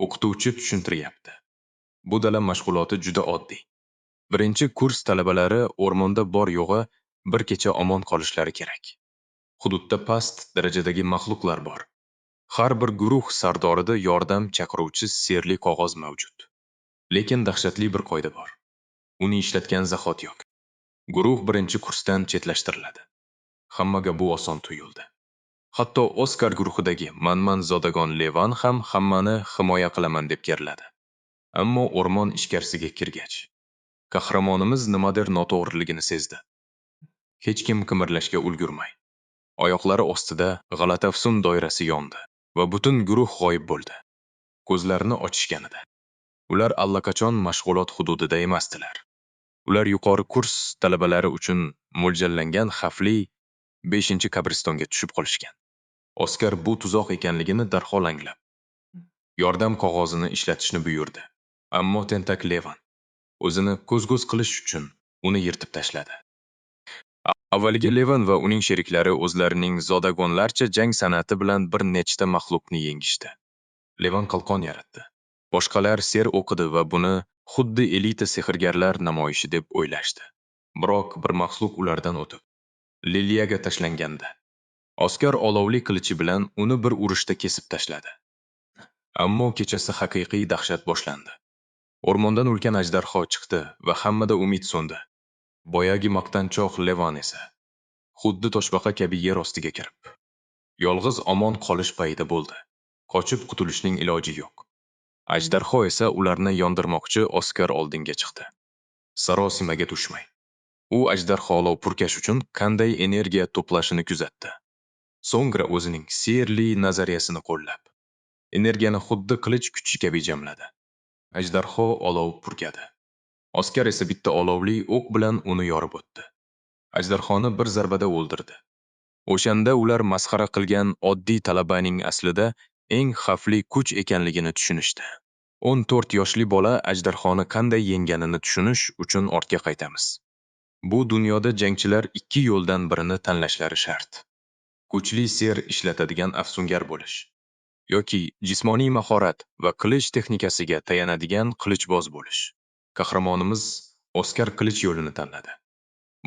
O'qituvchi tushuntiryapti. Bu dala mashg'uloti juda oddiy. Birinchi kurs talabalari o'rmonda bor yo'g'i bir kecha omon qolishlari kerak. Hududda past darajadagi maxluqlar bor. Har bir guruh sardorida yordam chaqiruvchi serli qog'oz mavjud. Lekin dahshatli bir qoida bor. Uni ishlatgan zahot yo'q. Guruh birinchi kursdan chetlashtiriladi. Hammaga bu oson tuyuldi. Hatto Oskar guruhidagi Manman zodagon Levan ham hammani himoya qilaman deb keriladi. Ammo o'rmon ichkarisiga kirgach, qahramonimiz nimadir noto'g'riligini sezdi. Hech kim qimirlashga ulgurmay, oyoqlari ostida g'alatafsun doirasi yondi va butun guruh g'oyib bo'ldi. Ko'zlarini ochishganida ular allaqachon mashg'ulot hududida emasdilar. Ular yuqori kurs talabalari uchun mo'ljallangan xavfli 5-qabristonga tushib qolishgan. Oskar bu tuzoq ekanligini darhol anglab, yordam qog'ozini ishlatishni buyurdi. Ammo tentak Levan o'zini ko'z-ko'z qilish uchun uni yirtib tashladi. Avvaliga Levan va uning sheriklari o'zlarining zodagonlarcha jang san'ati bilan bir nechta maxluqni yengishdi. Levan qalqon yaratdi. Boshqalar ser o'qidi va buni xuddi elita sehrgarlar namoyishi deb o'ylashdi. Biroq bir maxluq ulardan o'tib Liliyaga tashlanganda Oskar olovli qilichi bilan uni bir urishda kesib tashladi. Ammo kechasi haqiqiy dahshat boshlandi. O'rmondan ulkan ajdarho chiqdi va hammada umid so'ndi. Boyagi maqtanchoq Levan esa xuddi toshbaqa kabi yer ostiga kirib, yolg'iz omon qolish payida bo'ldi. Qochib qutulishning iloji yo'q. Ajdarho esa ularni yondirmoqchi Oskar oldinga chiqdi. Sarosimaga tushmay, u ajdarho olov purkash uchun qanday energiya to'plashini kuzatdi. So'ngra o'zining sehrli nazariyasini qo'llab, energiyani xuddi qilich kuchi kabi jamladi. Ajdarho olov purkadi. Oskar esa bitta olovli o'q bilan uni yorib o'tdi. Ajdarhoni bir zarbada o'ldirdi. O'shanda ular masxara qilgan oddiy talabaning aslida eng xavfli kuch ekanligini tushunishdi. 14 yoshli bola ajdarhoni qanday yengganini tushunish uchun ortga qaytamiz. Bu dunyoda jangchilar ikki yo'ldan birini tanlashlari shart. Kuchli ser ishlatadigan afsungar bo'lish yoki jismoniy mahorat va qilich texnikasiga tayanadigan qilichboz bo'lish. Qahramonimiz Oskar qilich yo'lini tanladi.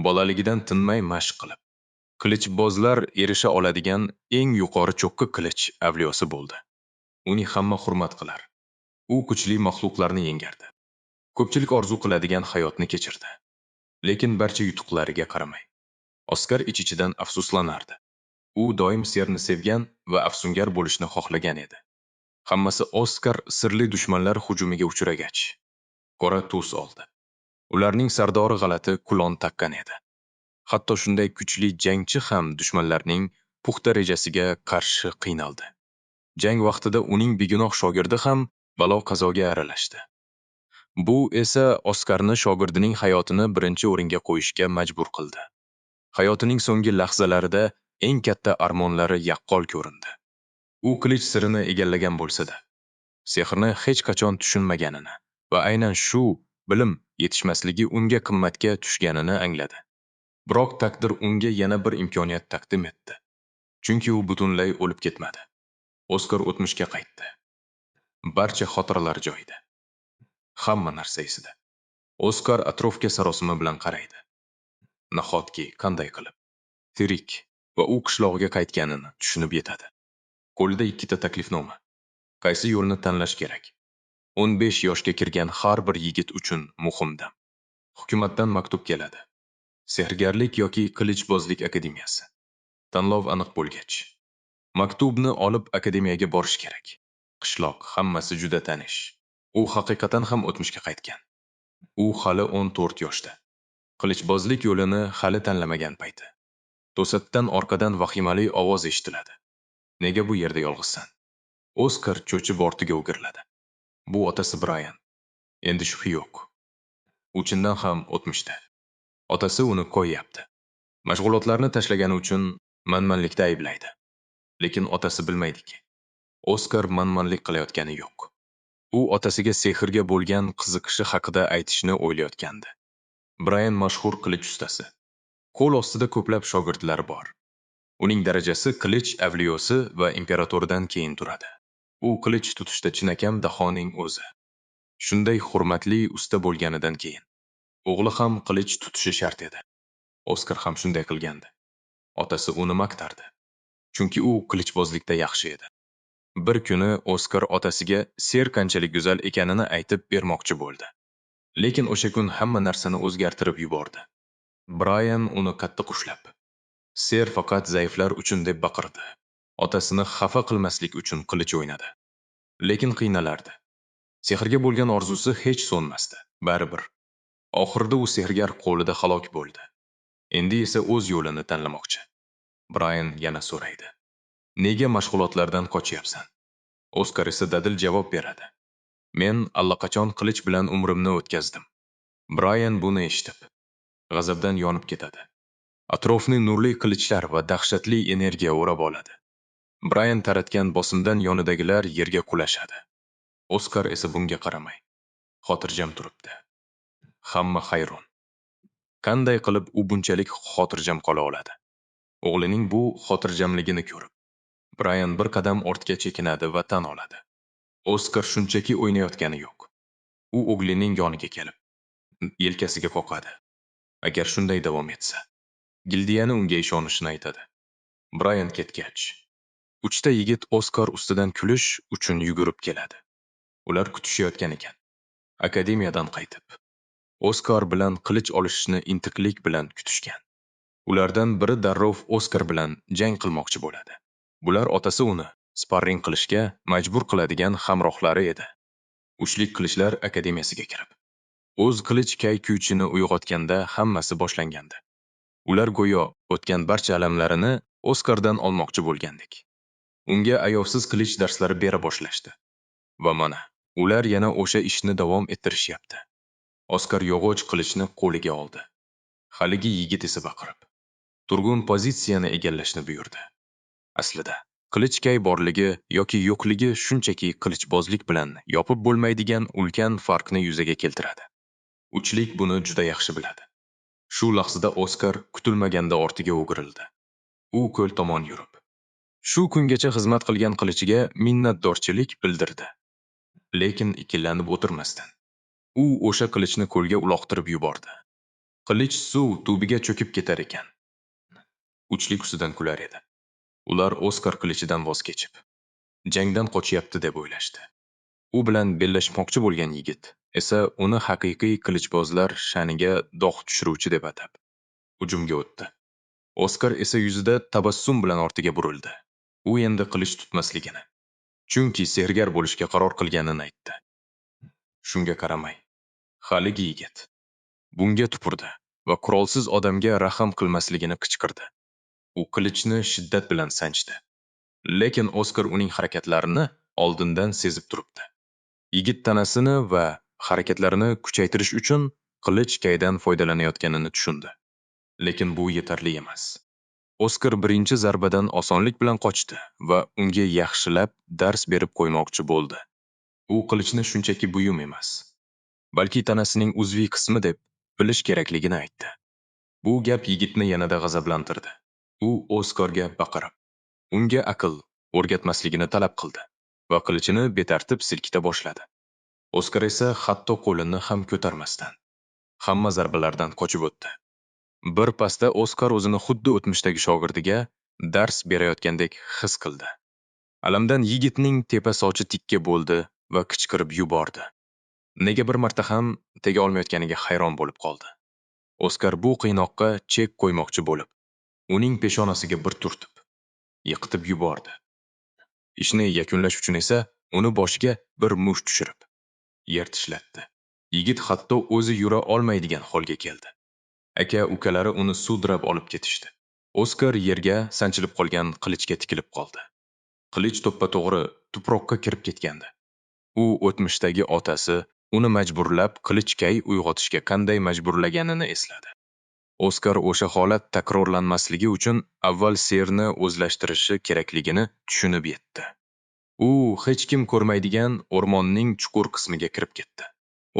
Bolaligidan tinmay mashq qilib, qilichbozlar erisha oladigan eng yuqori cho'qqi qilich avliyosi bo'ldi. Uni hamma hurmat qilar. U kuchli maxluqlarni yengardi. Ko'pchilik orzu qiladigan hayotni kechirdi. Lekin barcha yutuqlariga qaramay, Oskar ich-ichidan afsuslanardi. U doim serni sevgan va afsungar bo'lishni xohlagan edi. Hammasi Oskar sirli dushmanlar hujumiga uchragach, qora tus oldi. Ularning sardori g'alati kulon taqqan edi. Hatto shunday kuchli jangchi ham dushmanlarning puxta rejasiga qarshi qiynaldi. Jang vaqtida uning begunoh shogirdi ham balo-qazoga aralashdi. Bu esa Oskarni shogirdining hayotini birinchi o'ringa qo'yishga majbur qildi. Hayotining so'nggi lahzalarida eng katta armonlari yaqqol ko'rindi. U qilich sirini egallagan bo'lsa-da, sehrni hech qachon tushunmaganini va aynan shu bilim yetishmasligi unga qimmatga tushganini angladi. Biroq taqdir unga yana bir imkoniyat taqdim etdi. Chunki u butunlay o'lib ketmadi. Oskar o'tmishga qaytdi. Barcha xotiralar joyida. Hamma narsa esida. Oskar atrofga sarosima bilan qaraydi. Nahotki qanday qilib tirik va u qishlog'iga qaytganini tushunib yetadi. Qo'lida ikkita taklifnoma. Qaysi yo'lni tanlash kerak? 15 yoshga kirgan har bir yigit uchun muhim dam. Hukumatdan maktub keladi. Sehrgarlik yoki qilichbozlik akademiyasi. Tanlov aniq bo'lgach, maktubni olib akademiyaga borish kerak. Qishloq hammasi juda tanish. U haqiqatan ham o'tmishga qaytgan. U hali 14 yoshda. Qilichbozlik yo'lini hali tanlamagan payti. To'satdan orqadan vahimali ovoz eshitiladi. Nega bu yerda yolg'izsan? Oskar cho'chib ortiga o'giriladi. Bu otasi Brian. Endi shubha yo'q. U chindan ham o'tmishda. Otasi uni qo'yyapti. Mashg'ulotlarni tashlagani uchun manmanlikda ayblaydi. Lekin otasi bilmaydiki, Oskar manmanlik qilayotgani yo'q. U otasiga sehrga bo'lgan qiziqishi haqida aytishni o'ylayotgandi. Brian mashhur qilich ustasi. Qo'l ostida ko'plab shogirdlari bor. Uning darajasi qilich avliyosi va imperatordan keyin turadi. U qilich tutishda chinakam dahoning o'zi. Shunday hurmatli usta bo'lganidan keyin o'g'li ham qilich tutishi shart edi. Oskar ham shunday qilgandi. Otasi uni maqtardi, chunki u qilichbozlikda yaxshi edi. Bir kuni Oskar otasiga ser qanchalik go'zal ekanini aytib bermoqchi bo'ldi. Lekin o'sha kun hamma narsani o'zgartirib yubordi. Brian uni qattiq ushlab, ser faqat zaiflar uchun deb baqirdi. Otasini xafa qilmaslik uchun qilich o'ynadi. Lekin qiynalardi. Sehrga bo'lgan orzusi hech so'nmasdi. Baribir. Oxirida u sehrgar qo'lida halok bo'ldi. Endi esa o'z yo'lini tanlamoqchi. Brian yana so'raydi. Nega mashg'ulotlardan qochyapsan? Oskar esa dadil javob beradi. Men allaqachon qilich bilan umrimni o'tkazdim. Brian buni eshitib, g'azabdan yonib ketadi. Atrofni nurli qilichlar va dahshatli energiya o'rab oladi. Brian taratgan bosimdan yonidagilar yerga qulashadi. Oskar esa bunga qaramay, xotirjam turibdi. Hamma hayron. Qanday qilib u bunchalik xotirjam qola oladi? O'g'lining bu xotirjamligini ko'rib, Brian bir qadam ortga chekinadi va tan oladi. Oskar shunchaki o'ynayotgani yo'q. U o'g'lining yoniga kelib, yelkasiga qoqadi. Agar shunday davom etsa, Gildiyani unga ishonishini aytadi. Brian ketgach, uchta yigit Oskar ustidan kulish uchun yugurib keladi. Ular kutishayotgan ekan. Akademiyadan qaytib, Oskar bilan qilich olishni intiqlik bilan kutishgan. Ulardan biri darrov Oskar bilan jang qilmoqchi bo'ladi. Bular otasi uni sparring qilishga majbur qiladigan hamrohlari edi. Uchlik qilichlar akademiyasiga kirib, o'z qilich kay-kuychini uyg'otganda hammasi boshlangandi. Ular go'yo o'tgan barcha alamlarini Oskardan olmoqchi bo'lgandek. Unga ayovsiz qilich darslari bera boshlashdi. Va mana, ular yana o'sha ishni davom ettirishyapti. Oskar yog'och qilichni qo'liga oldi. Haligi yigit esa baqirib, turgun pozitsiyani egallashni buyurdi. Aslida, qilich kay borligi yoki yo'qligi shunchaki qilichbozlik bilan yopib bo'lmaydigan ulkan farqni yuzaga keltiradi. Uchlik buni juda yaxshi biladi. Shu lahzada Oskar kutilmaganda ortiga o'girildi. U ko'l tomon yurib, shu kungacha xizmat qilgan qilichiga minnatdorchilik bildirdi. Lekin ikkilanib o'tirmasdan, u o'sha qilichni ko'lga uloqtirib yubordi. Qilich suv tubiga cho'kib ketar ekan. Uchlik ustidan kular edi. Ular Oskar qilichidan voz kechib, jangdan qochyapti deb o'ylashdi. U bilan bellashmoqchi bo'lgan yigit esa uni haqiqiy qilichbozlar sha'niga dog' tushiruvchi deb atab hujumga o'tdi. Oskar esa yuzida tabassum bilan ortiga burildi. U endi qilich tutmasligini, chunki sehrgar bo'lishga qaror qilganini aytdi. Shunga qaramay, haligi yigit bunga tupurdi va qurolsiz odamga rahm qilmasligini qichqirdi. U qilichni shiddat bilan sanchdi. Lekin Oskar uning harakatlarini oldindan sezib turibdi. Yigit tanasini va harakatlarini kuchaytirish uchun qilich kaydan foydalanayotganini tushundi. Lekin bu yetarli emas. Oskar birinchi zarbadan osonlik bilan qochdi va unga yaxshilab dars berib qo'ymoqchi bo'ldi. U qilichni shunchaki buyum emas, balki tanasining uzviy qismi deb bilish kerakligini aytdi. Bu gap yigitni yanada g'azablantirdi. U Oskarga baqirib, unga aql o'rgatmasligini talab qildi va qilichini betartib silkita boshladi. Oskar esa hatto qo'lini ham ko'tarmasdan hamma zarbalardan qochib o'tdi. Bir pasda Oskar o'zini xuddi o'tmishdagi shogirdiga dars berayotgandek his qildi. Alamdan yigitning tepa sochi tikka bo'ldi va qichqirib yubordi. Nega bir marta ham tega olmayotganiga hayron bo'lib qoldi. Oskar bu qiynoqqa chek qo'ymoqchi bo'lib, uning peshonasiga bir turtib, yiqitib yubordi. Ishni yakunlash uchun esa uni boshiga bir musht tushirib, yer tishlatdi. Yigit hatto o'zi yura olmaydigan holga keldi. Aka-ukalari uni sudrab olib ketishdi. Oskar yerga sanchilib qolgan qilichga tikilib qoldi. Qilich to'ppa-to'g'ri tuproqqa kirib ketgandi. U o'tmishdagi otasi uni majburlab qilichkay uyg'otishga qanday majburlaganini esladi. Oskar o'sha holat takrorlanmasligi uchun avval serni o'zlashtirishi kerakligini tushunib yetdi. U hech kim ko'rmaydigan o'rmonning chuqur qismiga kirib ketdi.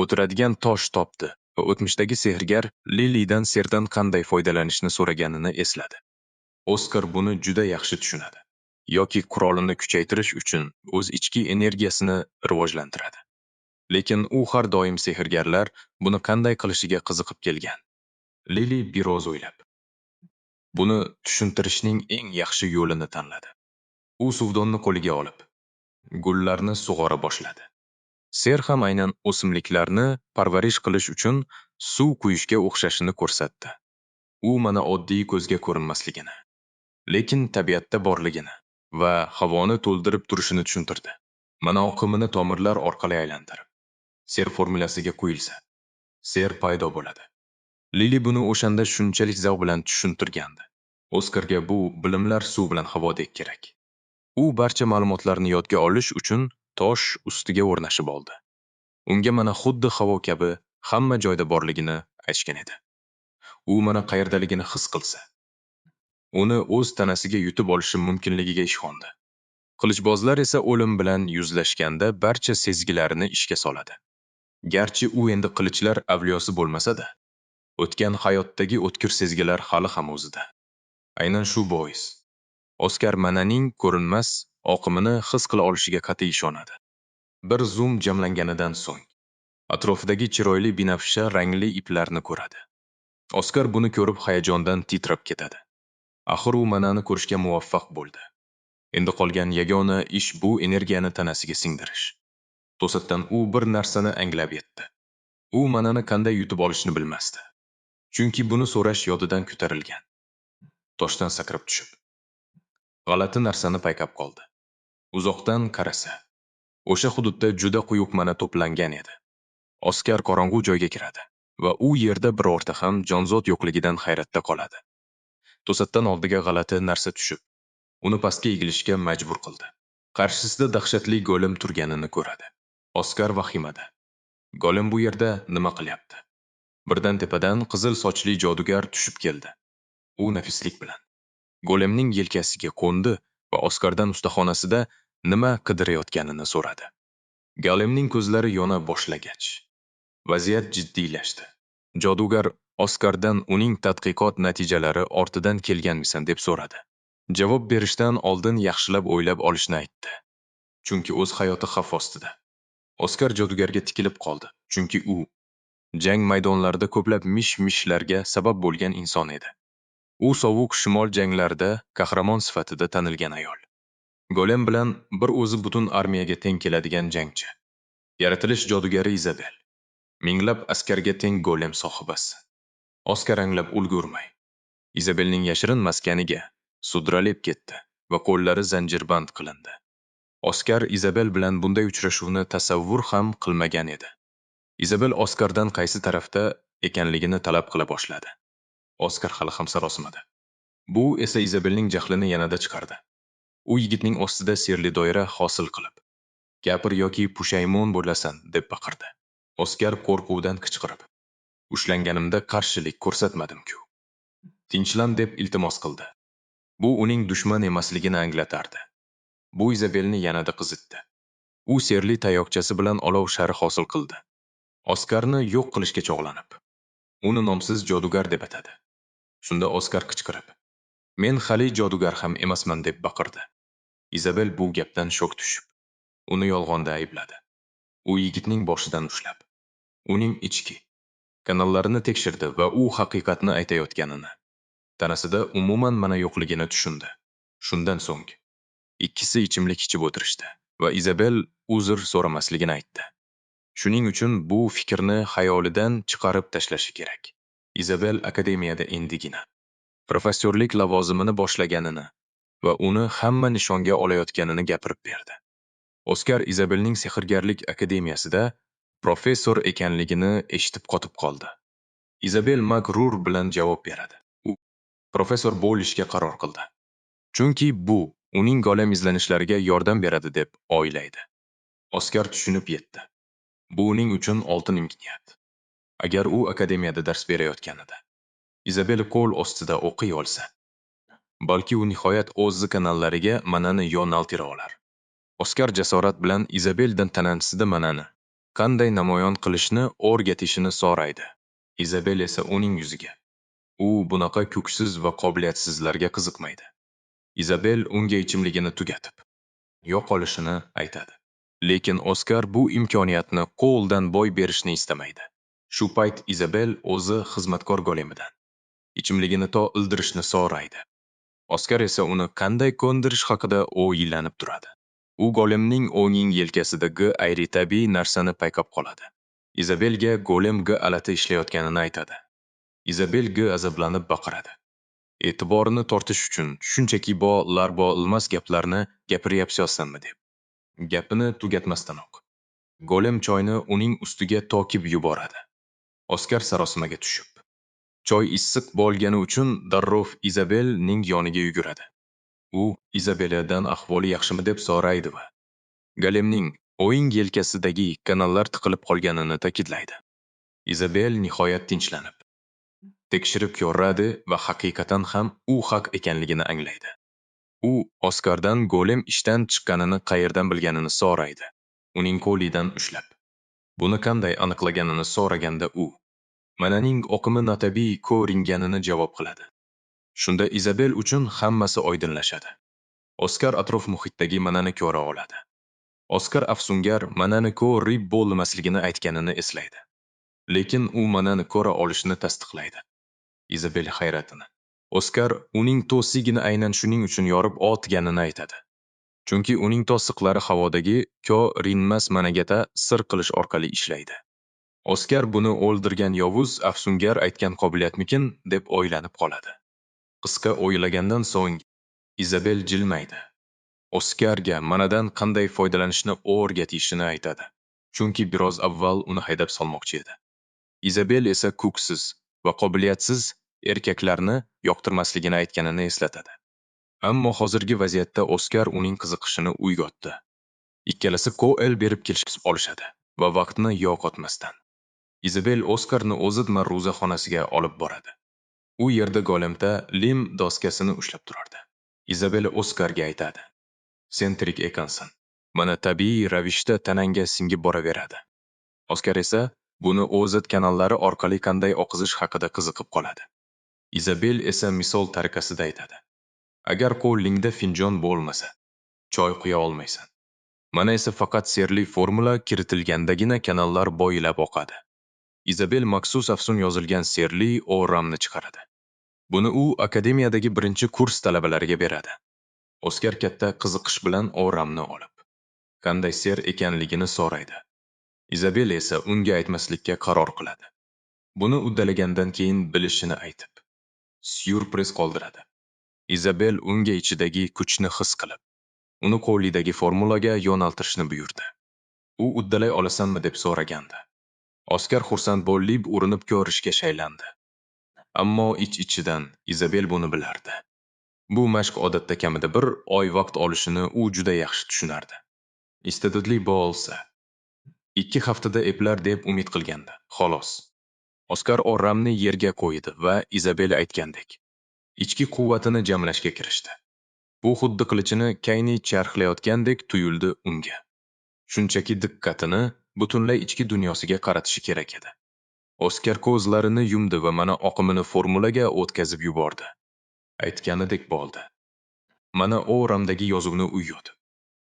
O'tiradigan tosh topdi va o'tmishdagi sehrgar Lilidan serdan qanday foydalanishni so'raganini esladi. Oskar buni juda yaxshi tushunadi. yoki qurolini kuchaytirish uchun o'z ichki energiyasini rivojlantiradi. Lekin u har doim sehrgarlar buni qanday qilishiga qiziqib kelgan. Lili biroz o'ylab, buni tushuntirishning eng yaxshi yo'lini tanladi. U suvdonni qo'liga olib, gullarni sug'ora boshladi. Ser ham aynan o'simliklarni parvarish qilish uchun suv quyishga o'xshashini ko'rsatdi. U mana oddiy ko'zga ko'rinmasligini, lekin tabiatda borligini va havoni to'ldirib turishini tushuntirdi. Mana oqimini tomirlar orqali aylantirib, ser formulasiga qo'yilsa, ser paydo bo'ladi. Lili buni o'shanda shunchalik zavq bilan tushuntirgandi. Oskarga bu bilimlar suv bilan havodek kerak. U barcha ma'lumotlarni yodga olish uchun tosh ustiga o'rnashib oldi. Unga mana xuddi havo kabi hamma joyda borligini aytishgan edi. U mana qayerdaligini his qilsa, uni o'z tanasiga yutib olishi mumkinligiga ishondi. Qilichbozlar esa o'lim bilan yuzlashganda barcha sezgilarini ishga soladi. Garchi u endi qilichlar avliyosi bo'lmasa-da, o'tgan hayotdagi o'tkir sezgilar hali ham o'zida. Aynan shu bois Oskar mananing ko'rinmas oqimini his qila olishiga qat'iy ishonadi. Bir zum jamlanganidan so'ng atrofidagi chiroyli binafsha rangli iplarni ko'radi. Oskar buni ko'rib hayajondan titrab ketadi. Axir u manani ko'rishga muvaffaq bo'ldi. Endi qolgan yagona ish bu energiyani tanasiga singdirish. To'satdan u bir narsani anglab yetdi. U manani qanday yutib olishni bilmasdi. Chunki buni so'rash yodidan ko'tarilgan. Toshdan sakrab tushib, g'alati narsani payqab qoldi. Uzoqdan qarasa, o'sha hududda juda quyuq mana to'plangan edi. Oskar qorong'u joyga kiradi va u yerda birorta ham jonzot yo'qligidan hayratda qoladi. To'satdan oldiga g'alati narsa tushib, uni pastga egilishga majbur qildi. Qarshisida dahshatli golem turganini ko'radi. Oskar vahimada. Golem bu yerda nima qilyapti? Birdan tepadan qizil sochli jodugar tushib keldi. U nafislik bilan golemning yelkasiga qo'ndi va Oskardan ustaxonasida nima qidirayotganini so'radi. Golemning ko'zlari yona boshlagach, vaziyat jiddiylashdi. Jodugar Oskardan uning tadqiqot natijalari ortidan kelganmisan deb so'radi. Javob berishdan oldin yaxshilab o'ylab olishni aytdi. Chunki o'z hayoti xavf ostida. Oskar jodugarga tikilib qoldi, chunki u jang maydonlarida ko'plab mish-mishlarga sabab bo'lgan inson edi. U sovuq shimol janglarida qahramon sifatida tanilgan ayol. Golem bilan bir o'zi butun armiyaga teng keladigan jangchi. Yaratilish jodugari Izabel. Minglab askarga teng golem sohibasi. Oskar anglab ulgurmay, Izabelning yashirin maskaniga sudralib ketdi va qo'llari zanjirband qilindi. Oskar Izabel bilan bunday uchrashuvni tasavvur ham qilmagan edi. Izabel Oskardan qaysi tarafda ekanligini talab qila boshladi. Oskar hali ham sarosimadi. Bu esa Izabelning jahlini yanada chiqardi. U yigitning ostida sirli doira hosil qilib, "Gapir yoki pushaymon bo'lasan" deb baqirdi. Oskar qo'rquvdan qichqirib, "Ushlanganimda qarshilik ko'rsatmadim-ku. Tinchlan" deb iltimos qildi. Bu uning dushman emasligini anglatardi. Bu Izabelni yanada qizitdi. U serli tayoqchasi bilan olov shari hosil qildi. Oskarni yo'q qilishga chog'lanib, uni nomsiz jodugar deb atadi. Shunda Oskar qichqirib, "Men hali jodugar ham emasman" deb baqirdi. Izabel bu gapdan shok tushib, uni yolg'onda aybladi. U yigitning boshidan ushlab, uning ichki kanallarini tekshirdi va u haqiqatni aytayotganini, tanasida umuman mana yo'qligini tushundi. Shundan so'ng ikkisi ichimlik ichib o'tirishdi va Izabel uzr so'ramasligini aytdi. Shuning uchun bu fikrni xayolidan chiqarib tashlashi kerak. Izabel akademiyada endigina professorlik lavozimini boshlaganini va uni hamma nishonga olayotganini gapirib berdi. Oskar Izabelning sehrgarlik akademiyasida professor ekanligini eshitib qotib qoldi. Izabel mag'rur bilan javob beradi. U professor bo'lishga qaror qildi. Chunki bu uning golem izlanishlariga yordam beradi deb o'ylaydi. Oskar tushunib yetdi. Bu uning uchun oltin imkoniyat. Agar u akademiyada dars berayotganida Izabel qo'l ostida o'qiy olsa, balki u nihoyat o'z kanallariga manani yo'naltira olar. Oskar jasorat bilan Izabeldan tanasida manani qanday namoyon qilishni o'rgatishini so'raydi. Izabel esa uning yuziga. U bunaqa ko'ksiz va qobiliyatsizlarga qiziqmaydi. Izabel unga ichimligini tugatib, yo'qolishini aytadi. Lekin Oskar bu imkoniyatni qo'ldan boy berishni istamaydi. Shu payt Izabel o'zi xizmatkor golemidan ichimligini to ildirishni so'raydi. Oskar esa uni qanday ko'ndirish haqida o'ylanib turadi. U golemning o'ng yelkasidagi g'ayritabiiy narsani payqab qoladi. Izabelga golem g'alati ishlayotganini aytadi. Izabel g'azablanib baqiradi. E'tiborini tortish uchun shunchaki bo ilmas gaplarni gapiryapsanmi deb. Gapini tugatmasdanoq golem choyni uning ustiga to'kib yuboradi. Oskar sarosimaga tushib, choy issiq bo'lgani uchun darrov Izabelning yoniga yuguradi. U Izabeladan ahvoli yaxshimi deb so'raydi va golemning o'ng yelkasidagi kanallar tiqilib qolganini ta'kidlaydi. Izabel nihoyat tinchlanib, tekshirib ko'radi va haqiqatan ham u haq ekanligini anglaydi. U Oskardan golem ishdan chiqqanini qayerdan bilganini so'raydi. Uning qo'lidan ushlab, buni qanday aniqlaganini so'raganda u mananing oqimi notabiiy ko'ringanini javob qiladi. Shunda Izabel uchun hammasi oydinlashadi. Oskar atrof muhitdagi manani ko'ra oladi. Oskar afsungar manani ko'rib bo'lmasligini aytganini eslaydi. Lekin u manani ko'ra olishni tasdiqlaydi. Izabel hayratini. Oskar uning to'sigini aynan shuning uchun yorib otganini aytadi. Chunki uning to'siqlari havodagi ko'rinmas managata sir qilish orqali ishlaydi. Oskar buni o'ldirgan yovuz afsungar aytgan qobiliyatmikin deb o'ylanib qoladi. Qisqa o'ylagandan so'ng Izabel jilmaydi. Oskarga manadan qanday foydalanishni o'rgatishini aytadi. Chunki biroz avval uni haydab solmoqchi edi. Izabel esa kuksiz va qobiliyatsiz erkaklarni yoqtirmasligini aytganini eslatadi. Ammo hozirgi vaziyatda Oskar uning qiziqishini uyg'otdi. Ikkalasi qo'l berib kelishib olishadi va vaqtni yo'qotmasdan Izabel Oskarni o'zi ma'ruza xonasiga olib boradi. U yerda golemda lim doskasini ushlab turardi. Izabel Oskarga aytadi: "Sen tirik ekansan. Mana tabiiy ravishda tanangga singib boraveradi." Oskar esa buni o'z kanallari orqali qanday oqizish haqida qiziqib qoladi. Izabel esa misol tariqasida aytadi: "Agar qo'lingda finjon bo'lmasa, choy quya olmaysan. Mana esa faqat sirli formula kiritilgandagina kanallar bo'ylab oqadi." Izabel maxsus afsun yozilgan sirli o'ramni chiqaradi. Buni u akademiyadagi birinchi kurs talabalariga beradi. Oskar katta qiziqish bilan o'ramni olib, qanday ser ekanligini so'raydi. Izabel esa unga aytmaslikka qaror qiladi. Buni uddalagandan keyin bilishini aytib, syurpriz qoldiradi. Izabel unga ichidagi kuchni his qilib, uni qo'lidagi formulaga yo'naltirishni buyurdi. U uddalay olasanmi deb so'ragandi. Oskar xursand bo'lib urinib ko'rishga shaylandi. Ammo ich-ichidan Izabel buni bilardi. Bu mashq odatda kamida bir oy vaqt olishini u juda yaxshi tushunardi. Iste'dodli bo'lsa, 2 haftada eplar deb umid qilgandi. Xolos. Oskar o'ramni yerga qo'ydi va Izabel aytgandek, ichki quvvatini jamlashga kirishdi. Bu xuddi qilichini kayni charxlayotgandek tuyuldi unga. Shunchaki diqqatini butunlay ichki dunyosiga qaratishi kerak edi. Oskar ko'zlarini yumdi va mana oqimini formulaga o'tkazib yubordi. Aytganidek bo'ldi. Mana o'ramdagi yozuvni uyutdi.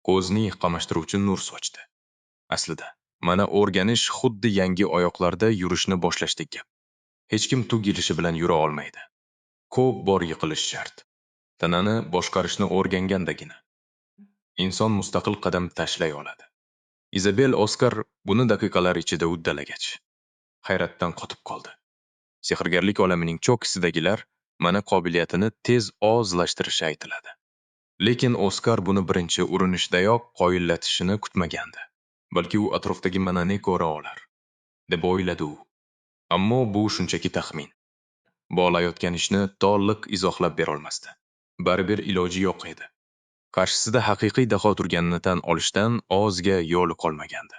Ko'zni qamashtiruvchi nur sochdi. Aslida, mana o'rganish xuddi yangi oyoqlarda yurishni boshlashdek gap. Hech kim tugilishi bilan yura olmaydi. Ko'p bor yiqilish shart. Tanani boshqarishni o'rgangandagina inson mustaqil qadam tashlay oladi. Izabel Oskar buni daqiqalar ichida uddalagach, hayratdan qotib qoldi. Sehrgarlik olamining cho'qqisidagilar mana qobiliyatini tez ozlashtirishi aytiladi. Lekin Oskar buni birinchi urinishdayoq qoyillatishini kutmagandi. Balki u atrofdagi manani ko'ra olar, deb o'yladi u. Ammo bu shunchaki taxmin. Bo'layotgan ishni to'liq izohlab bera olmasdi. Baribir iloji yo'q edi. Qarshisida haqiqiy daho turganini tan olishdan ozga yo'li qolmagandi.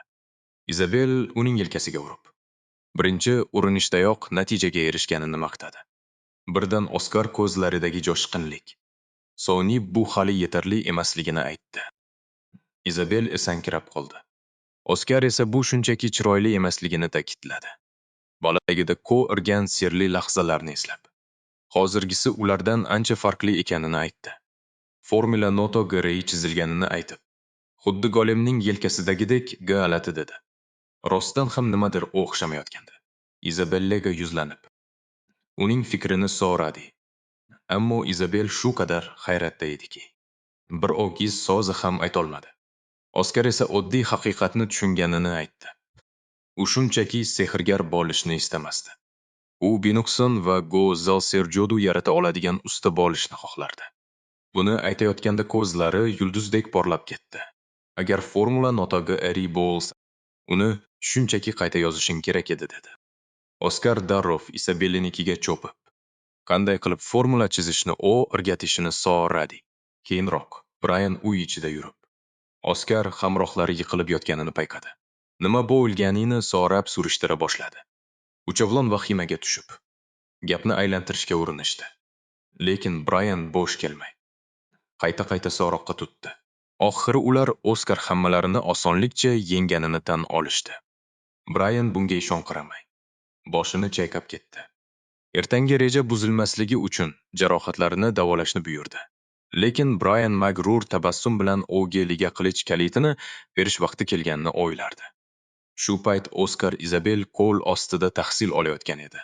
Izabel uning yelkasiga urib, birinchi urinishdayoq natijaga erishganini maqtadi. Birdan Oskar ko'zlaridagi jo'shqinlik, so'nggi bu hali yetarli emasligini aytdi. Izabel esankirab qoldi. Oskar esa bu shunchaki chiroyli emasligini ta'kidladi. Bolaligida ko'rgan sirli lahzalarni eslab, hozirgisi ulardan ancha farqli ekanini aytdi. Formula Noto GRI chizilganini aytib, xuddi golemning yelkasidagidek g'alati dedi. Rostdan ham nimadir o'xshamayotgandi. Izabellaga yuzlanib, uning fikrini so'radi. Ammo Izabel shu qadar hayratda ediki, bir ogiz so'zi ham aytolmadi. Oskar esa oddiy haqiqatni tushunganini aytdi. U shunchaki sehrgar bo'lishni istamasdi. U Binokson va Go'zal Serjodu yarata oladigan usta bo'lishni xohlardi. Buni aytayotganda ko'zlari yulduzdek porlab ketdi. Agar formula notogi eri bo'lsa, uni shunchaki qayta yozishing kerak edi dedi. Oskar darrov Isabellinikiga cho'pib, qanday qilib formula chizishni o'rgatishini so'radi. Keyinroq Brian uy ichida yurib, Oskar hamrohlari yiqilib yotganini payqadi. Nima bo'lganini so'rab surishtira boshladi. Uchovlon vahimaga tushib, gapni aylantirishga urinishdi. Lekin Brian bo'sh kelmay, qayta so'roqqa tutdi. Oxiri ular Oskar hammalarini osonlikcha yengganini tan olishdi. Brian bunga ishonqiramay, boshini chayqab ketdi. Ertangi reja buzilmasligi uchun jarohatlarini davolashni buyurdi. Lekin Brian magrur tabassum bilan O'geliga qilich kalitini berish vaqti kelganini o'ylardi. Shu payt Oskar Izabel qo'l ostida tahsil olayotgan edi.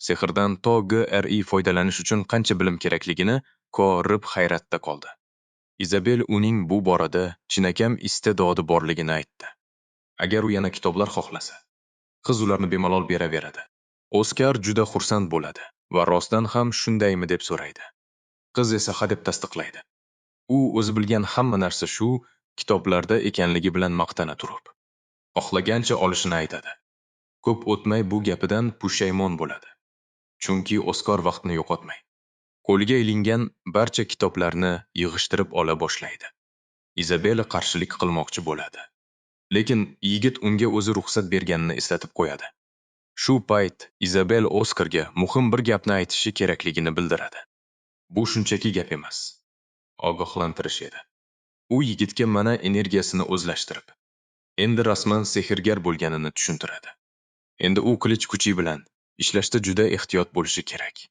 Sehrdan to GRI foydalanish uchun qancha bilim kerakligini ko'rib hayratda qoldi. Izabel uning bu borada chinakam iste'dodi borligini aytdi. Agar u yana kitoblar xohlasa, qiz ularni bemalol beraveradi. Oskar juda xursand bo'ladi va rostdan ham shundaymi deb so'raydi. Qiz esa ha deb tasdiqlaydi. U o'zi bilgan hamma narsa shu kitoblarda ekanligi bilan maqtana turib, xohlagancha olishini aytadi. Ko'p o'tmay bu gapidan pushaymon bo'ladi. Chunki Oskar vaqtni yo'qotmay, qo'liga ilingan barcha kitoblarni yig'ishtirib ola boshlaydi. Izabela qarshilik qilmoqchi bo'ladi. Lekin yigit unga o'zi ruxsat berganini eslatib qo'yadi. Shu payt Izabel Oskarga muhim bir gapni aytishi kerakligini bildiradi. Bu shunchaki gap emas, ogohlantirish edi. U yigitga mana energiyasini o'zlashtirib, endi rasman sehrgar bo'lganini tushuntiradi. Endi u qilich kuchi bilan ishlashda juda ehtiyot bo'lishi kerak.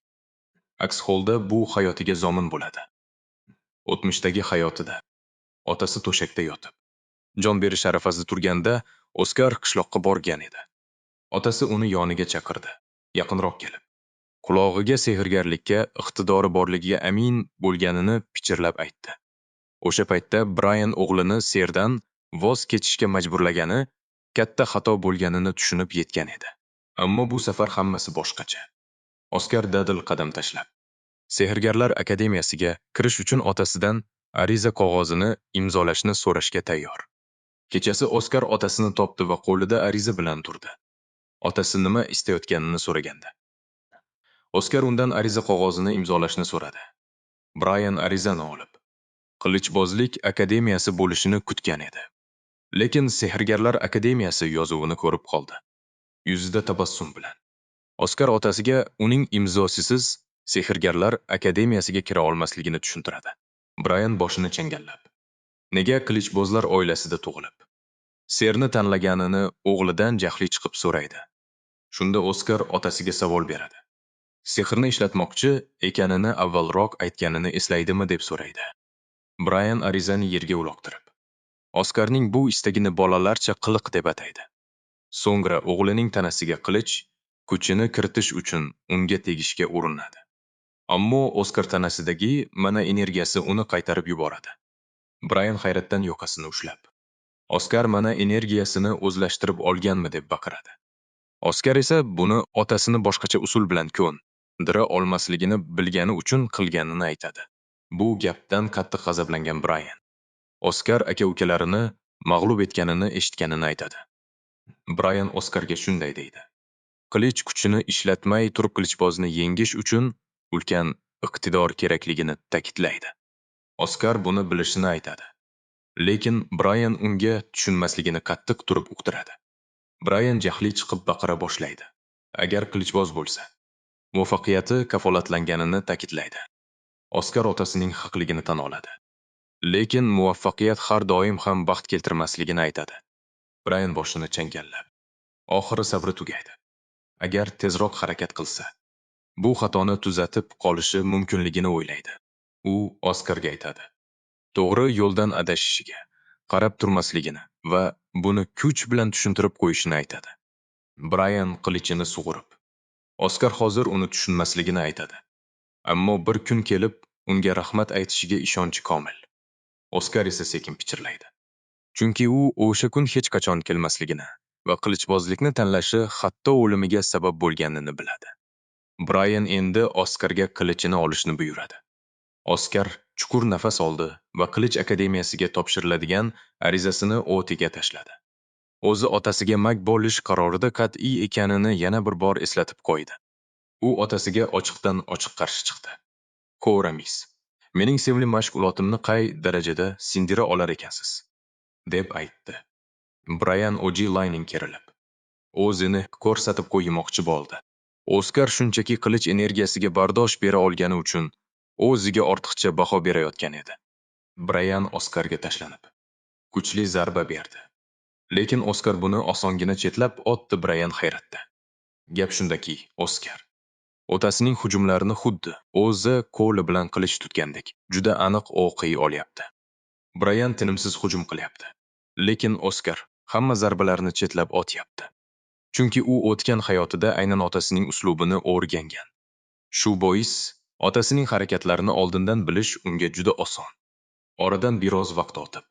Aks holda bu hayotiga zomin bo'ladi. O'tmishdagi hayotida otasi to'shakda yotib, jon berish arafasida turganda Oskar qishloqqa borgan edi. Otasi uni yoniga chaqirdi, yaqinroq kelib, qulog'iga sehrgarlikka iqtidori borligiga amin bo'lganini pichirlab aytdi. O'sha paytda Brian o'g'lini serdan voz kechishga majburlagani katta xato bo'lganini tushunib yetgan edi. Ammo bu safar hammasi boshqacha. Oskar dadil qadam tashlab, Sehrgarlar akademiyasiga kirish uchun otasidan ariza qog'ozini imzolashni so'rashga tayyor. Kechasi Oskar otasini topdi va qo'lida ariza bilan turdi. Otasi nima istayotganini so'raganda, Oskar undan ariza qog'ozini imzolashni so'radi. Brian arizani olib, Qilichbozlik akademiyasi bo'lishini kutgan edi. Lekin Sehrgarlar akademiyasi yozuvini ko'rib qoldi. Yuzida tabassum bilan. Oskar otasiga uning imzosisiz Sehrgarlar akademiyasiga kira olmasligini tushuntiradi. Brian boshini changallab, nega qilichbozlar oilasida tug'ilib, serni tanlaganini o'g'lidan jahli chiqib so'raydi. Shunda Oskar otasiga savol beradi. Sehrni ishlatmoqchi ekanini avvalroq aytganini eslaydimi deb so'raydi. Brian arizani yerga uloqtirib, Oskarning bu istagini bolalarcha qiliq deb ataydi. So'ngra o'g'lining tanasiga qilich kuchini kiritish uchun unga tegishga urinadi. Ammo Oskar tanasidagi mana energiyasi uni qaytarib yuboradi. Brian hayratdan yoqasini ushlab, Oskar mana energiyasini o'zlashtirib olganmi deb baqiradi. Oskar esa buni otasini boshqacha usul bilan ko'ndira olmasligini bilgani uchun qilganini aytadi. Bu gapdan qattiq g'azablangan Brian Oskar aka-ukalarini mag'lub etganini eshitganini aytadi. Brian Oskarga shunday deydi. Qilich kuchini ishlatmay turib qilichbozni yengish uchun ulkan iqtidor kerakligini ta'kidlaydi. Oskar buni bilishini aytadi. Lekin Brian unga tushunmasligini qattiq turib uqtiradi. Brian jahli chiqib baqira boshlaydi. Agar qilichboz bo'lsa, muvaffaqiyati kafolatlanganini ta'kidlaydi. Oskar otasining haqligini tan oladi. Lekin muvaffaqiyat har doim ham baxt keltirmasligini aytadi. Brian boshini changallab, oxiri sabri tugaydi. Agar tezroq harakat qilsa, bu xatoni tuzatib qolishi mumkinligini o'ylaydi. U Oskarga aytadi. To'g'ri yo'ldan adashishiga, qarab turmasligini va buni kuch bilan tushuntirib qo'yishini aytadi. Brayan qilichini sug'urib, Oskar hozir uni tushunmasligini aytadi. Ammo bir kun kelib, unga rahmat aytishiga ishonchi komil. Oskar esa sekin pichirlaydi. Chunki u o'sha kun hech qachon kelmasligini va qilichbozlikni tanlashi hatto o'limiga sabab bo'lganini biladi. Brayan endi Oskarga qilichini olishni buyuradi. Oskar chuqur nafas oldi va Qilich akademiyasiga topshiriladigan arizasini o'tiga tashladi. O'zi otasiga mag bo'lish qarorida qat'iy ekanini yana bir bor eslatib qo'ydi. U otasiga ochiqdan ochiq qarshi chiqdi. Ko'ramis, mening sevimli mashg'ulotimni qay darajada sindira olar ekansiz, deb aytdi. Brayan O'Ji-Layning kerilib, o'zini ko'rsatib qo'ymoqchi bo'ldi. Oskar shunchaki qilich energiyasiga bardosh bera olgani uchun o'ziga ortiqcha baho berayotgan edi. Brayan Oskarga tashlanib, kuchli zarba berdi. Lekin Oskar buni osongina chetlab otdi. Brayan hayratda. Gap shundaki, Oskar otasining hujumlarini xuddi o'zi qo'li bilan qilich tutgandek juda aniq o'qiy olyapti. Brayan tinimsiz hujum qilyapti. Lekin Oskar hamma zarbalarni chetlab otyapti. Chunki u o'tgan hayotida aynan otasining uslubini o'rgangan. Shu bois otasining harakatlarini oldindan bilish unga juda oson. Oradan biroz vaqt o'tib,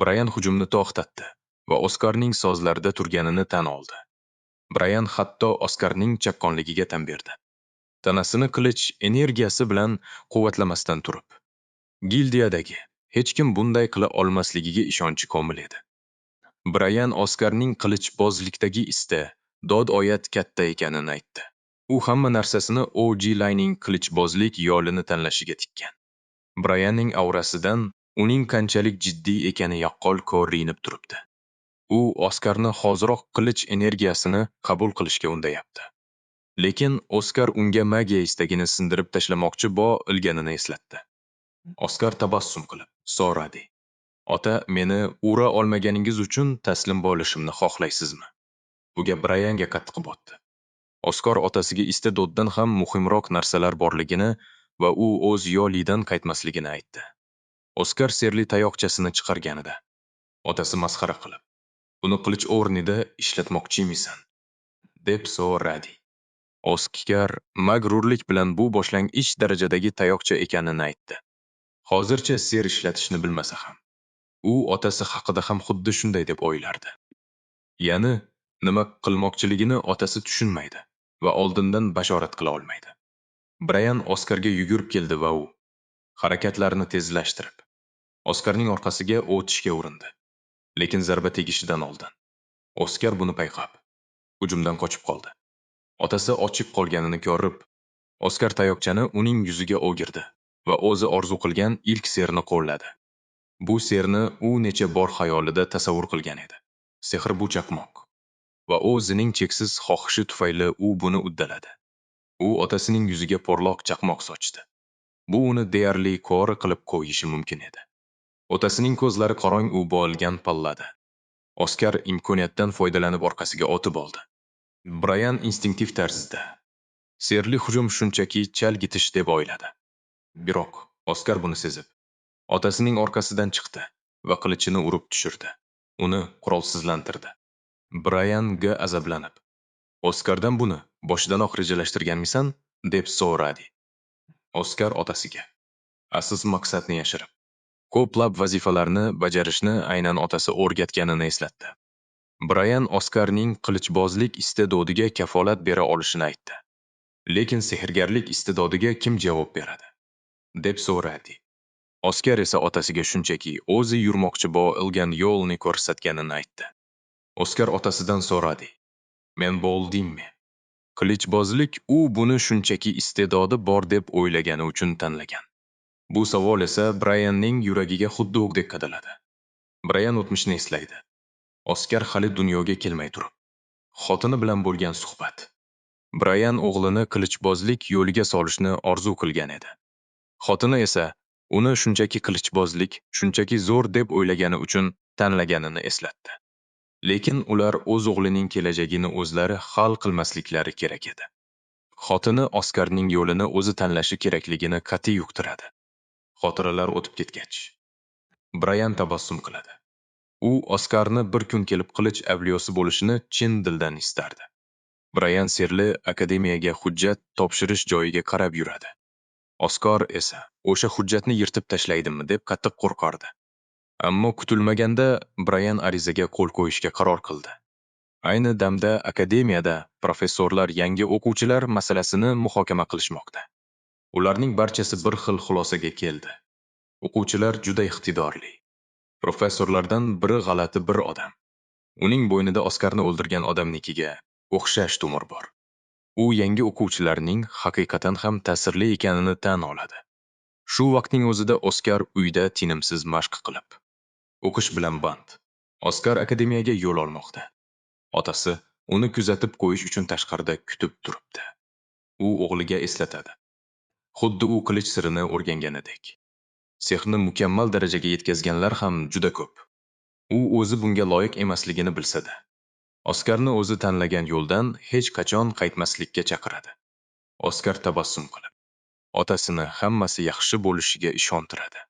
Brayan hujumni to'xtatdi va Oskarning sozlarda turganini tan oldi. Brayan hatto Oskarning chaqqonligiga tan berdi. Tanasini qilich energiyasi bilan quvvatlamasdan turib, gildiyadagi hech kim bunday qila olmasligiga ishonchi komil edi. Brayan Oskarning qilichbozlikdagi dod-oyat katta ekanini aytdi. U hamma narsasini O'Ji-Layning qilichbozlik yo'lini tanlashiga tikkan. Brayanning aurasidan uning qanchalik jiddiy ekani yaqqol ko'rinib turibdi. U Oskarni hoziroq qilich energiyasini qabul qilishga undayapti. Lekin Oskar unga magiya istagini sindirib tashlamoqchi bo'lganini eslatdi. Oskar tabassum qilib so'radi. Ota, meni ura olmaganingiz uchun taslim bo'lishimni xohlaysizmi? Bu gap Brayanga qattiq botdi. Oskar otasiga istedoddan ham muhimroq narsalar borligini va u o'z yo'lidan qaytmasligini aytdi. Oskar serli tayoqchasini chiqarganida otasi masxara qilib, "Buni qilich o'rnida ishlatmoqchimisan?" deb so'radi. Oskar mag'rurlik bilan bu boshlang'ich darajadagi tayoqcha ekanini aytdi. Hozircha ser ishlatishni bilmasa ham, u otasi haqida ham xuddi shunday deb o'ylardi. Ya'ni nima qilmoqchiligini otasi tushunmaydi va oldindan bashorat qila olmaydi. Brayan Oskarga yugurib keldi va u harakatlarini tezlashtirib, Oskarning orqasiga o'tishga urindi. Lekin zarba tegishidan oldin Oskar buni payqab, hujumdan qochib qoldi. Otasi ochiq qolganini ko'rib, Oskar tayoqchani uning yuziga o'girdi va o'zi orzu qilgan ilk serni qo'lladi. Bu serni u necha bor xayolida tasavvur qilgan edi. Sehr bu chaqmoq. Va o'zining cheksiz xohishi tufayli u buni uddaladi. U otasining yuziga porloq chaqmoq sochdi. Bu uni deyarli ko'ri qilib qo'yishi mumkin edi. Otasining ko'zlari qorong u bo'lgan pallada. Oskar imkoniyatdan foydalanib orqasiga o'tib oldi. Brayan instinktiv tarzda serli hujum shunchaki chalgitish deb o'yladi. Biroq Oskar buni sezib, otasining orqasidan chiqdi va qilichini urib tushirdi. Uni qurolsizlantirdi. Brayanga azablanib, "Oskardan buni boshdanoq rejalashtirganmisan?" deb so'radi. Oskar otasiga asos maqsadni yashirib, ko'plab vazifalarni bajarishni aynan otasi o'rgatganini eslatdi. Brayan Oskarning qilichbozlik istedodiga kafolat bera olishini aytdi. Lekin sehrgarlik istedodiga kim javob beradi? deb so'radi. Oskar esa otasiga shunchaki o'zi yurmoqchi bo'lgan yo'lni ko'rsatganini aytdi. Oskar otasidan so'radi. "Men bo'ldimmi?" Qilichbozlik u buni shunchaki istedodi bor deb o'ylagani uchun tanlagan. Bu savol esa Brayanning yuragiga xuddi o'qdek qadaladi. Brayan o'tmishni eslaydi. Oskar hali dunyoga kelmay turib, xotini bilan bo'lgan suhbat. Brayan o'g'lini qilichbozlik yo'liga solishni orzu qilgan edi. Xotini esa uni shunchaki qilichbozlik, shunchaki zo'r deb o'ylagani uchun tanlaganini eslatdi. Lekin ular o'z o'g'lining kelajagini o'zlari hal qilmasliklari kerak edi. Xotini Oskarning yo'lini o'zi tanlashi kerakligini qat'iy uqtiradi. Xotiralar o'tib ketgach, Brayan tabassum qiladi. U Oskarni bir kun kelib qilich avliyosi bo'lishini chin dildan istardi. Brayan Serli akademiyaga hujjat topshirish joyiga qarab yuradi. Oskar esa o'sha hujjatni yirtib tashlaydimmi deb qattiq qo'rqardi. Ammo kutilmaganda Brayan arizaga qo'l qo'yishga qaror qildi. Ayni damda akademiyada professorlar yangi o'quvchilar masalasini muhokama qilishmoqda. Ularning barchasi bir xil xulosaga keldi. O'quvchilar juda iqtidorli. Professorlardan biri g'alati bir odam. Uning bo'ynida Oskarni o'ldirgan odamnikiga o'xshash tumor bor. U yangi o'quvchilarning haqiqatan ham ta'sirli ekanini tan oladi. Shu vaqtning o'zida Oskar uyda tinimsiz mashq qilib, o'qish bilan band. Oskar akademiyaga yo'l olmoqda. Otasi uni kuzatib qo'yish uchun tashqarida kutib turibdi. U o'g'liga eslatadi. Xuddi u qilich sirini o'rganganidek. Sexni mukammal darajaga yetkazganlar ham juda ko'p. U o'zi bunga loyiq emasligini bilsa-da, Oskarni o'zi tanlagan yo'ldan hech qachon qaytmaslikka chaqiradi. Oskar tabassum qilib, otasini hammasi yaxshi bo'lishiga ishontiradi.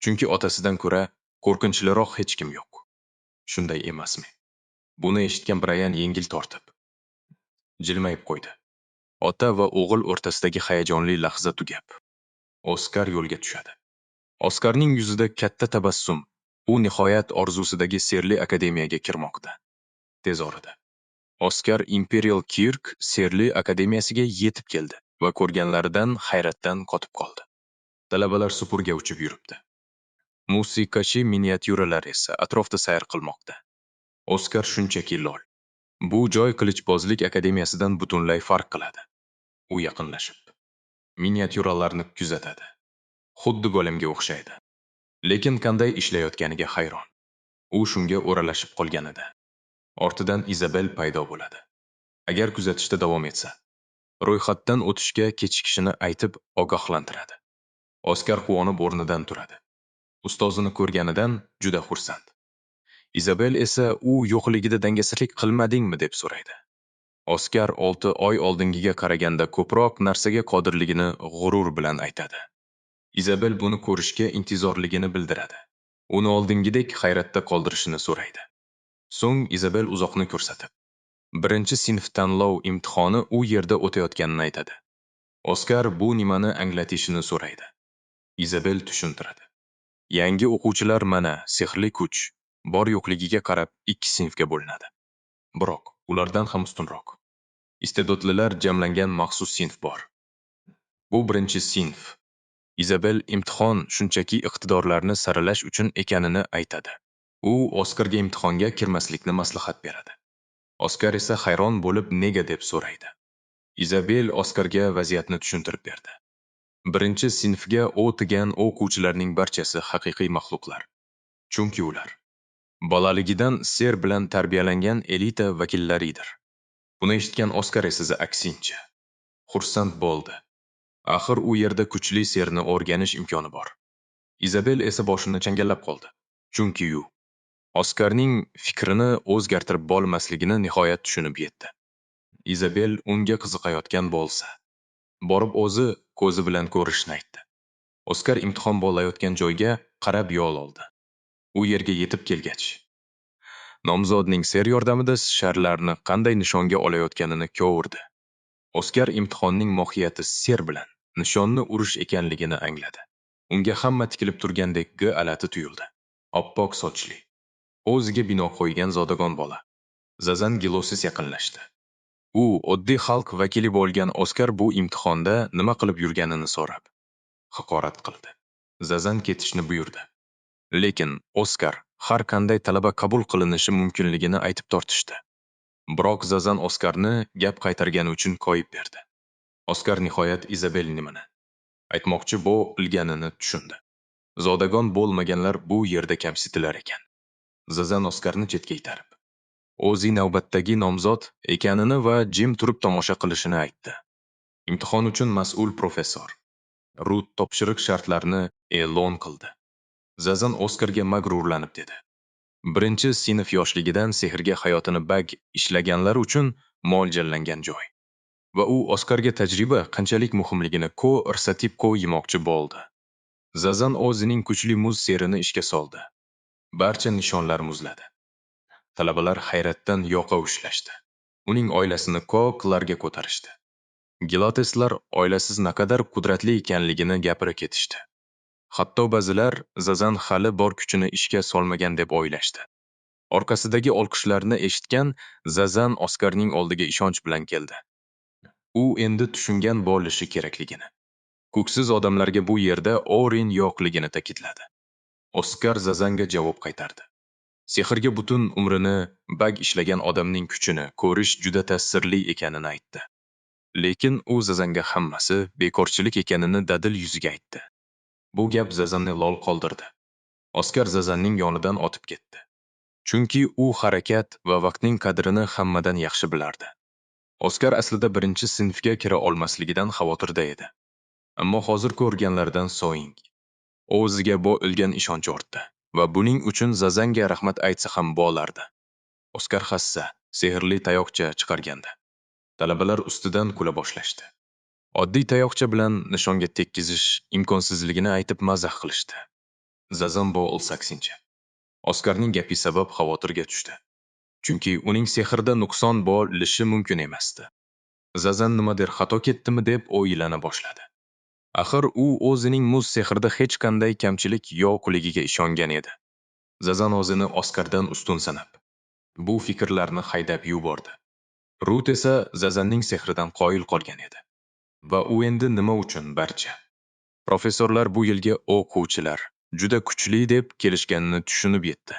Chunki otasidan ko'ra qo'rqinchliroq hech kim yo'q. Shunday emasmi? Buni eshitgan Brayan yengil tortib, jilmayib qo'ydi. Ota va o'g'il o'rtasidagi hayajonli lahza tugab, Oskar yo'lga tushadi. Oskarning yuzida katta tabassum. U nihoyat orzusidagi Serli akademiyaga kirmoqda. Tez orada Oskar Imperial Kirk Serli akademiyasiga yetib keldi va ko'rganlaridan hayratdan qotib qoldi. Talabalar supurga uchib yuribdi. Musiqachi miniatyuralar esa atrofda sayr qilmoqda. Oskar shunchaki lol. Bu joy qilichbozlik akademiyasidan butunlay farq qiladi. U yaqinlashib, miniatyuralarni kuzatadi. Xuddi golemga o'xshaydi. Lekin qanday ishlayotganiga hayron. U shunga o'ralashib qolganida ortidan Izabel paydo bo'ladi. Agar kuzatishda davom etsa, ro'yxatdan o'tishga kechikishini aytib ogohlantiradi. Oskar quvonib o'rnidan turadi. Ustozini ko'rganidan juda xursand. Izabel esa u yo'qligida dangasalik qilmadingmi deb so'raydi. Oskar 6 oy oldingiga qaraganda ko'proq narsaga qodirligini g'urur bilan aytadi. Izabel buni ko'rishga intizorligini bildiradi. Uni oldingidek hayratda qoldirishini so'raydi. So'ng Izabel uzoqni ko'rsatib, birinchi sinf tanlov imtihoni u yerda o'tayotganini aytadi. Oskar bu nimani anglatishini so'raydi. Izabel tushuntiradi. Yangi o'quvchilar mana sehrli kuch bor yo'qligiga qarab 2 sinfga bo'linadi. Biroq ulardan ham ustunroq. Iste'dodlilar jamlangan maxsus sinf bor. Bu birinchi sinf. Izabel imtihon shunchaki iqtidorlarni saralash uchun ekanini aytadi. U Oskarga imtihonga kirmaslikni maslahat beradi. Oskar esa hayron bo'lib nega deb so'raydi. Izabel Oskarga vaziyatni tushuntirib berdi. Birinchi sinfga o'tigan o'quvchilarning barchasi haqiqiy maxluqlar. Chunki ular bolaligidan ser bilan tarbiyalangan elita vakillaridir. Buni eshitgan Oskar esa aksincha xursand bo'ldi. Axir u yerda kuchli serni o'rganish imkoni bor. Izabel esa boshini changallab qoldi. Chunki u Oskarning fikrini o'zgartirib bo'lmasligini nihoyat tushunib yetdi. Izabel unga qiziqayotgan bo'lsa, borib o'zi ko'zi bilan ko'rishni aytdi. Oskar imtihon bo'layotgan joyga qarab yo'l oldi. U yerga yetib kelgach, nomzodning ser yordamida sharlarni qanday nishonga olayotganini ko'rdi. Oskar imtihonning mohiyati ser bilan nishonni urish ekanligini angladi. Unga hamma tikilib turgandek g'alati tuyuldi. Oppoq sochli, o'ziga bino qo'ygan zodagon bola Zazan gilosiz yaqinlashdi. U oddiy xalq vakili bo'lgan Oskar bu imtihonda nima qilib yurganini so'rab, haqorat qildi. Zazan ketishni buyurdi. Lekin Oskar har qanday talaba qabul qilinishi mumkinligini aytib tortishdi. Biroq Zazan Oskarni gap qaytargani uchun qo'yib berdi. Oskar nihoyat Izabel nimani aytmoqchi bo'lganini tushundi. Zodagon bo'lmaganlar bu yerda kamsitilar ekan. Zazan Oskarni chetga itarib, o'zi navbatdagi nomzod ekanini va jim turib tomosha qilishini aytdi. Imtihon uchun mas'ul professor Rut topshiriq shartlarini e'lon qildi. Zazan Oskarga mag'rurlanib dedi. Birinchi sinf yoshligidan sehrga hayotini bag ishlaganlar uchun mo'ljallangan joy. Va u Oskarga tajriba qanchalik muhimligini ko'rsatib qo'ymoqchi bo'ldi. Zazan o'zining kuchli muz serini ishga soldi. Barcha nishonlar muzladi. Talabalar hayratdan yoqa ushlashdi. Uning oilasini ko'klarga ko'tarishdi. Giloteslar oilasiz naqadar qudratli ekanligini gapirib ketishdi. Hatto ba'zilar Zazan hali bor kuchini ishga solmagan deb o'ylashdi. Orqasidagi olqishlarni eshitgan Zazan Oskarning oldiga ishonch bilan keldi. U endi tushungan bo'lishi kerakligini. Ko'ksiz odamlarga bu yerda o'rin yo'qligini ta'kidladi. Oskar Zazanga javob qaytardi. Sehrga butun umrini bag ishlagan odamning kuchini ko'rish juda ta'sirli ekanini aytdi. Lekin u Zazanga hammasi bekorchilik ekanini dadil yuziga aytdi. Bu gap Zazanni lol qoldirdi. Oskar Zazanning yonidan o'tib ketdi. Chunki u harakat va vaqtning qadrini hammadan yaxshi bilardi. Oskar aslida birinchi sinfga kira olmasligidan xavotirda edi. Ammo hozir ko'rganlaridan so'ng o'ziga bo'lgan ishonch ortdi va buning uchun Zazanga rahmat aytsa ham bo'lardi. Oskar hassa sehrli tayoqcha chiqargandi. Talabalar ustidan kula boshlashdi. Oddiy tayoqcha bilan nishonga tekkizish imkonsizligini aytib mazax qilishdi. Zazan aksincha. Oskarning gapi sabab xavotirga tushdi. Chunki uning sehrda nuqson bo'lishi mumkin emasdi. Zazan nimadir xato ketdimi deb o'ylana boshladi. Axir u o'zining muz sehrida hech qanday kamchilik yo'qligiga ishongan edi. Zazan o'zini Oskardan ustun sanab, bu fikrlarni haydab yubordi. Rut esa Zazanning sehridan qoyil qolgan edi. Va u endi nima uchun barcha professorlar bu yilga o'quvchilar juda kuchli deb kelishganini tushunib yetdi.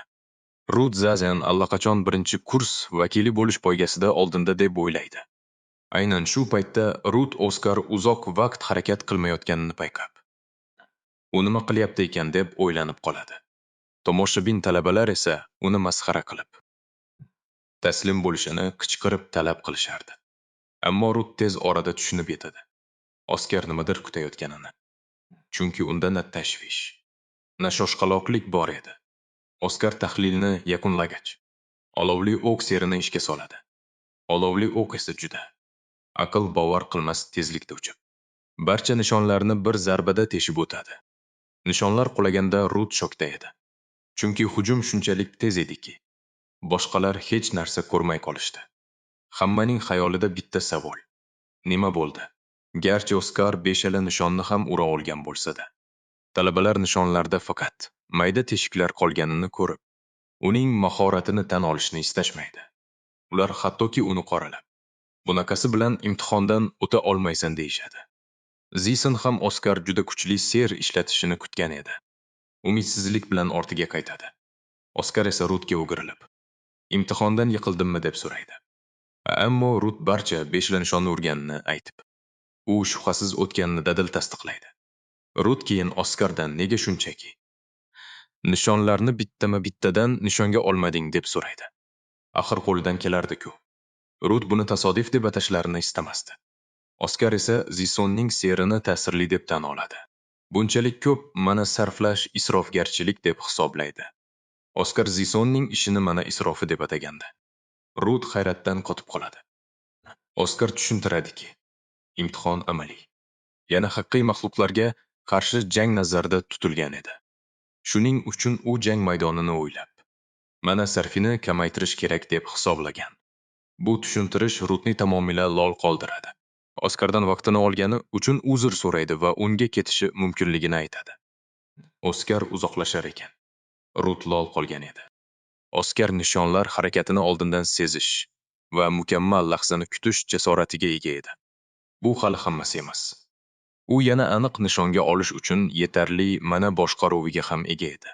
Rut Zazan allaqachon birinchi kurs vakili bo'lish poygasida oldinda deb o'ylaydi. Aynan shu paytda Rut Oskar uzoq vaqt harakat qilmayotganini payqab, u nima qilyapti ekan deb o'ylanib qoladi. Tomoshabin talabalar esa uni masxara qilib, taslim bo'lishini qichqirib talab qilishardi. Ammo Rut tez orada tushunib yetadi. Oskar nimadir kutayotganini. Chunki unda na tashvish, na shoshqaloqlik bor edi. Oskar tahlilni yakunlagach, olovli o'q serini ishga soladi. Olovli o'q esa juda aql bovar qilmas tezlikda uchib, barcha nishonlarni bir zarbada teshib o'tadi. Nishonlar qulaganda Rut shokda edi. Chunki hujum shunchalik tez ediki, boshqalar hech narsa ko'rmay qolishdi. Hammaning xayolida bitta savol. Nima bo'ldi? Garchi Oskar beshala nishonni ham ura olgan bo'lsa-da, talabalar nishonlarda faqat mayda teshiklar qolganini ko'rib, uning mahoratini tan olishni istashmaydi. Ular hattoki uni qoralab, bunaqasi bilan imtihondan o'ta olmaysan deyishadi. Zison ham Oskar juda kuchli ser ishlatishini kutgan edi. Umidsizlik bilan ortiga qaytadi. Oskar esa Rutga o'girilib, imtihondan yiqildimmi deb so'raydi. Ammo Rut barcha beshla nishonni urganini aytib, u shubhasiz o'tganini dadil tasdiqlaydi. Rut keyin Oskardan nega shunchaki nishonlarni bittadan nishonga olmading deb so'raydi. Axir qo'lidan kelardi-ku. Rut buni tasodif deb atashlarini istamasdi. Oskar esa Zisonning serini ta'sirli deb tan oladi. Bunchalik ko'p mana sarflash isrofgarchilik deb hisoblaydi. Oskar Zisonning ishini mana isrofi deb atagandi. Rut hayratdan qotib qoladi. Oskar tushuntiradiki, imtihon amaliy, yana haqiqiy maxluqlarga qarshi jang nazarda tutilgan edi. Shuning uchun u jang maydonini o'ylab, mana sarfini kamaytirish kerak deb hisoblagan. Bu tushuntirish Rutni tamomila lol qoldiradi. Oskardan vaqtini olgani uchun uzr so'raydi va unga ketishi mumkinligini aytadi. Oskar uzoqlashar ekan. Rut lol qolgan edi. Oskar nishonlar harakatini oldindan sezish va mukammal lahzani kutish jasoratiga ega edi. Bu hali hammasi emas. U yana aniq nishonga olish uchun yetarli mana boshqaruviga ham ega edi.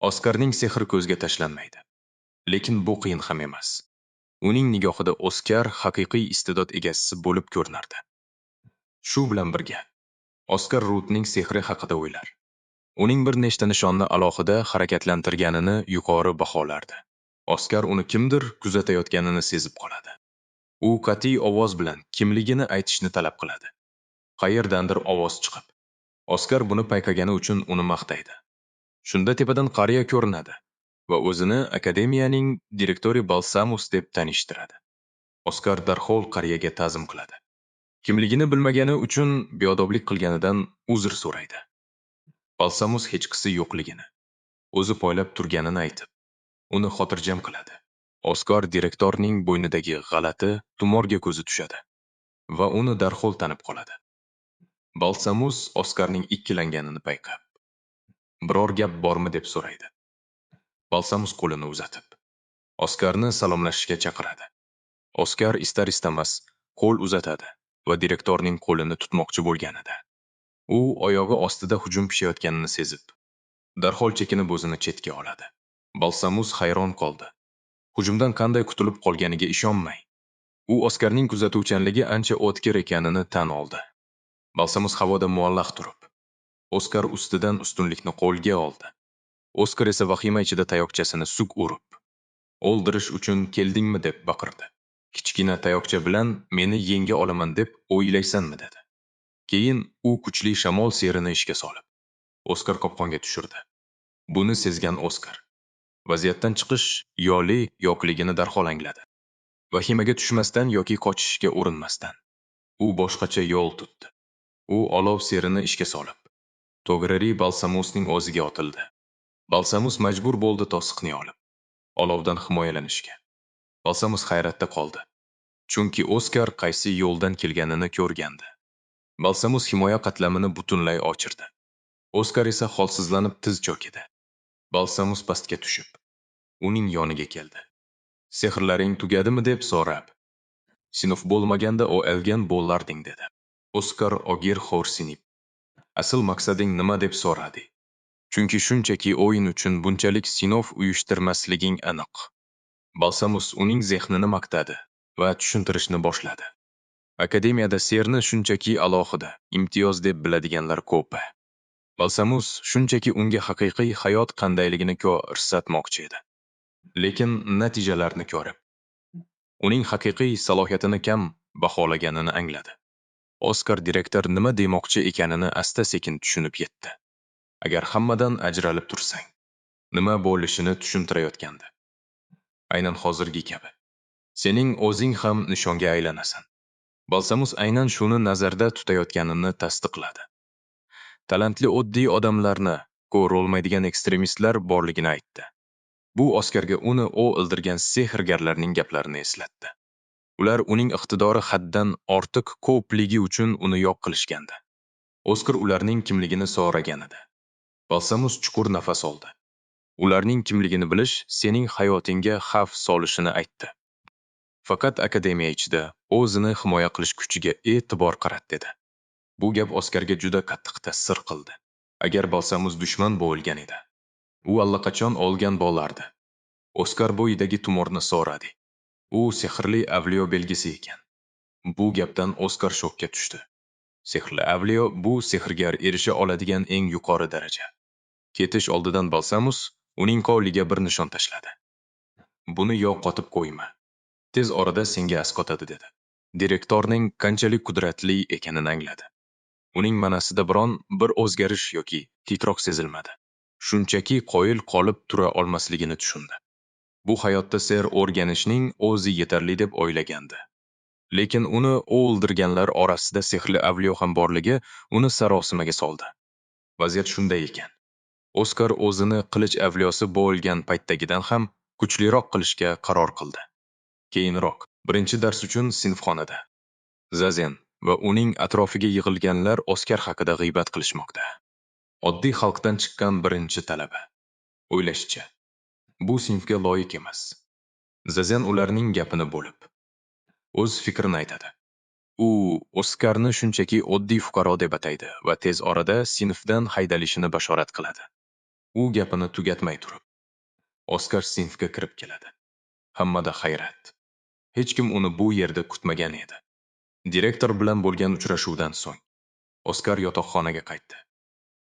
Oskarning sehri ko'zga tashlanmaydi. Lekin bu qiyin ham emas. Uning nigohida Oskar haqiqiy iste'dod egasi bo'lib ko'rinardi. Shu bilan birga, Oskar Rutning sehri haqida o'ylar. Uning bir nechta nishonni alohida harakatlantirganini yuqori baholardi. Oskar uni kimdir kuzatayotganini sezib qoladi. U qat'iy ovoz bilan kimligini aytishni talab qiladi. Qayerdandir ovoz chiqib, Oskar buni payqagani uchun uni maqtaydi. Shunda tepadan qariya ko'rinadi va o'zini akademiyaning direktori Balsamus deb tanishtiradi. Oskar darhol qariyaga ta'zim qiladi. Kimligini bilmagani uchun beodoblik qilganidan uzr so'raydi. Balsamus hechqisi yo'qligini, o'zi poylab turganini aytib, uni xotirjam qiladi. Oskar direktorning bo'ynidagi g'alati tumorga ko'zi tushadi va uni darhol tanib qoladi. Balsamus Oskarning ikkilanganini payqab, biror gap bormi deb so'raydi. Balsamus qo'lini uzatib, Oskarni salomlashishga chaqiradi. Oskar istar-istamas qo'l uzatadi va direktorning qo'lini tutmoqchi bo'lganida, u oyog'i ostida hujum pishayotganini sezib, darhol chekinib o'zini chetga oladi. Balsamus hayron qoldi. Hujumdan qanday qutulib qolganiga ishonmay, u Oskarning kuzatuvchanligi ancha o'tkir ekanini tan oldi. Balsamus havoda muallaq turib, Oskar ustidan ustunlikni qo'lga oldi. Oskar esa vahima ichida tayoqchasini suk urib, "O'ldirish uchun keldingmi?" deb baqirdi. "Kichkina tayoqcha bilan meni yenga olaman deb o'ylaysanmi?" dedi. Keyin u kuchli shamol serini ishga solib, Oskar qopqonga tushirdi. Buni sezgan Oskar vaziyatdan chiqish yoli yo'qligini darhol angladi. Vahimaga tushmasdan yoki qochishga urinmasdan, u boshqacha yo'l tutdi. U olov serini ishga solib, to'g'ri Balsamusning o'ziga otildi. Balsamus majbur bo'ldi to'siqni olib, olovdan himoyalanishga. Balsamus hayratda qoldi, chunki Oskar qaysi yo'ldan kelganini ko'rgandi. Balsamus himoya qatlamini butunlay ochirdi. Oskar esa holsizlanib tiz cho'kidi. Balsamus pastga tushib, uning yoniga keldi. "Sehrlaring tugadimi?" deb so'rab, "Sinf bo'lmaganda o'lgan bo'larding" dedi. Oskar ogir xo'rsinib, "Asl maqsading nima?" deb so'radi. Chunki shunchaki o'yin uchun bunchalik sinf uyushtirmasliging aniq. Balsamus uning zehnini maqtadi va tushuntirishni boshladi. Akademiyada serni shunchaki alohida, imtiyoz deb biladiganlar ko'p. Balsamus shunchaki unga haqiqiy hayot qandayligini ko'rsatmoqchi edi. Lekin natijalarni ko'rib, uning haqiqiy salohiyatini kam baholaganini angladi. Oskar direktor nima demoqchi ekanini asta-sekin tushunib yetdi. Agar hammadan ajralib tursang, nima bo'lishini tushuntirayotgandi. Aynan hozirgi kabi. Sening o'zing ham nishonga aylanasan. Balsamus aynan shuni nazarda tutayotganini tasdiqladi. Talantli oddiy odamlarni ko'rolmaydigan ekstremistlar borligini aytdi. Bu Oskarga uni o'ldirgan sehrgarlarning gaplarini eslatdi. Ular uning iqtidori haddan ortiq ko'pligi uchun uni yo'q qilishgandi. Oskar ularning kimligini so'ragan edi. Balsamus chuqur nafas oldi. Ularning kimligini bilish sening hayotingga xavf solishini aytdi. Faqat akademiya ichida o'zini himoya qilish kuchiga e'tibor qarat dedi. Bu gap Oskarga juda qattiq ta'sir qildi. Agar Balsamus dushman bo'lgan edi, u allaqachon o'lgan bo'lardi. Oskar bo'yidagi tumorni so'radi. U sehrli avliyo belgisi ekan. Bu gapdan Oskar shokka tushdi. Sehrli avliyo bu sehrgar erisha oladigan eng yuqori daraja. Ketish oldidan Balsamus uning qo'liga bir nishon tashladi. "Buni yo'qotib qo'yma. Tez orada senga asqotadi" dedi. Direktorning qanchalik qudratli ekanini angladi. Uning manasida biron bir o'zgarish yoki titroq sezilmadi. Shunchaki qoyil qolib tura olmasligini tushundi. Bu hayotda ser o'rganishning o'zi yetarli deb o'ylagandi. Lekin uni o'ldirganlar orasida sehrli avliyo ham borligi uni sarosimaga soldi. Vaziyat shunday ekan. Oskar o'zini qilich avliyosi bo'lgan paytdagidan ham kuchliroq qilishga qaror qildi. Keyinroq, birinchi dars uchun sinfxonada Zazen va uning atrofiga yig'ilganlar Oskar haqida g'iybat qilishmoqda. Oddiy xalqdan chiqqan birinchi talaba. O'ylashcha, bu sinfga loyiq emas. Zazen ularning gapini bo'lib, o'z fikrini aytadi. U Oskarni shunchaki oddiy fuqaro deb ataydi va tez orada sinfdan haydalishini bashorat qiladi. U gapini tugatmay turib, Oskar sinfga kirib keladi. Hammada hayrat. Hech kim uni bu yerda kutmagan edi. Direktor bilan bo'lgan uchrashuvdan so'ng Oskar yotoqxonaga qaytdi.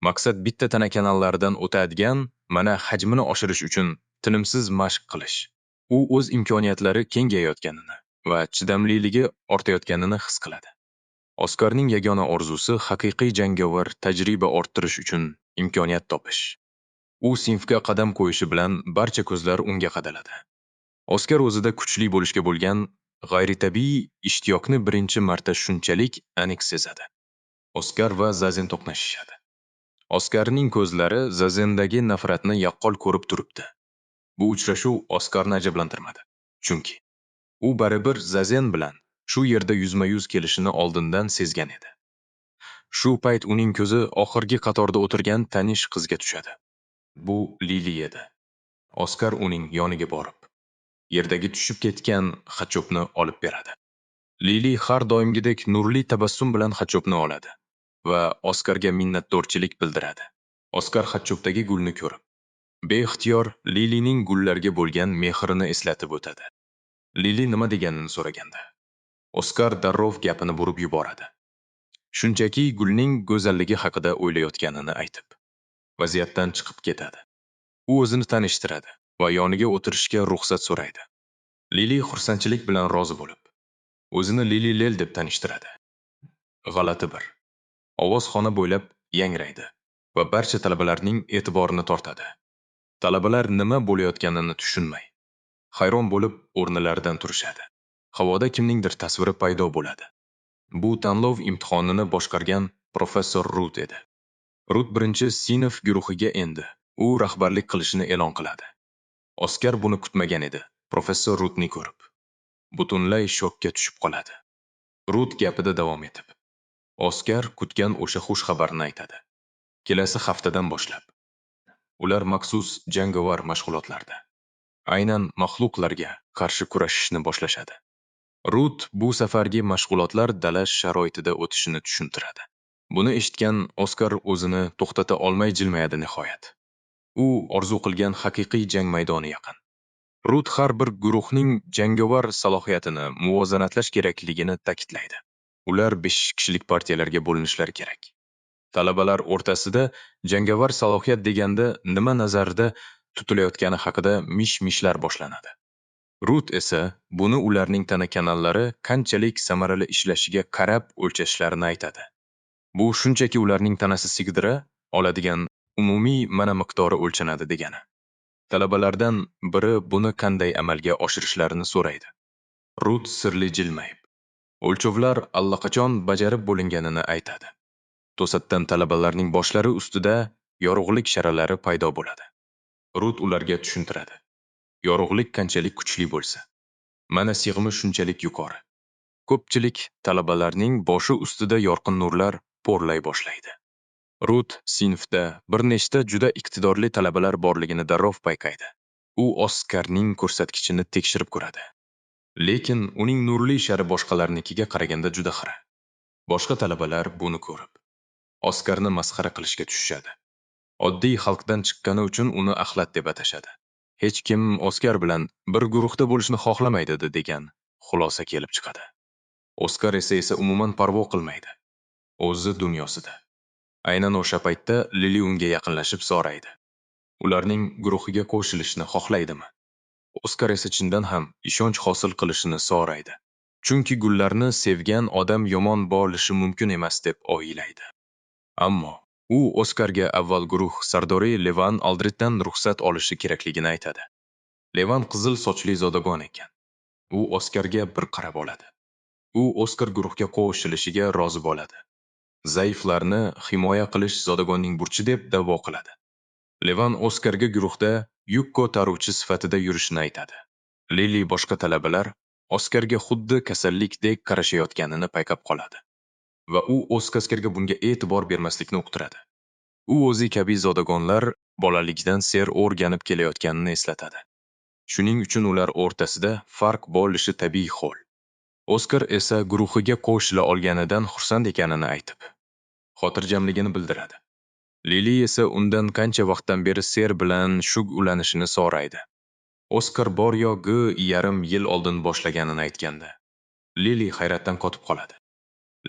Maqsad bitta tana kanallaridan o'tadigan, mana hajmini oshirish uchun tinimsiz mashq qilish. U o'z imkoniyatlari kengayayotganini va chidamliligi ortayotganini his qiladi. Oskarning yagona orzusi haqiqiy jangovar tajriba orttirish uchun imkoniyat topish. U sinfga qadam qo'yishi bilan barcha ko'zlar unga qadaladi. Oskar o'zida kuchli bo'lishga bo'lgan g'ayritabiiy ishtiyoqni birinchi marta shunchalik aniq sezadi. Oskar va Zazen to'qnashishadi. Oskarning ko'zlari Zazendagi nafratni yaqqol ko'rib turibdi. Bu uchrashuv Oskarni ajablantirmadi. Chunki u baribir Zazen bilan shu yerda yuzma-yuz kelishini oldindan sezgan edi. Shu payt uning ko'zi oxirgi qatorda o'tirgan tanish qizga tushadi. Bu Lili edi. Oskar uning yoniga borib, yerdagi tushib ketgan xatchopni olib beradi. Lili har doimgidek nurli tabassum bilan xatchopni oladi va Oskarga minnatdorchilik bildiradi. Oskar xatchopdagi gulni ko'rib, beixtiyor Lilining gullarga bo'lgan mehrini eslatib o'tadi. Lili nima deganini so'raganda, Oskar darrov gapini burib yuboradi. Shunchaki gulning go'zalligi haqida o'ylayotganini aytib, vaziyatdan chiqib ketadi. U o'zini tanishtiradi va yoniga o'tirishga ruxsat so'raydi. Lili xursandchilik bilan rozi bo'lib, o'zini Lili Lel deb tanishtiradi. G'alati bir ovoz xona bo'ylab yangraydi va barcha talabalarning e'tiborini tortadi. Talabalar nima bo'layotganini tushunmay, hayron bo'lib o'rnilaridan turishadi. Havoda kimningdir tasviri paydo bo'ladi. Bu tanlov imtihonini boshqargan professor Rut edi. Rut birinchi sinf guruhiga endi u rahbarlik qilishini e'lon qiladi. Oskar buni kutmagan edi. Professor Rutni ko'rib, butunlay shokka tushib qoladi. Rut gapida davom etib, Oskar kutgan o'sha xush xabarni aytadi. Kelasi haftadan boshlab ular maxsus jangovar mashg'ulotlarda aynan maxluqlarga qarshi kurashishni boshlashadi. Rut bu safargi mashg'ulotlar dala sharoitida o'tishini tushuntiradi. Buni eshitgan Oskar o'zini to'xtata olmay jilmayadi nihoyat. U orzu qilgan haqiqiy jang maydoni yaqin. Rut har bir guruhning jangovar salohiyatini muvozanatlash kerakligini ta'kidlaydi. Ular 5 kishilik partiyalarga bo'linishlari kerak. Talabalar o'rtasida jangovar salohiyat deganda nima nazarda tutilayotgani haqida mish-mishlar boshlanadi. Rut esa buni ularning tana kanallari qanchalik samarali ishlashiga qarab o'lchashlarini aytadi. Bu shunchaki ularning tanasi sig'dira oladigan umumiy mana miqdori o'lchanadi degani. Talabalardan biri buni qanday amalga oshirishlarini so'raydi. Rut sirli jilmayib, o'lchovlar allaqachon bajarib bo'linganini aytadi. To'satdan talabalarning boshlari ustida yorug'lik sharalari paydo bo'ladi. Rut ularga tushuntiradi. Yorug'lik qanchalik kuchli bo'lsa, mana sig'imi shunchalik yuqori. Ko'pchilik talabalarning boshi ustida yorqin nurlar porlay boshlaydi. Rut sinfda bir nechta juda iqtidorli talabalar borligini darrov payqaydi. U Oskarning ko'rsatkichini tekshirib ko'radi. Lekin uning nurli shari boshqalarnikiga qaraganda juda xira. Boshqa talabalar buni ko'rib, Oskarni masxara qilishga tushishadi. Oddiy xalqdan chiqqani uchun uni axlat deb atashadi. Hech kim Oskar bilan bir guruhda bo'lishni xohlamaydi degan xulosa kelib chiqadi. Oskar esa umuman parvo qilmaydi. O'zi dunyosida. Aynan o'sha paytda Lili unga yaqinlashib so'raydi. Ularning guruhiga qo'shilishni xohlaydimi? Oskar esa chindan ham ishonch hosil qilishini so'raydi. Chunki gullarni sevgan odam yomon bo'lishi mumkin emas deb o'ylaydi. Ammo u Oskarga avval guruh sardori Levan Aldriddan ruxsat olishi kerakligini aytadi. Levan qizil sochli zodagon ekan. U Oskarga bir qarab oladi. U Oskar guruhga qo'shilishiga rozi bo'ladi. Zaiflarni himoya qilish zodagonning burchi deb da'vo qiladi. Levan Oskarga guruhda yuk ko'taruvchi sifatida yurishini aytadi. Lili boshqa talabalar Oskarga xuddi kasallikdek qarashayotganini payqab qoladi va u Oskarga bunga e'tibor bermaslikni uqtiradi. U o'zi kabi zodagonlar bolalikdan ser o'rganib kelayotganini eslatadi. Shuning uchun ular o'rtasida farq bo'lishi tabiiy hol. Oskar esa guruhiga qo'shila olganidan xursand ekanini aytib, xotirjamligini bildiradi. Lili esa undan qancha vaqtdan beri ser bilan shug'ullanishini so'raydi. Oskar bor yo'g'i yarim yil oldin boshlaganini aytganda, Lili hayratdan qotib qoladi.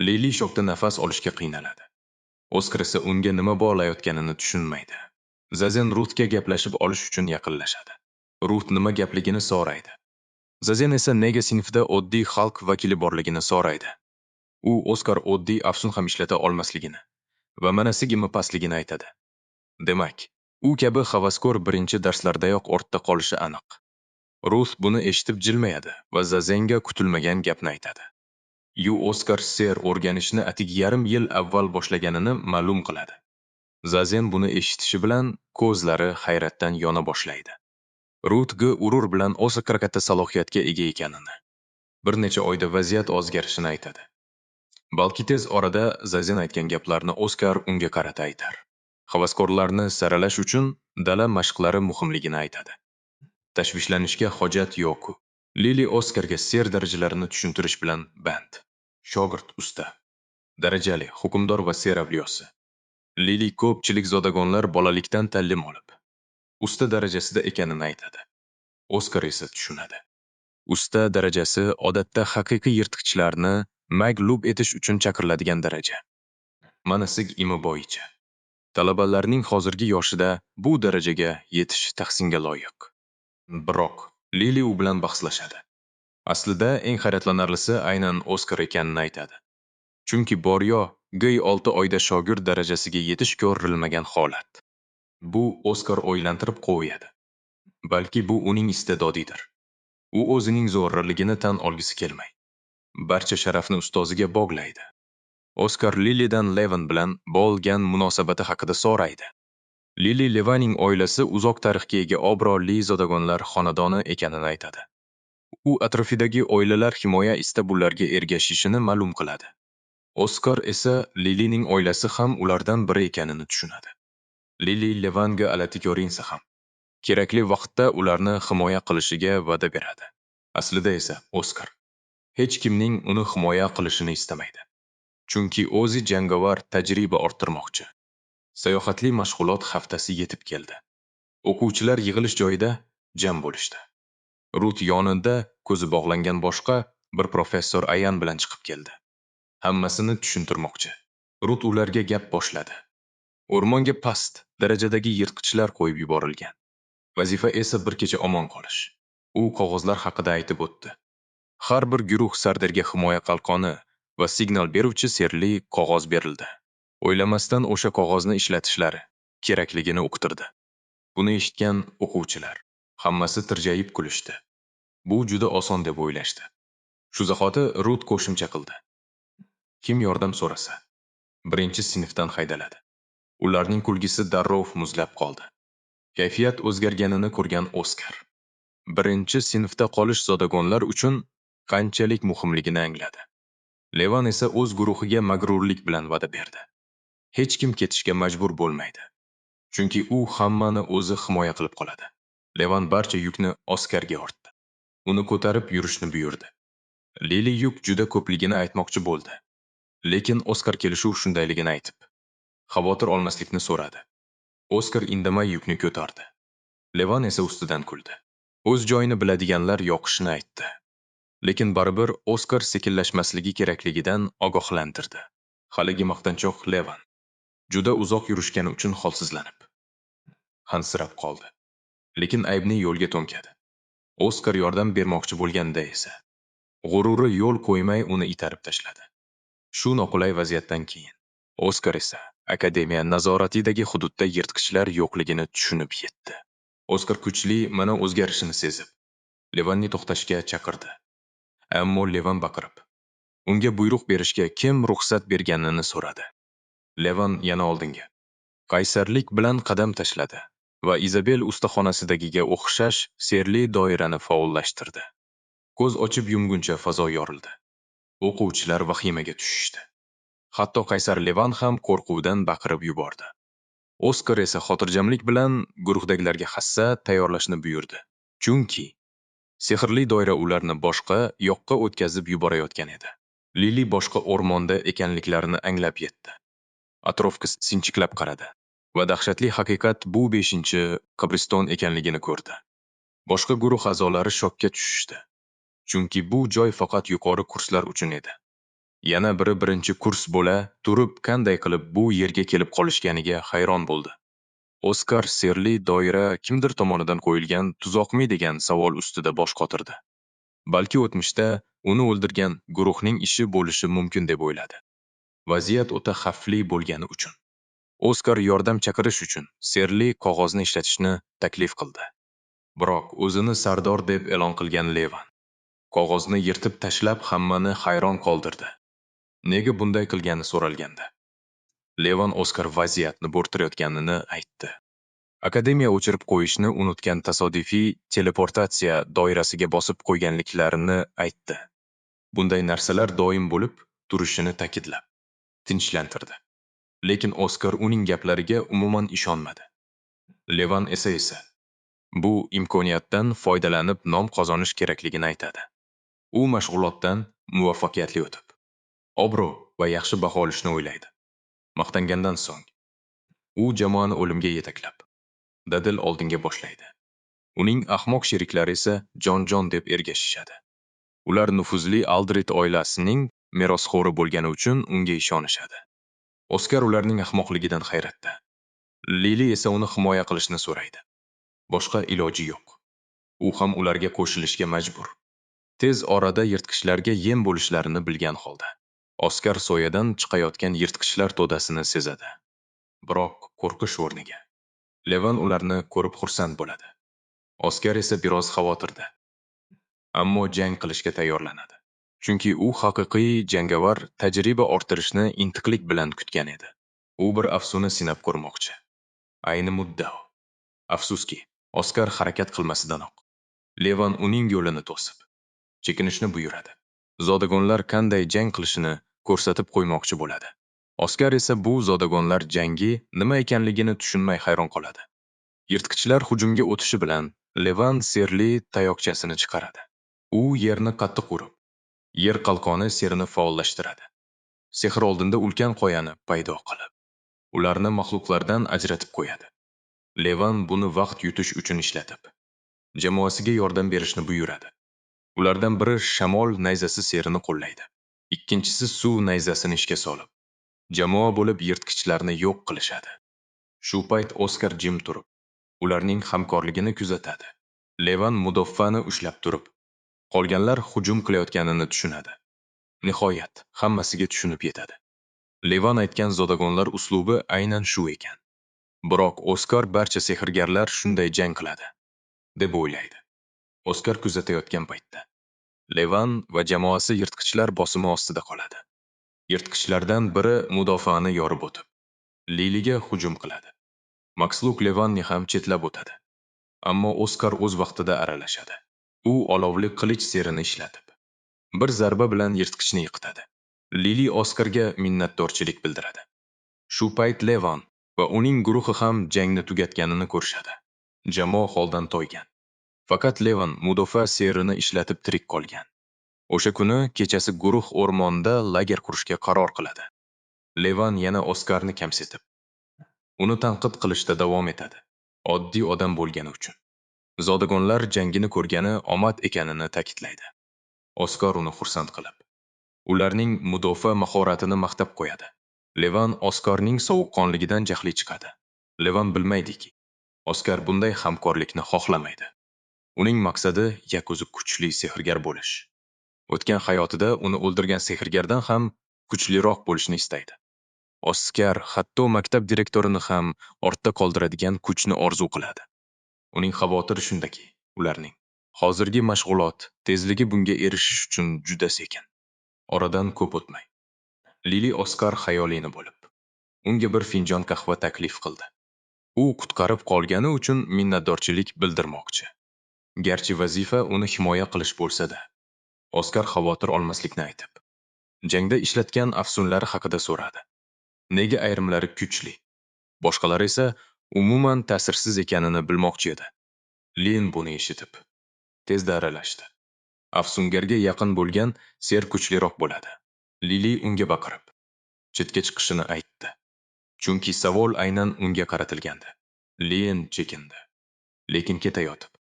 Lili shokda nafas olishga qiynaladi. Oskar esa unga nima bo'layotganini tushunmaydi. Zazen Rutga gaplashib olish uchun yaqinlashadi. Rut nima gapligini so'raydi. Zazen esa nega sinfda oddiy xalq vakili borligini so'raydi. U Oskar oddiy afsun ham ishlata olmasligini va mana sig'imi pastligini aytadi. Demak, u kabi havaskor birinchi darslardayoq ortda qolishi aniq. Rut buni eshitib jilmayadi va Zazenga kutilmagan gapni aytadi. Oskar ser o'rganishni atik yarim yil avval boshlaganini ma'lum qiladi. Zazen buni eshitishi bilan ko'zlari hayratdan yona boshlaydi. Rut g'urur bilan Oskar katta salohiyatga ega ekanini, bir necha oyda vaziyat o'zgarishini aytadi. Balki tez orada Zazen aytgan gaplarni Oskar unga qarata aytar. Havaskorlarni saralash uchun dala mashqlari muhimligini aytadi. Tashvishlanishga hojat yo'q. Lili Oskarga ser darajalarini tushuntirish bilan band. Shogird usta, darajali, hukmdor va ser avliyosi. Lili ko'pchilik zodagonlar bolalikdan ta'lim olib, usta darajasida ekanini aytadi. Oskar esa tushunadi. Usta darajasi odatda haqiqiy yirtqichlarni mag'lub etish uchun chaqiriladigan daraja. Manasig imi bo'yicha talabalarning hozirgi yoshida bu darajaga yetish tahsinga loyiq. Biroq Lili u bilan bahslashadi. Aslida eng hayratlanarlisi aynan Oskar ekanini aytadi. Chunki Boryo 6 oyda shogird darajasiga yetish ko'rilmagan holat. Bu Oskar o'ylantirib qo'yadi. Balki bu uning istedodidir. U o'zining zo'rligini tan olgisi kelmay, barcha sharafni ustoziga bog'laydi. Oskar Lilidan Levan bilan bo'lgan munosabati haqida so'raydi. Lili Levaning oilasi uzoq tarixga ega obro'li zodagonlar xonadoni ekanini aytadi. U atrofidagi oilalar himoya istab ularga ergashishini ma'lum qiladi. Oskar esa Lilining oilasi ham ulardan biri ekanini tushunadi. Lili Levanga alati ko'rinsa ham kerakli vaqtda ularni himoya qilishiga va'da beradi. Aslida esa Oskar hech kimning uni himoya qilishini istamaydi. Chunki o'zi jangovar tajriba orttirmoqchi. Sayohatli mashg'ulot haftasi yetib keldi. O'quvchilar yig'ilish joyida jam bo'lishdi. Rut yonida ko'zi bog'langan boshqa bir professor Ayan bilan chiqib keldi. Hammasini tushuntirmoqchi. Rut ularga gap boshladi. O'rmonga past darajadagi yirtqichlar qo'yib yuborilgan. Vazifa esa bir kecha omon qolish. U qog'ozlar haqida aytib o'tdi. Har bir guruh sardariga himoya qalqoni va signal beruvchi sirli qog'oz berildi. O'ylamasdan o'sha qog'ozni ishlatishlari kerakligini uqtirdi. Buni eshitgan o'quvchilar hammasi tirjayib kulishdi. Bu juda oson deb o'ylashdi. Shu zahoti Rut qo'shimcha qildi. Kim yordam so'rasa, birinchi sinfdan haydaladi. Ularning kulgisi darrov muzlab qoldi. Kayfiyat o'zgarganini ko'rgan Oskar birinchi sinfda qolish zodagonlar uchun qanchalik muhimligini angladi. Levan esa o'z guruhiga mag'rurlik bilan va'da berdi. Hech kim ketishga majbur bo'lmaydi. Chunki u hammani o'zi himoya qilib qoladi. Levan barcha yukni Oskarga ortdi. Uni ko'tarib yurishni buyurdi. Lili yuk juda ko'pligini aytmoqchi bo'ldi. Lekin Oskar kelishuv shundayligini aytib, xavotir olmaslikni so'radi. Oskar indamay yukni ko'tardi. Levan esa ustidan kuldi. O'z joyini biladiganlar yoqishni aytdi. Lekin baribir Oskar sekinlashmasligi kerakligidan ogohlantirdi. Haligi maqtanchoq Levan juda uzoq yurishgani uchun holsizlanib, hansirab qoldi. Lekin aybni yo'lga to'nkadi. Oskar yordam bermoqchi bo'lganda esa g'ururi yo'l qo'ymay uni itarib tashladi. Shu noqulay vaziyatdan keyin Oskar esa akademiya nazoratidagi hududda yirtqichlar yo'qligini tushunib yetdi. Oskar kuchli mana o'zgarishini sezib, Levanni to'xtashga chaqirdi. Ammo Levan baqirib, unga buyruq berishga kim ruxsat berganini so'radi. Levan yana oldinga qaysarlik bilan qadam tashladi va Izabel ustaxonasidagiga o'xshash serli doirani faollashtirdi. Ko'z ochib yumguncha fazo yorildi. O'quvchilar vahimaga tushishdi. Hatto qaysar Levan ham qo'rquvdan baqirib yubordi. Oskar esa xotirjamlik bilan guruhdagilarga hassa tayyorlashni buyurdi. Chunki sehrli doira ularni boshqa yoqqa o'tkazib yuborayotgan edi. Lili boshqa o'rmonda ekanliklarini anglab yetdi. Atrofga sinchiklab qaradi va dahshatli haqiqat bu 5-qabriston ekanligini ko'rdi. Boshqa guruh a'zolari shokka tushishdi. Chunki bu joy faqat yuqori kurslar uchun edi. Yana biri birinchi kurs bo'la turib qanday qilib bu yerga kelib qolishganiga hayron bo'ldi. Oskar sirli doira kimdir tomonidan qo'yilgan tuzoqmi degan savol ustida bosh qotirdi. Balki o'tmishda uni o'ldirgan guruhning ishi bo'lishi mumkin deb o'yladi. Vaziyat o'ta xavfli bo'lgani uchun Oskar yordam chaqirish uchun sirli qog'ozni ishlatishni taklif qildi. Biroq o'zini sardor deb e'lon qilgan Levan qog'ozni yirtib tashlab hammani hayron qoldirdi. Nega bunday qilgani so'ralganda Levan Oskar vaziyatni bo'rttirayotganini aytdi. Akademiya o'chirib qo'yishni unutgan tasodifiy teleportatsiya doirasiga bosib qo'yganliklarini aytdi. Bunday narsalar doim bo'lib turishini ta'kidlab, tinchlantirdi. Lekin Oskar uning gaplariga umuman ishonmadi. Levan esa bu imkoniyatdan foydalanib nom qozonish kerakligini aytadi. U mashg'ulotdan muvaffaqiyatli o'tib, obro' va yaxshi baho olishni o'ylaydi. Maqtangandan so'ng, u jamoani o'limga yetaklab, dadil oldinga boshlaydi. Uning ahmoq sheriklari esa jon-jon deb ergashishadi. Ular nufuzli Aldrit oilasining merosxo'ri bo'lgani uchun unga ishonishadi. Oskar ularning ahmoqligidan hayratda. Lili esa uni himoya qilishni so'raydi. Boshqa iloji yo'q. U ham ularga qo'shilishga majbur. Tez orada yirtqichlarga yem bo'lishlarini bilgan holda, Oskar soyadan chiqayotgan yirtqichlar to'dasini sezadi. Biroq qo'rqish o'rniga Levan ularni ko'rib xursand bo'ladi. Oskar esa biroz xavotirda. Ammo jang qilishga tayyorlanadi. Chunki u haqiqiy jangovar tajriba orttirishni intiqlik bilan kutgan edi. U bir afsona sinab ko'rmoqchi. Ayni muddao. Afsuski, Oskar harakat qilmasidanoq Levan uning yo'lini to'sib, chekinishni buyuradi. Zodagonlar qanday jang qilishini ko'rsatib qo'ymoqchi bo'ladi. Oskar esa bu zodagonlar jangi nima ekanligini tushunmay hayron qoladi. Yirtqichlar hujumga o'tishi bilan Levan serli tayoqchasini chiqaradi. U yerni qattiq urib, yer qalqoni serini faollashtiradi. Sehr oldinda ulkan qoyani paydo qilib, ularni maxluqlardan ajratib qo'yadi. Levan buni vaqt yutish uchun ishlatib, jamoasiga yordam berishni buyuradi. Ulardan biri shamol nayzasi serini qo'llaydi. Ikkinchisi suv nayzasini ishga solib, jamoa bo'lib yirtqichlarni yo'q qilishadi. Shu payt Oskar jim turib, ularning hamkorligini kuzatadi. Levan mudoffani ushlab turib, qolganlar hujum qilayotganini tushunadi. Nihoyat, hammasiga tushunib yetadi. Levan aytgan zodagonlar uslubi aynan shu ekan. Biroq Oskar barcha sehrgarlar shunday jang qiladi, deb o'ylaydi. Oskar kuzatayotgan paytda Levan va jamoasi yirtqichlar bosimi ostida qoladi. Yirtqichlardan biri mudofaani yorib o'tib, Liliga hujum qiladi. Maksluk Levanni ham chetlab o'tadi. Ammo Oskar o'z vaqtida aralashadi. U olovli qilich serini ishlatib, bir zarba bilan yirtqichni yiqitadi. Lili Oskarga minnatdorchilik bildiradi. Shu payt Levan va uning guruhi ham jangni tugatganini ko'rishadi. Jamoa holdan toygan. Faqat Levan mudofaa serini ishlatib tirik qolgan. O'sha kuni kechasi guruh o'rmonda lager qurishga qaror qiladi. Levan yana Oskarni kamsitib, uni tanqid qilishda davom etadi. Oddiy odam bo'lgani uchun. Zodagonlar jangini ko'rgani omad ekanini ta'kidlaydi. Oskar uni xursand qilib, ularning mudofaa mahoratini maqtab qo'yadi. Levan Oskarning sovuqqonligidan jahli chiqadi. Levan bilmaydiki, Oskar bunday hamkorlikni xohlamaydi. Uning maqsadi yako'zi kuchli sehrgar bo'lish. O'tgan hayotida uni o'ldirgan sehrgardan ham kuchliroq bo'lishni istaydi. Oskar hatto maktab direktorini ham ortda qoldiradigan kuchni orzu qiladi. Uning xavotiri shundaki, ularning hozirgi mashg'ulot tezligi bunga erishish uchun juda sekin. Oradan ko'p o'tmay, Lili Oskar xayolini bo'lib, unga bir finjon qahva taklif qildi. U qutqarib qolgani uchun minnatdorchilik bildirmoqchi. Garchi vazifa uni himoya qilish bo'lsa-da, Oskar xavotir olmaslikni aytib, jangda ishlatgan afsunlari haqida so'radi. Nega ayrimlari kuchli, boshqalari esa umuman ta'sirsiz ekanini bilmoqchi edi. Lin buni eshitib, tezda aralashdi. Afsungarga yaqin bo'lgan ser kuchliroq bo'ladi. Lili unga baqirib, chetga chiqishini aytdi. Chunki savol aynan unga qaratilgandi. Lin chekindi, lekin ketayotib,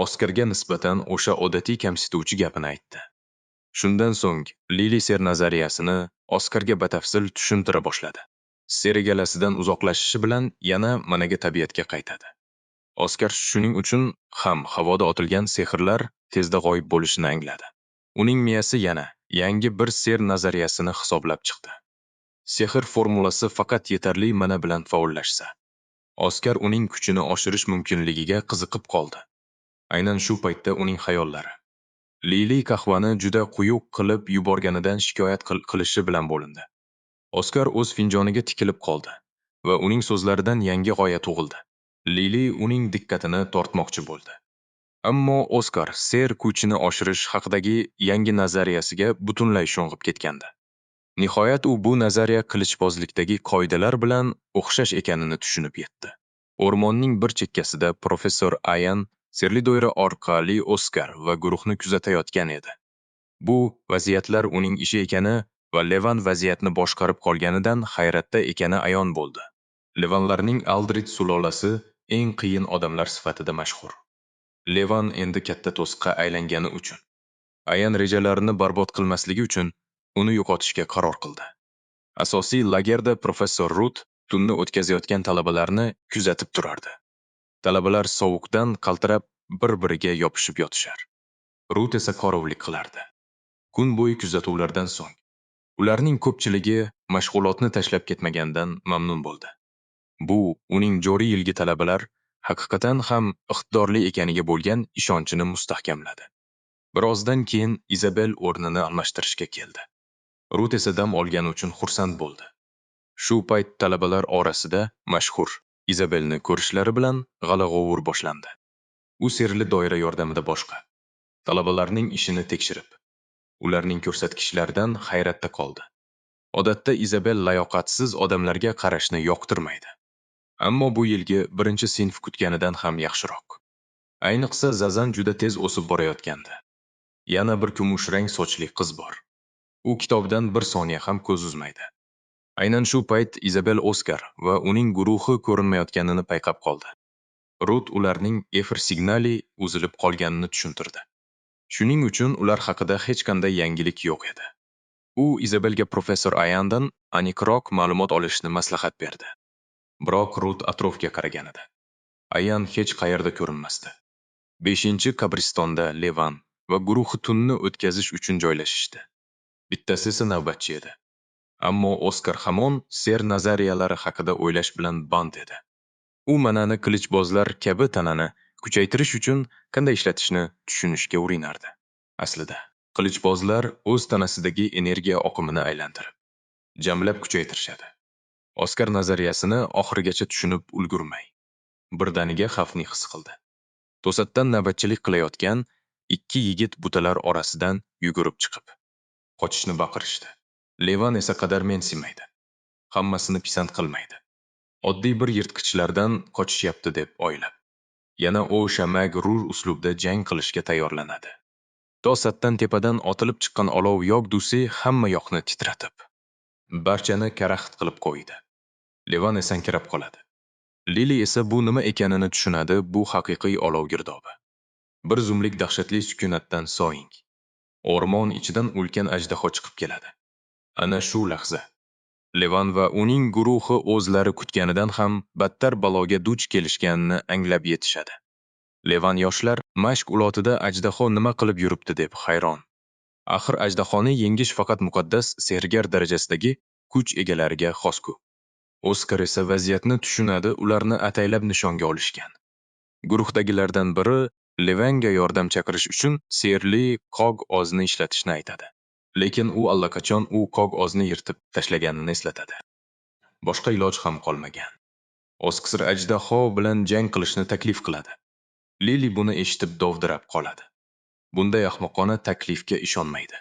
Oskarga nisbatan o'sha odatiy kamsituvchi gapini aytdi. Shundan so'ng Lili ser nazariyasini Oskarga batafsil tushuntira boshladi. Ser egalasidan uzoqlashishi bilan yana managa tabiatga qaytadi. Oskar shuning uchun ham havoda otilgan sehrlar tezda g'oyib bo'lishini angladi. Uning miyasi yana yangi bir ser nazariyasini hisoblab chiqdi. Sehr formulasi faqat yetarli mana bilan faollashsa, Oskar uning kuchini oshirish mumkinligiga qiziqib qoldi. Aynan shu paytda uning xayollari Lili qahvani juda quyuq qilib yuborganidan shikoyat qilishi bilan bo'lindi. Oskar o'z finjoniga tikilib qoldi va uning so'zlaridan yangi g'oya tug'ildi. Lili uning diqqatini tortmoqchi bo'ldi. Ammo Oskar ser kuchini oshirish haqidagi yangi nazariyasiga butunlay sho'ng'ib ketgandi. Nihoyat u bu nazariya qilichbozlikdagi qoidalar bilan o'xshash ekanini tushunib yetdi. O'rmonning bir chekkasida professor Ayan sirli doira orqali Oskar va guruhni kuzatayotgan edi. Bu vaziyatlar uning ishi ekani va Levan vaziyatni boshqarib qolganidan hayratda ekani ayon bo'ldi. Levanlarning Aldrid sulolasi eng qiyin odamlar sifatida mashhur. Levan endi katta to'siqqa aylangani uchun, Ayan rejalarini barbod qilmasligi uchun uni yo'qotishga qaror qildi. Asosiy lagerda professor Rut tunni o'tkazayotgan talabalarni kuzatib turardi. Talabalar sovuqdan qaltirab bir-biriga yopishib yotishar. Rut esa qorovullik qilardi. Kun bo'yi kuzatuvlardan so'ng ularning ko'pchiligi mashg'ulotni tashlab ketmagandan mamnun bo'ldi. Bu uning joriy yilgi talabalar haqiqatan ham iqtidorli ekaniga bo'lgan ishonchini mustahkamladi. Birozdan keyin Izabel o'rnini almashtirishga keldi. Rut esa dam olgani uchun xursand bo'ldi. Shu payt talabalar orasida mashhur Izabelni ko'rishlari bilan g'ala-g'ovur boshlandi. U sirli doira yordamida boshqa talabalarning ishini tekshirib, ularning ko'rsatkichlaridan hayratda qoldi. Odatda Izabel layoqatsiz odamlarga qarashni yoqtirmaydi. Ammo bu yilgi birinchi sinf kutganidan ham yaxshiroq. Ayniqsa Zazan juda tez o'sib borayotgandi. Yana bir kumushrang sochli qiz bor. U kitobdan bir soniya ham ko'z uzmaydi. Aynan shu payt Izabel Oskar va uning guruhi ko'rinmayotganini payqab qoldi. Rut ularning efir signali uzilib qolganini tushuntirdi. Shuning uchun ular haqida hech qanday yangilik yo'q edi. U Izabelga professor Ayandan aniqroq ma'lumot olishni maslahat berdi. Biroq Rut atrofga qaragan edi. Ayan hech qayerda ko'rinmasdi. 5-qabristonda Levan va guruhi tunni o'tkazish uchun joylashishdi. Bittasi esa navbatchi edi. Ammo Oskar hamon ser nazariyalari haqida o'ylash bilan band edi. U manani qilichbozlar kabi tanani kuchaytirish uchun qanday ishlatishni tushunishga urinardi. Aslida, qilichbozlar o'z tanasidagi energiya oqimini aylantirib, jamlab kuchaytirishadi. Oskar nazariyasini oxirigacha tushunib ulgurmay, birdaniga xavfni his qildi. To'satdan navbatchilik qilayotgan ikki yigit butalar orasidan yugurib chiqib, qochishni baqirishdi. Levan esa qadar mensimaydi. Hammasini pisand qilmaydi. Oddiy bir yirtqichlardan qochishyapti deb o'ylab, yana o'sha magrur uslubda jang qilishga tayyorlanadi. To'satdan tepadan otilib chiqqan olov yog'dusi hamma yoqni titratib, barchani karaxt qilib qo'ydi. Levan esankirab qoladi. Lili esa bu nima ekanini tushunadi, bu haqiqiy olov girdobi. Bir zumlik dahshatli sukunatdan so'ng o'rmon ichidan ulkan ajdaho chiqib keladi. Ana shu lahza Levan va uning guruhi o'zlari kutganidan ham battar baloga duch kelishganini anglab yetishadi. Levan yoshlar mashq ulotida ajdaho nima qilib yuribdi deb hayron. Axir ajdahoni yengish faqat muqaddas sergar darajasidagi kuch egalariga xos-ku. Oskar esa vaziyatni tushunadi, ularni ataylab nishonga olishgan. Guruhdagilardan biri Levanga yordam chaqirish uchun serli qog ozni ishlatishni aytadi. Lekin u allaqachon u qog ozni yirtib tashlaganini eslatadi. Boshqa iloj ham qolmagan. Oskar ajdaho bilan jang qilishni taklif qiladi. Lili buni eshitib dovdirab qoladi. Bunday ahmoqona taklifga ishonmaydi.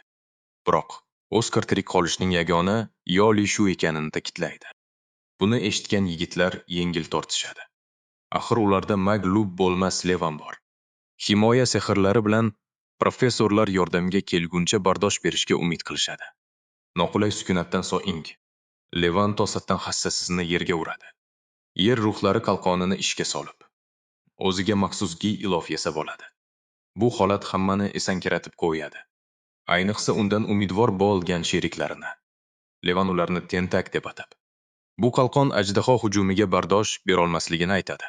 Biroq Oskar tirik qolishning yagona yo'li shu ekanini ta'kidlaydi. Buni eshitgan yigitlar yengil tortishadi. Axir ularda maglub bo'lmas Levan bor. Himoya sehrlari bilan professorlar yordamga kelguncha bardosh berishga umid qilishadi. Noqulay sukunatdan so'ng Levan to'satdan hassasini yerga uradi. Yer ruhlari qalqonini ishga solib, o'ziga maxsus gi ilof yasab oladi. Bu holat hammani esankiratib qo'yadi. Ayniqsa undan umidvor bo'lgan sheriklarini. Levan ularni tentak deb atab. Bu qalqon ajdaho hujumiga bardosh berolmasligini aytadi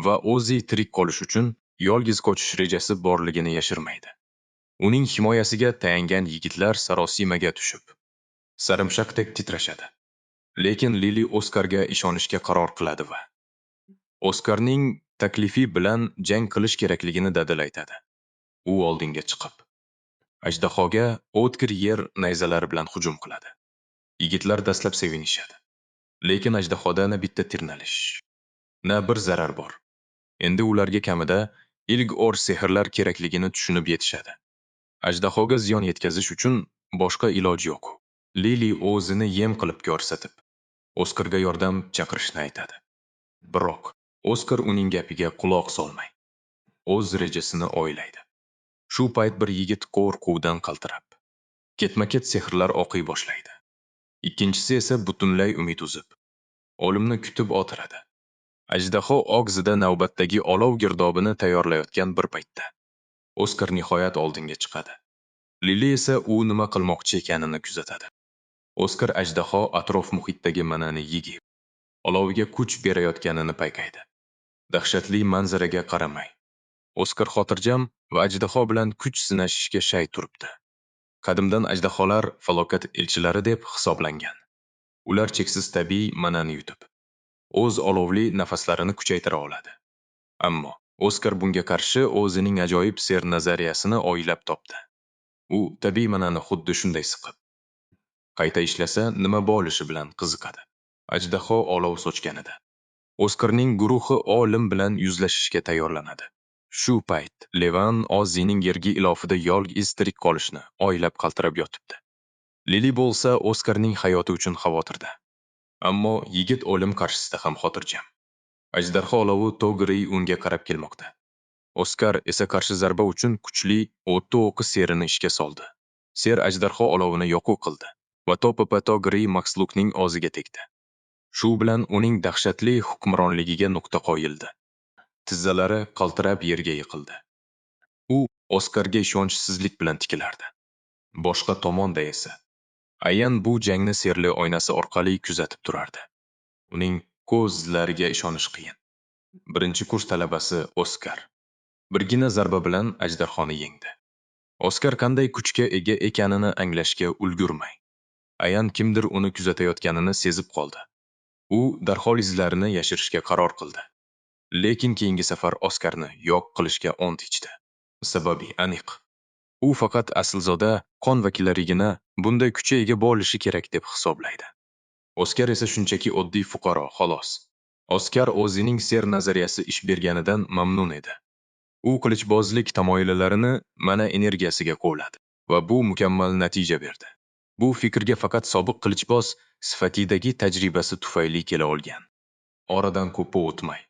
va o'zi tirik qolish uchun yolg'iz qochish rejasi borligini yashirmaydi. Uning himoyasiga tayangan yigitlar sarosimaga tushib, sarimshaqdek titrashadi. Lekin Lili Oskarga ishonishga qaror qiladi va Oskarning taklifi bilan jang qilish kerakligini dadil aytadi. U oldinga chiqib, ajdahoga o'tkir yer nayzalari bilan hujum qiladi. Yigitlar dastlab sevinishadi. Lekin ajdahoda na bitta tirnalish, na bir zarar bor. Endi ularga kamida ilk or sehrlar kerakligini tushunib yetishadi. Ajdahoga ziyon yetkazish uchun boshqa iloj yo'q. Lili o'zini yem qilib ko'rsatib, Oskarga yordam chaqirishni aytadi. Biroq Oskar uning gapiga quloq solmay, o'z rejasini o'ylaydi. Shu payt bir yigit qo'rquvdan qaltirab, ketma-ket sehrlar o'qiy boshlaydi. Ikkinchisi esa butunlay umid uzib, o'limni kutib o'tiradi. Ajdaho og'zida navbatdagi olov girdobini tayyorlayotgan bir paytda Oskar nihoyat oldinga chiqadi. Lili esa u nima qilmoqchi ekanini kuzatadi. Oskar ajdaho atrof muhitdagi manani yigib, oloviga kuch berayotganini payqaydi. Dahshatli manzaraga qaramay, Oskar xotirjam va ajdaho bilan kuch sinashishga shay turibdi. Qadimdan ajdaholar falokat elchilari deb hisoblangan. Ular cheksiz tabiiy manani yutib, o'z olovli nafaslarini kuchaytira oladi. Ammo Oskar bunga qarshi o'zining ajoyib ser nazariyasini o'ylab topdi. U tabiiy manani xuddi shunday siqib, qayta ishlasa nima bo'lishi bilan qiziqadi. Ajdaho olov sochganida Oskarning guruhi olim bilan yuzlashishga tayyorlanadi. Shu payt Levan Ozzining yergi ilofida yolg'iz tirik qolishni o'ylab qaltirab yotibdi. Lili bo'lsa Oskarning hayoti uchun xavotirda. Ammo yigit o'lim qarshisida ham xotirjam. Ajdarho olovi Togri unga qarab kelmoqda. Oskar esa qarshi zarba uchun kuchli o'ti o'qi serini ishga soldi. Ser ajdarho olovini yo'q qildi va to'ppa Togri Makslukning og'ziga tegdi. Shu bilan uning dahshatli hukmronligiga nuqta qo'yildi. Tizzalari qaltirab yerga yiqildi. U Oskarga ishonchsizlik bilan tikilardi. Boshqa tomonda esa Ayan bu jangni serli oynasi orqali kuzatib turardi. Uning ko'zlariga ishonish qiyin. Birinchi kurs talabasi Oskar birgina zarba bilan ajdarhoni yengdi. Oskar qanday kuchga ega ekanini anglashga ulgurmay, Ayan kimdir uni kuzatayotganini sezib qoldi. U darhol izlarini yashirishga qaror qildi. Lekin keyingi safar Oskarni yo'q qilishga ont ichdi. Sababi aniq. U faqat aslzoda qon vakillarigina bunday kuchga ega bo'lishi kerak deb hisoblaydi. Oskar esa shunchaki oddiy fuqaro, xolos. Oskar o'zining ser nazariyasi ish berganidan mamnun edi. U qilichbozlik tamoyillalarini mana energiyasiga qo'lladi va bu mukammal natija berdi. Bu fikrga faqat sobiq qilichboz sifatidagi tajribasi tufayli kela olgan. Oradan ko'p o'tmay,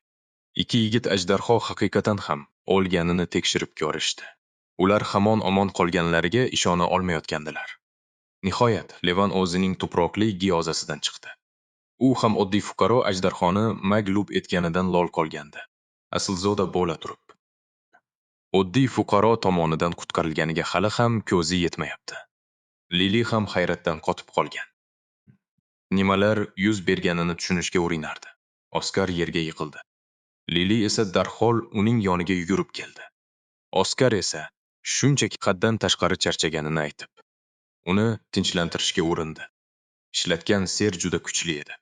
ikki yigit ajdarho haqiqatan ham o'lganini tekshirib ko'rishdi. Ular hamon omon qolganlariga ishona olmayotgandilar. Nihoyat Levan o'zining tuproqli giyozasidan chiqdi. U ham oddiy fuqaro ajdarhoni maglub etganidan lol qolgandi. Aslzoda bo'la turib, oddiy fuqaro tomonidan qutqarilganiga hali ham ko'zi yetmayapti. Lili ham hayratdan qotib qolgan. Nimalar yuz berganini tushunishga urinardi. Oskar yerga yiqildi. Lili esa darhol uning yoniga yugurib keldi. Oskar esa shunchaki haddan tashqari charchaganini aytib, uni tinchlantirishga urindi. Ishlatgan ser juda kuchli edi.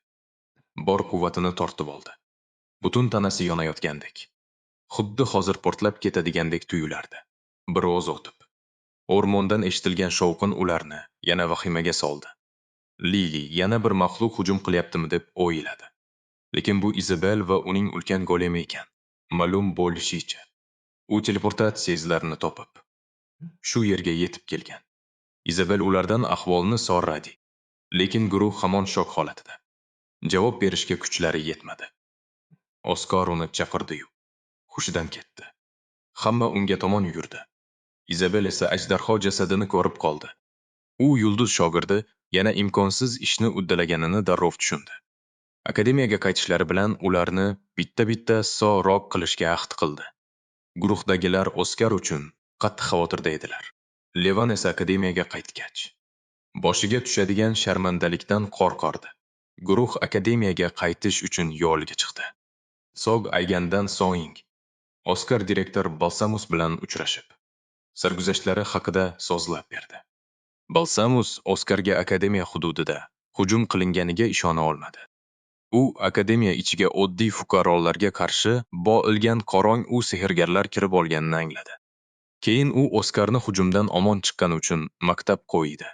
Bor quvvatini tortib oldi. Butun tanasi yonayotgandek. Xuddi hozir portlab ketadigandek tuyulardi. Biroz o'tib, o'rmondan eshitilgan shovqin ularni yana vahimaga soldi. Lili yana bir maxluq hujum qilyaptimi deb o'yladi. Lekin bu Izabel va uning ulkan golemi ekan. Ma'lum bo'lishicha, u teleportatsiya izlarini topib, shu yerga yetib kelgan. Izabel ulardan ahvolni so'radi, lekin guruh hamon shok holatida. Javob berishga kuchlari yetmadi. Oskar uni chaqirdi-yu, hushidan ketdi. Hamma unga tomon yurdi. Izabel esa ajdarho jasadini ko'rib qoldi. U yulduz shogirdi yana imkonsiz ishni uddalaganini darrov tushundi. Akademiyaga qaytishlari bilan ularni bitta-bitta so'roq qilishga ahd qildi. Guruhdagilar Oskar uchun qattiq xavotirda edilar. Levan esa akademiyaga qaytgach, boshiga tushadigan sharmandalikdan qo'rqardi. Guruh akademiyaga qaytish uchun yo'lga chiqdi. Sog' aygandan so'ng Oskar direktor Balsamus bilan uchrashib, sarguzashtlari haqida so'zlab berdi. Balsamus Oskarga akademiya hududida hujum qilinganiga ishona olmadi. U akademiya ichiga oddiy fuqarolarga qarshi bo'ilgan qorong u sehrgarlar kirib olganini angladi. Keyin u Oskarni hujumdan omon chiqqani uchun maktab qo'ydi.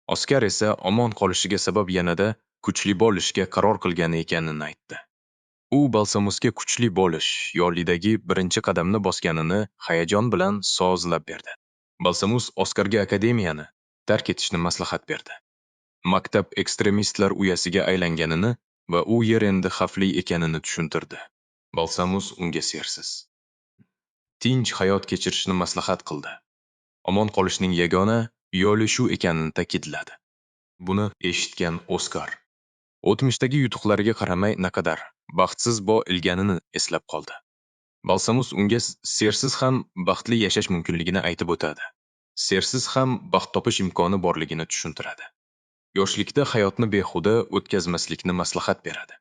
Oskar esa omon qolishiga sabab yanada kuchli bo'lishga qaror qilgani ekanini aytdi. U Balsamusga kuchli bo'lish yo'lidagi birinchi qadamni bosganini hayajon bilan so'zlab berdi. Balsamus Oskarga akademiyani tark etishni maslahat berdi. Maktab ekstremistlar uyasiga aylanganini va u yer endi xavfli ekanini tushuntirdi. Balsamus unga sersiz, tinch hayot kechirishni maslahat qildi. Omon qolishning yagona yo'li shu ekanini ta'kidladi. Buni eshitgan Oskar o'tmishdagi yutuqlariga qaramay naqadar baxtsiz bo'lganini eslab qoldi. Balsamus unga sersiz ham baxtli yashash mumkinligini aytib o'tadi. Sersiz ham baxt topish imkoni borligini tushuntiradi. Yoshlikda hayotni behuda o'tkazmaslikni maslahat beradi.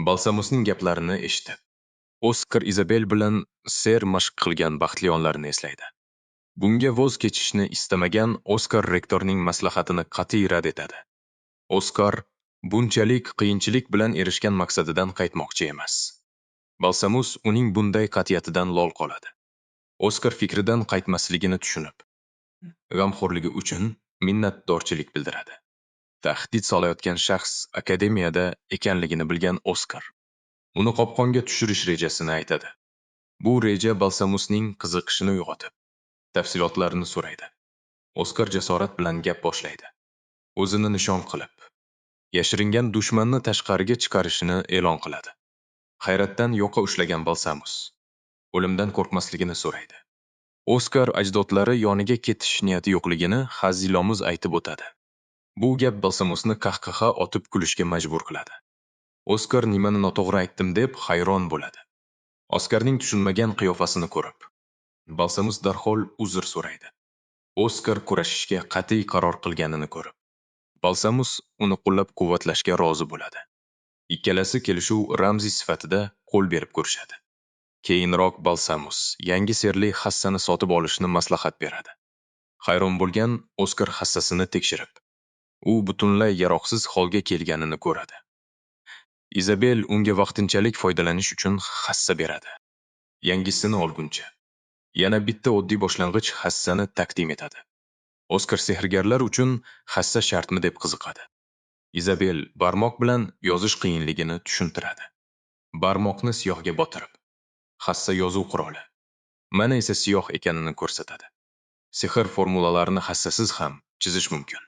Balsamusning gaplarini eshitib, Oskar Izabel bilan ser mashq qilgan baxtli onlarini eslaydi. Bunga voz kechishni istamagan Oskar rektorning maslahatini qat'iy rad etadi. Oskar bunchalik qiyinchilik bilan erishgan maqsadidan qaytmoqchi emas. Balsamus uning bunday qat'iyatidan lol qoladi. Oskar fikridan qaytmasligini tushunib, g'amxo'rligi uchun minnatdorchilik bildiradi. Tahdid solayotgan shaxs akademiyada ekanligini bilgan Oskar uni qopqonga tushirish rejasini aytadi. Bu reja Balsamusning qiziqishini uyg'otib, tafsilotlarini so'raydi. Oskar jasorat bilan gap boshlaydi. O'zini nishon qilib, yashiringan dushmanni tashqariga chiqarishini e'lon qiladi. Hayratdan yoqa ushlagan Balsamus o'limdan qo'rqmasligini so'raydi. Oskar ajdodlari yoniga ketish niyati yo'qligini hazilomuz aytib o'tadi. Bu gap Balsamusni qahqaha otib kulishga majbur qiladi. Oskar nimani noto'g'ri aytdim deb hayron bo'ladi. Oskarning tushunmagan qiyofasini ko'rib, Balsamus darhol uzr so'raydi. Oskar kurashishga qat'iy qaror qilganini ko'rib, Balsamus uni qo'llab-quvvatlashga rozi bo'ladi. Ikkalasi kelishuv ramziy sifatida qo'l berib ko'rishadi. Keyinroq Balsamus yangi serli hassani sotib olishni maslahat beradi. Hayron bo'lgan Oskar hassasini tekshirib, u butunlay yaroqsiz holga kelganini ko'radi. Izabel unga vaqtinchalik foydalanish uchun hassa beradi. Yangisini olguncha yana bitta oddiy boshlang'ich hassani taqdim etadi. Oskar sehrgarlar uchun hassa shartmi deb qiziqadi. Izabel barmoq bilan yozish qiyinligini tushuntiradi. Barmoqni siyohga botirib, hassa yozuv quroli, mana esa siyoh ekanini ko'rsatadi. Sehr formulalarini hassasiz ham chizish mumkin.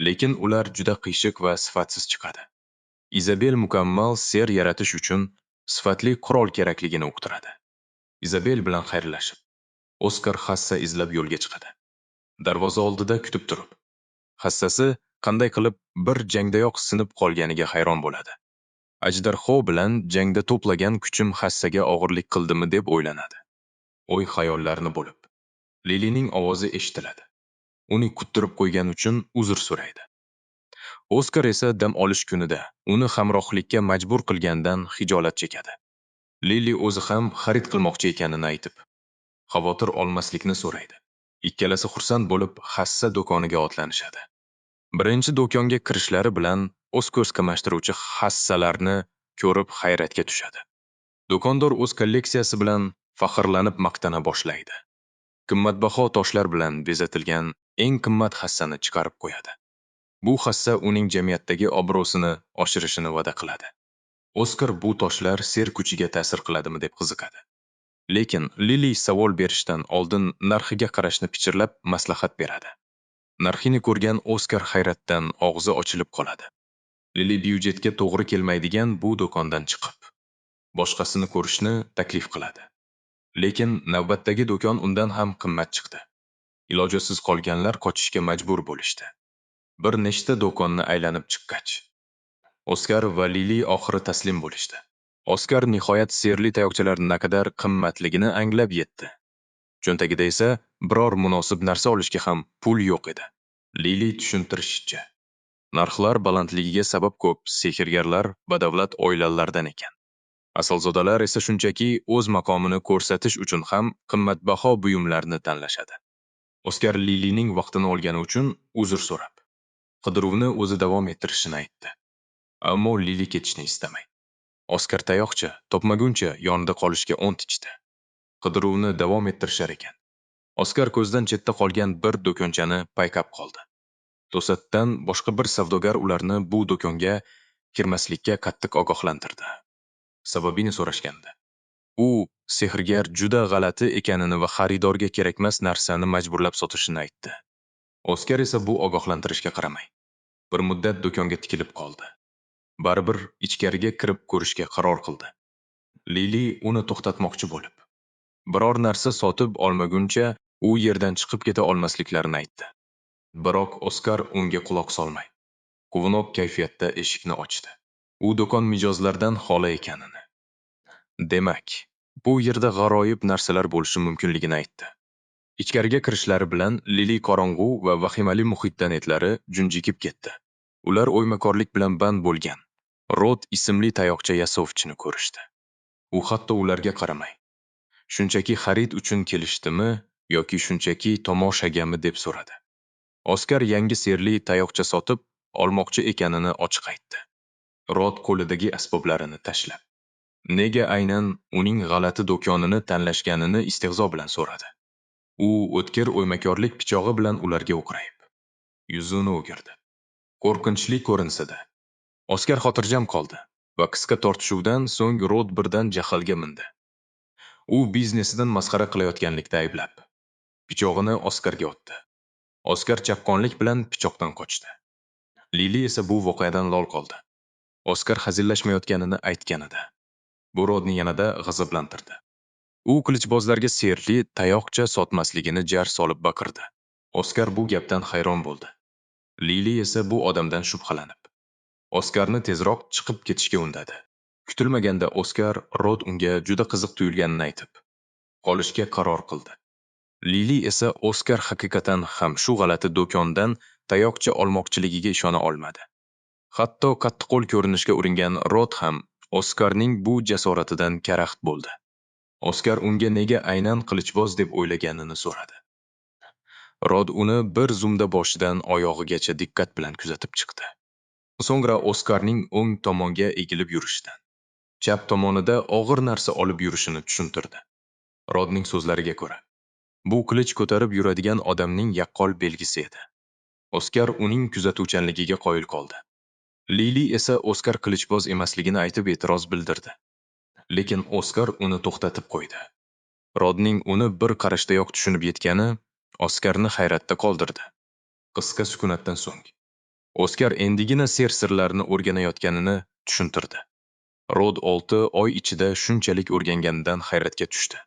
Lekin ular juda qiyshiq va sifatsiz chiqadi. Izabel mukammal ser yaratish uchun sifatli qurol kerakligini uqtiradi. Izabel bilan xayrlashib, Oskar hassa izlab yo'lga chiqadi. Darvoza oldida kutib turib, hassasi qanday qilib bir jangdayoq sinib qolganiga hayron bo'ladi. Ajdarho bilan jangda to'plagan kuchim hassaga og'irlik qildimi deb o'ylanadi. O'y-xayollarni bo'lib, Lilining ovozi eshitiladi. Uni kuttirib qo'ygan uchun uzr so'raydi. Oskar esa dam olish kunida uni hamrohlikka majbur qilgandan xijolat chekadi. Lili o'zi ham xarid qilmoqchi ekanini aytib, xavotir olmaslikni so'raydi. Ikkalasi xursand bo'lib hassa do'koniga otlanishadi. Birinchi do'konga kirishlari bilan o'z ko'z qamashtiruvchi hassalarni ko'rib hayratga tushadi. Do'kondor o'z kolleksiyasi bilan faxrlanib maqtana boshlaydi. Qimmatbaho toshlar bilan bezatilgan eng qimmat hassani chiqarib qo'yadi. Bu hassa uning jamiyatdagi obro'sini oshirishini va'da qiladi. Oskar bu toshlar ser kuchiga ta'sir qiladimi deb qiziqadi. Lekin Lili savol berishdan oldin narxiga qarashni pichirlab maslahat beradi. Narxini ko'rgan Oskar hayratdan og'zi ochilib qoladi. Lili byudjetga to'g'ri kelmaydigan bu do'kondan chiqib, boshqasini ko'rishni taklif qiladi. Lekin navbatdagi do'kon undan ham qimmat chiqdi. Ilojisiz qolganlar qochishga majbur bo'lishdi. Bir nechta do'konni aylanib chiqqach, Oskar va Lili oxiri taslim bo'lishdi. Oskar nihoyat serli tayoqchalar naqadar qimmatligini anglab yetdi. Cho'ntagida esa biror munosib narsa olishga ham pul yo'q edi. Lili tushuntirishicha, narxlar balandligiga sabab ko'p sehrgarlar badavlat oilalardan ekan. Asalzodalar esa shunchaki o'z maqomini ko'rsatish uchun ham qimmatbaho buyumlarni tanlashadi. Oskar Lilining vaqtini olgani uchun uzr so'rab, qidiruvni o'zi davom ettirishini aytdi. Ammo Lili ketishni istamaydi. Oskar tayoqcha topmaguncha yonida qolishga ont ichdi. Qidiruvni davom ettirishar ekan. Oskar ko'zdan chetda qolgan bir do'konchani payqab qoldi. To'satdan boshqa bir savdogar ularni bu do'konga kirmaslikka qattiq ogohlantirdi. Sababini so'rashganda, u sehrgar juda g'alati ekanini va xaridorga kerakmas narsani majburlab sotishini aytdi. Oskar esa bu ogohlantirishga qaramay, bir muddat do'konga tikilib qoldi. Baribir ichkariga kirib ko'rishga qaror qildi. Lili uni to'xtatmoqchi bo'lib, biror narsa sotib olmaguncha u yerdan chiqib keta olmasliklarini aytdi. Biroq Oskar unga quloq solmay, quvnoq kayfiyatda eshikni ochdi. U do'kon mijozlardan xoli ekanini, demak, bu yerda g'aroyib narsalar bo'lishi mumkinligini aytdi. Ichkariga kirishlari bilan Lili qorong'u va vahimali muhitdan etlari junjikib ketdi. Ular o'ymakorlik bilan band bo'lgan Rod ismli tayoqcha yasovchini ko'rishdi. U hatto ularga qaramay, shunchaki xarid uchun kelishdimi yoki shunchaki tomoshagami deb so'radi. Oskar yangi serli tayoqcha sotib olmoqchi ekanini ochiq aytdi. Rod qo'lidagi asboblarini tashlab, nega aynan uning g'alati do'konini tanlashganini istehzo bilan so'radi. U o'tkir o'ymakorlik pichog'i bilan ularga o'qrayib, yuzini o'girdi. Qo'rqinchli ko'rinsa-da, Oskar xotirjam qoldi va qisqa tortishuvdan so'ng Rod birdan jahlga mindi. U biznesidan masxara qilayotganlikda ayblab, pichog'ini Oskarga otdi. Oskar chaqqonlik bilan pichoqdan qochdi. Lili esa bu voqeadan lol qoldi. Oskar hazillashmayotganini aytganida, bu Rodni yanada g'azablantirdi. U qilichbozlarga serli tayoqcha sotmasligini jar solib baqirdi. Oskar bu gapdan hayron bo'ldi. Lili esa bu odamdan shubhalanib, Oskarni tezroq chiqib ketishga undadi. Kutilmaganda Oskar Rod unga juda qiziq tuyulganini aytib, qolishga qaror qildi. Lili esa Oskar haqiqatan ham shu g'alati do'kondan tayoqcha olmoqchiligiga ishona olmadi. Hatto qattiqqo'l ko'rinishga uringan Rod ham Oskarning bu jasoratidan karaxt bo'ldi. Oskar unga nega aynan qilichboz deb o'ylaganini so'radi. Rod uni bir zumda boshidan oyog'igacha diqqat bilan kuzatib chiqdi. So'ngra Oskarning o'ng tomonga egilib yurishidan, chap tomonida og'ir narsa olib yurishini tushuntirdi. Rodning so'zlariga ko'ra, bu qilich ko'tarib yuradigan odamning yaqqol belgisi edi. Oskar uning kuzatuvchanligiga qoyil qoldi. Lili esa Oskar qilichboz emasligini aytib e'tiroz bildirdi. Lekin Oskar uni to'xtatib qo'ydi. Rodning uni bir qarashdayoq tushunib yetgani Oskarni hayratda qoldirdi. Qisqa sukunatdan so'ng Oskar endigina sir-sirlarni o'rganayotganini tushuntirdi. Rod 6 oy ichida shunchalik o'rganganidan hayratga tushdi.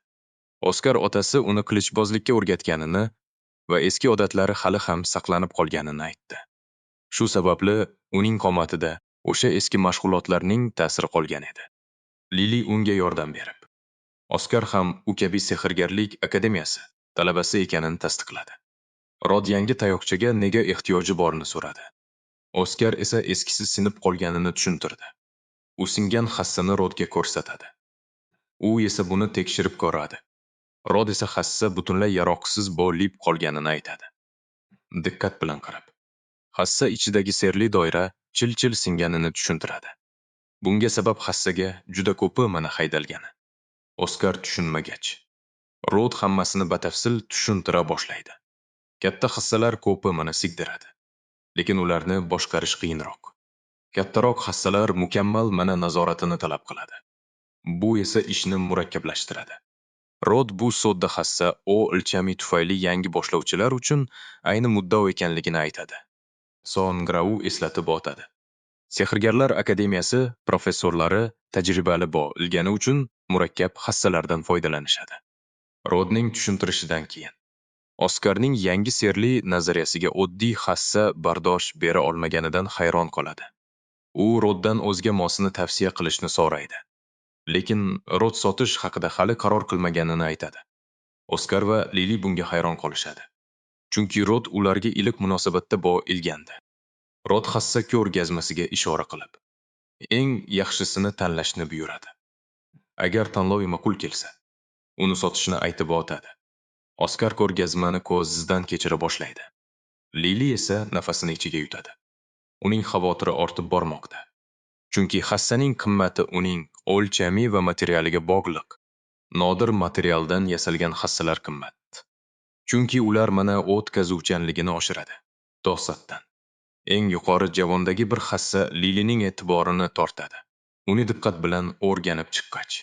Oskar otasi uni qilichbozlikka o'rgatganini va eski odatlari hali ham saqlanib qolganini aytdi. Shu sababli uning qomatida o'sha eski mashg'ulotlarning ta'siri qolgan edi. Lili unga yordam berib, Oskar ham u kabi sehrgarlik akademiyasi talabasi ekanini tasdiqladi. Rod yangi tayoqchaga nega ehtiyoji borini so'radi. Oskar esa eskisi sinib qolganini tushuntirdi. U singan hassani Rodga ko'rsatadi. U esa buni tekshirib ko'radi. Rod esa hassa butunlay yaroqsiz bo'lib qolganini aytadi. Diqqat bilan qarab, hassa ichidagi serli doira chil-chil singanini tushuntiradi. Bunga sabab hassaga juda ko'pi mana haydalgani. Oskar tushunmagach, Rod hammasini batafsil tushuntira boshlaydi. Katta hassalar ko'pi mana sigdiradi, lekin ularni boshqarish qiyinroq. Kattaroq hassalar mukammal mana nazoratini talab qiladi. Bu esa ishni murakkablashtiradi. Rod bu sodda hassa o'lchami tufayli yangi boshlovchilar uchun ayni muddao ekanligini aytadi. So'ngra u eslatib o'tadi. Sehrgarlar akademiyasi professorlari tajribali bo'lgani uchun murakkab hassalardan foydalanishadi. Rodning tushuntirishidan keyin Oskarning yangi serli nazariyasiga oddiy hassa bardosh bera olmaganidan hayron qoladi. U Roddan o'zga mosini tavsiya qilishni so'raydi. Lekin Rod sotish haqida hali qaror qilmaganini aytadi. Oskar va Lili bunga hayron qolishadi. Chunki Rod ularga iliq munosabatda bo'lgandi. Rod hassa ko'rgazmasiga ishora qilib, eng yaxshisini tanlashni buyuradi. Agar tanlov ma'qul kelsa, uni sotishni aytib o'tadi. Oskar ko'rgazmani ko'zdan kechira boshlaydi. Lili esa nafasini ichiga yutadi. Uning xavotiri ortib bormoqda. Chunki hassaning qimmati uning o'lchami va materialiga bog'liq. Nodir materialdan yasalgan hassalar qimmat. Chunki ular mana o'tkazuvchanligini oshiradi. To'satdan Eng yuqori javondagi bir hassa Lilining e'tiborini tortadi. Uni diqqat bilan o'rganib chiqqach,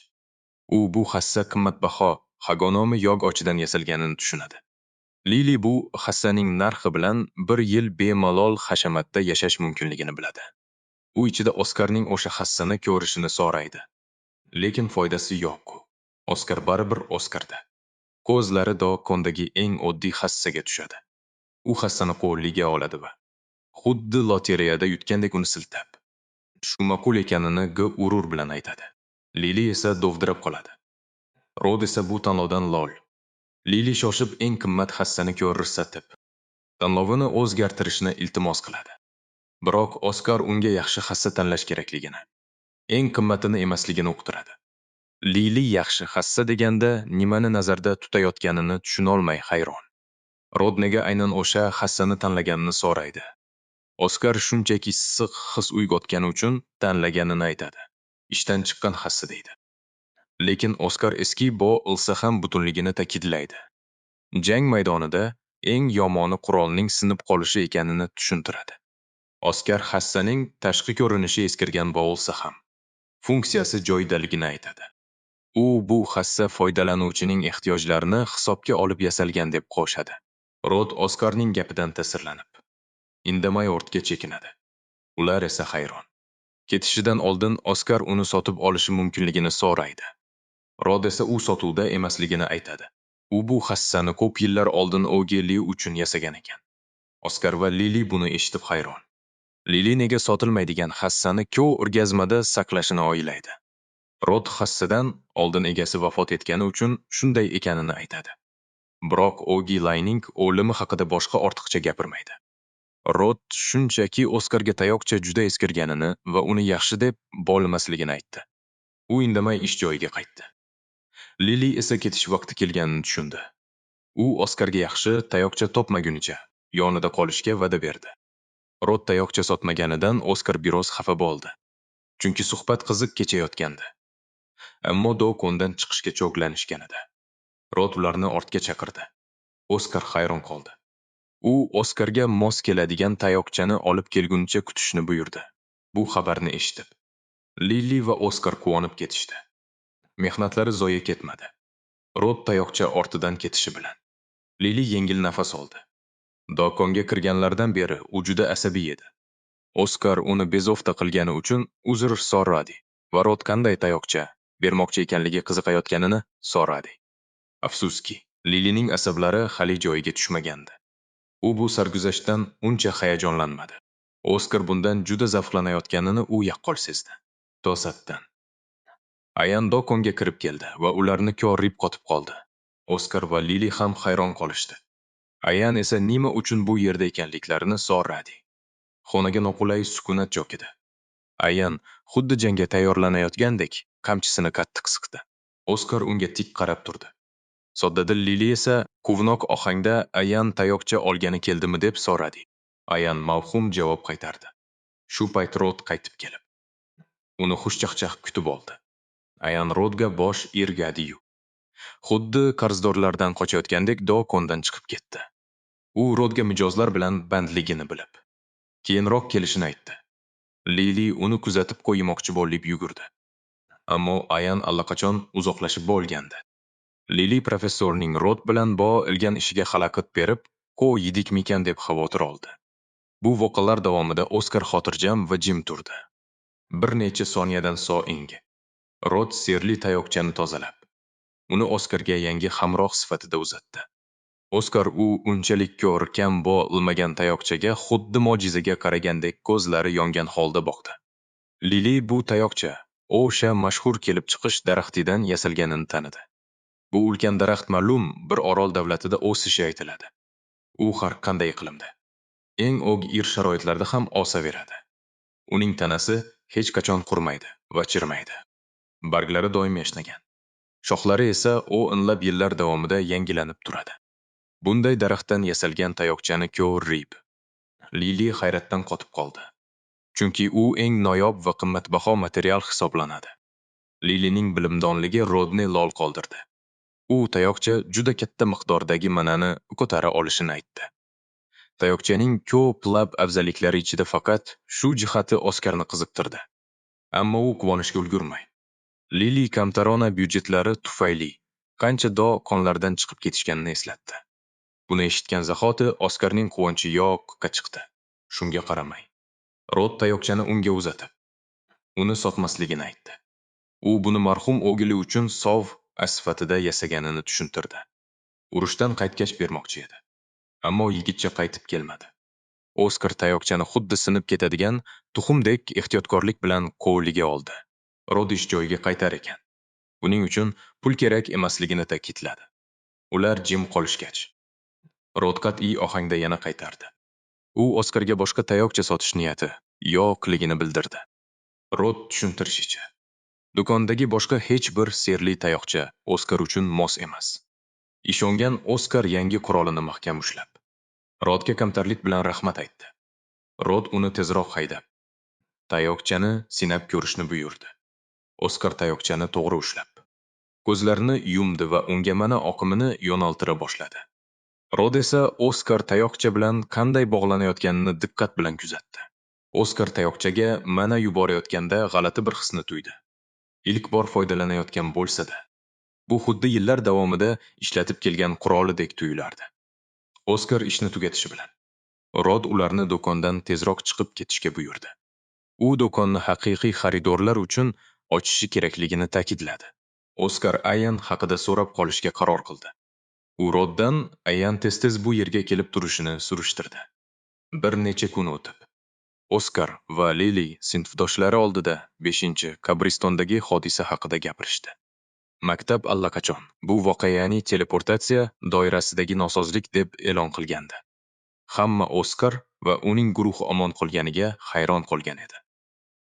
u bu hassa qimmatbaho Hagonomi yog' ochidan yasalganini tushunadi. Lili bu hassaning narxi bilan bir yil bemalol hashamatda yashash mumkinligini biladi. U ichida Oskarning o'sha hassani ko'rishini so'raydi. Lekin foydasi yo'q. Oskar baribir Oskarda. Ko'zlari Dokondagi eng oddiy hassaga tushadi. U hassani qo'liga oladi va xuddi lotereyada yutgandek uni siltab, shu ma'qul ekanini g'urur bilan aytadi. Lili esa dovdirab qoladi. Rod esa bu tanlovdan lol. Lili shoshib eng qimmat hassani ko'rsatib, tanlovini o'zgartirishni iltimos qiladi. Biroq Oskar unga yaxshi hassa tanlash kerakligini, eng qimmatini emasligini uqtiradi. Lili yaxshi hassa deganda nimani nazarda tutayotganini tushunolmay hayron. Rod nega aynan o'sha hassani tanlaganini so'raydi. Oskar shunchaki issiq his uyg'otgani uchun tanlaganini aytadi. Ishdan chiqqan hassa deydi. Lekin Oskar eski bo ilsa ham butunligini ta'kidlaydi. Jang maydonida eng yomoni qurolning sinib qolishi ekanini tushuntiradi. Oskar hassaning tashqi ko'rinishi eskirgan bo'lsa ham, funksiyasi joyidaligini aytadi. U bu hassa foydalanuvchining ehtiyojlarini hisobga olib yasalgan deb qo'shadi. Rod Oskarning gapidan ta'sirlanib, indamay ortga chekinadi. Ular esa hayron. Ketishidan oldin Oskar uni sotib olishi mumkinligini so'raydi. Rod esa u sotuvda emasligini aytadi. U bu hassani ko'p yillar oldin Ogeli uchun yasagan ekan. Oskar va Lili buni eshitib hayron. Lili nega sotilmaydigan hassani ko'rgazmada saqlashini o'ylaydi. Rod hassadan oldin egasi vafot etgani uchun shunday ekanini aytadi. Biroq Ogilayning o'limi haqida boshqa ortiqcha gapirmaydi. Rod shunchaki Oskarga tayoqcha juda eskirganini va uni yaxshi deb bo'lmasligini aytdi. U indamay ish joyiga qaytdi. Lili esa ketish vaqti kelganini tushundi. U Oskarga yaxshi tayoqcha topmagunicha yonida qolishga va'da berdi. Rod tayoqcha sotmaganidan Oskar biroz xafa bo'ldi. Chunki suhbat qiziq kechayotgandi. Ammo do'kondan chiqishga cho'glanishgan edi. Rod ularni ortga chaqirdi. Oskar hayron qoldi. U Oskarga mos keladigan tayoqchani olib kelguncha kutishni buyurdi. Bu xabarni eshitib, Lili va Oskar quvonib ketishdi. Mehnatlari zoya ketmadi. Rod tayoqcha ortidan ketishi bilan Lili yengil nafas oldi. Do'konga kirganlardan beri u juda asabiy edi. Oskar uni bezovta qilgani uchun uzr so'radi va Rod qanday tayoqcha bermoqchi ekanligi qiziqayotganini so'radi. Afsuski, Lilining asablari hali joyiga tushmagandi. U bu sarguzashtdan uncha hayajonlanmadi. Oskar bundan juda zavqlanayotganini u yaqqol sezdi. To'satdan Ayan do'konga kirib keldi va ularni ko'rib qotib qoldi. Oskar va Lili ham hayron qolishdi. Ayan esa nima uchun bu yerda ekanliklarini so'radi. Xonaga noqulay sukunat cho'kdi. Ayan xuddi jangga tayyorlanayotgandek qamchisini qattiq siqdi. Oskar unga tik qarab turdi. Soddadil Lili esa quvnoq ohangda Ayan tayoqcha olgani keldimi deb so'radi. Ayan mavhum javob qaytardi. Shu payt Rod qaytib kelib, uni xushchaqchaq kutib oldi. Ayan Rodga bosh irgadi-yu, xuddi qarzdorlardan qochayotgandek do'kondan chiqib ketdi. U Rodga mijozlar bilan bandligini bilib, keyinroq kelishini aytdi. Lili uni kuzatib qo'ymoqchi bo'lib yugurdi. Ammo Ayan allaqachon uzoqlashib bo'lgandi. Lili professorning Rod bilan ilgan ishiga xalaqit berib, qo'ydikmikan deb xavotir oldi. Bu voqealar davomida Oskar xotirjam va jim turdi. Bir necha soniyadan so'ng Rod sirli tayoqchani tozalab, uni Oskarga yangi hamroh sifatida uzatdi. Oskar u unchalik ko'rkam bo'lmagan tayoqchaga xuddi mo'jizaga qaragandek ko'zlari yongan holda boqdi. Lili bu tayoqcha o'sha mashhur kelib chiqish daraxtidan yasalganini tanidi. Bu ulkan daraxt ma'lum bir orol davlatida o'sishi aytiladi. U har qanday iqlimda, eng o'g'ir sharoitlarda ham o'saveradi. Uning tanasi hech qachon qurmaydi va chirmaydi. Barglari doim yashnagan. Shoxlari esa o'nlab yillar davomida yangilanib turadi. Bunday daraxtdan yasalgan tayoqchani ko'rib, Lili hayratdan qotib qoldi. Chunki u eng noyob va qimmatbaho material hisoblanadi. Lilining bilimdonligi Rodni lol qoldirdi. U tayoqcha juda katta miqdordagi manani ko'tara olishini aytdi. Tayoqchaning ko'plab afzalliklari ichida faqat shu jihati Oskarni qiziqtirdi. Ammo u quvonishga ulgurmay, Lili kamtarona byudjetlari tufayli qancha qonlardan chiqib ketishganini eslatdi. Buni eshitgan zahoti Oskarning quvonchi yoqqa chiqdi. Shunga qaramay, Rod tayoqchani unga uzatib, uni sotmasligini aytdi. U buni marhum o'g'li uchun sov sifatida yasaganini tushuntirdi. Urushdan qaytgach bermoqchi edi. Ammo yigitcha qaytib kelmadi. Oskar tayoqchani xuddi sinib ketadigan tuxumdek ehtiyotkorlik bilan qo'liga oldi. Rod ish joyiga qaytar ekan. Buning uchun pul kerak emasligini ta'kidladi. Ular jim qolishgach, Rod qat'iy ohangda yana qaytardi. U Oskarga boshqa tayoqcha sotish niyati yo'qligini bildirdi. Rod tushuntirishicha, do'kondagi boshqa hech bir serli tayoqcha Oskar uchun mos emas. Ishongan Oskar yangi qurolini mahkam ushlab, Rodga kamtarlik bilan rahmat aytdi. Rod uni tezroq haydab, tayoqchani sinab ko'rishni buyurdi. Oskar tayoqchani to'g'ri ushlab, ko'zlarini yumdi va unga mana oqimini yo'naltira boshladi. Rod esa Oskar tayoqcha bilan qanday bog'lanayotganini diqqat bilan kuzatdi. Oskar tayoqchaga mana yuborayotganda g'alati bir hisni tuydi. Ilk bor foydalanayotgan bo'lsa-da, bu xuddi yillar davomida ishlatib kelgan qurolidek tuyulardi. Oskar ishni tugatishi bilan Rod ularni do'kondan tezroq chiqib ketishga buyurdi. U do'konni haqiqiy xaridorlar uchun ochishi kerakligini ta'kidladi. Oskar Ayan haqida so'rab qolishga qaror qildi. U Roddan Ayan tez-tez bu yerga kelib turishini surishtirdi. Bir necha kun o'tib, Oskar va Lili sinfdoshlari oldida 5-qabristondagi hodisa haqida gapirishdi. Maktab allaqachon bu voqeani teleportatsiya doirasidagi nosozlik deb e'lon qilgandi. Hamma Oskar va uning guruhi omon qolganiga hayron qolgan edi.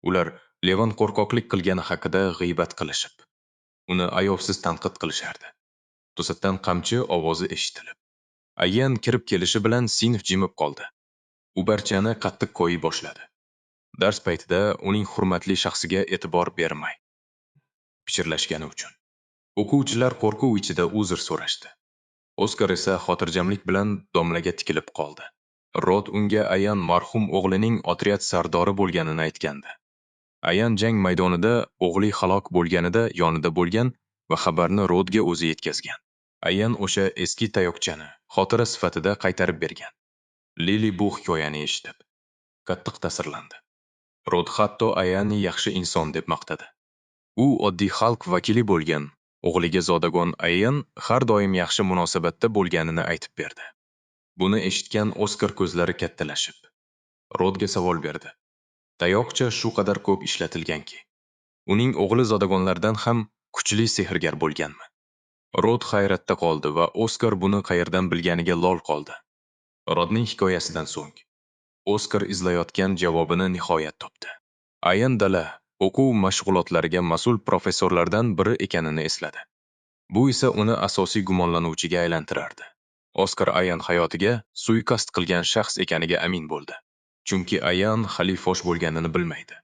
Ular Levan qo'rqoqlik qilgani haqida g'iybat qilishib, uni ayovsiz tanqid qilishardi. To'satdan qamchi ovozi eshitilib, Ayan kirib kelishi bilan sinf jimib qoldi. U barchani qattiq qo'yi boshladi. Dars paytida uning hurmatli shaxsiga e'tibor bermay pichirlashgani uchun. O'quvchilar qo'rquv ichida uzr so'rashdi. Oskar esa xotirjamlik bilan domlaga tikilib qoldi. Rod unga Ayan marhum o'g'lining otryad sardori bo'lganini aytgandi. Ayan jang maydonida o'g'li halok bo'lganida yonida bo'lgan va xabarni Rodga o'zi yetkazgan. Ayan o'sha eski tayoqchani xotira sifatida qaytarib bergan. Lili bu hikoyani eshitib, qattiq ta'sirlandi. Rod hatto Ayanni yaxshi inson deb maqtadi. U oddiy xalq vakili bo'lgan o'g'liga zodagon Ayan har doim yaxshi munosabatda bo'lganini aytib berdi. Buni eshitgan Oskar ko'zlari kattalashib, Rodga savol berdi. Tayoqcha shu qadar ko'p ishlatilganki, uning o'g'li zodagonlardan ham kuchli sehrgar bo'lganmi? Rod hayratda qoldi va Oskar buni qayerdan bilganiga lol qoldi. Rodning hikoyasidan so'ng Oskar izlayotgan javobini nihoyat topdi. Ayan dala o'quv mashg'ulotlariga mas'ul professorlardan biri ekanini esladi. Bu esa uni asosiy gumonlanuvchiga aylantirardi. Oskar Ayan hayotiga suiqasd qilgan shaxs ekaniga amin bo'ldi. Chunki Ayan hali fosh bo'lganini bilmaydi.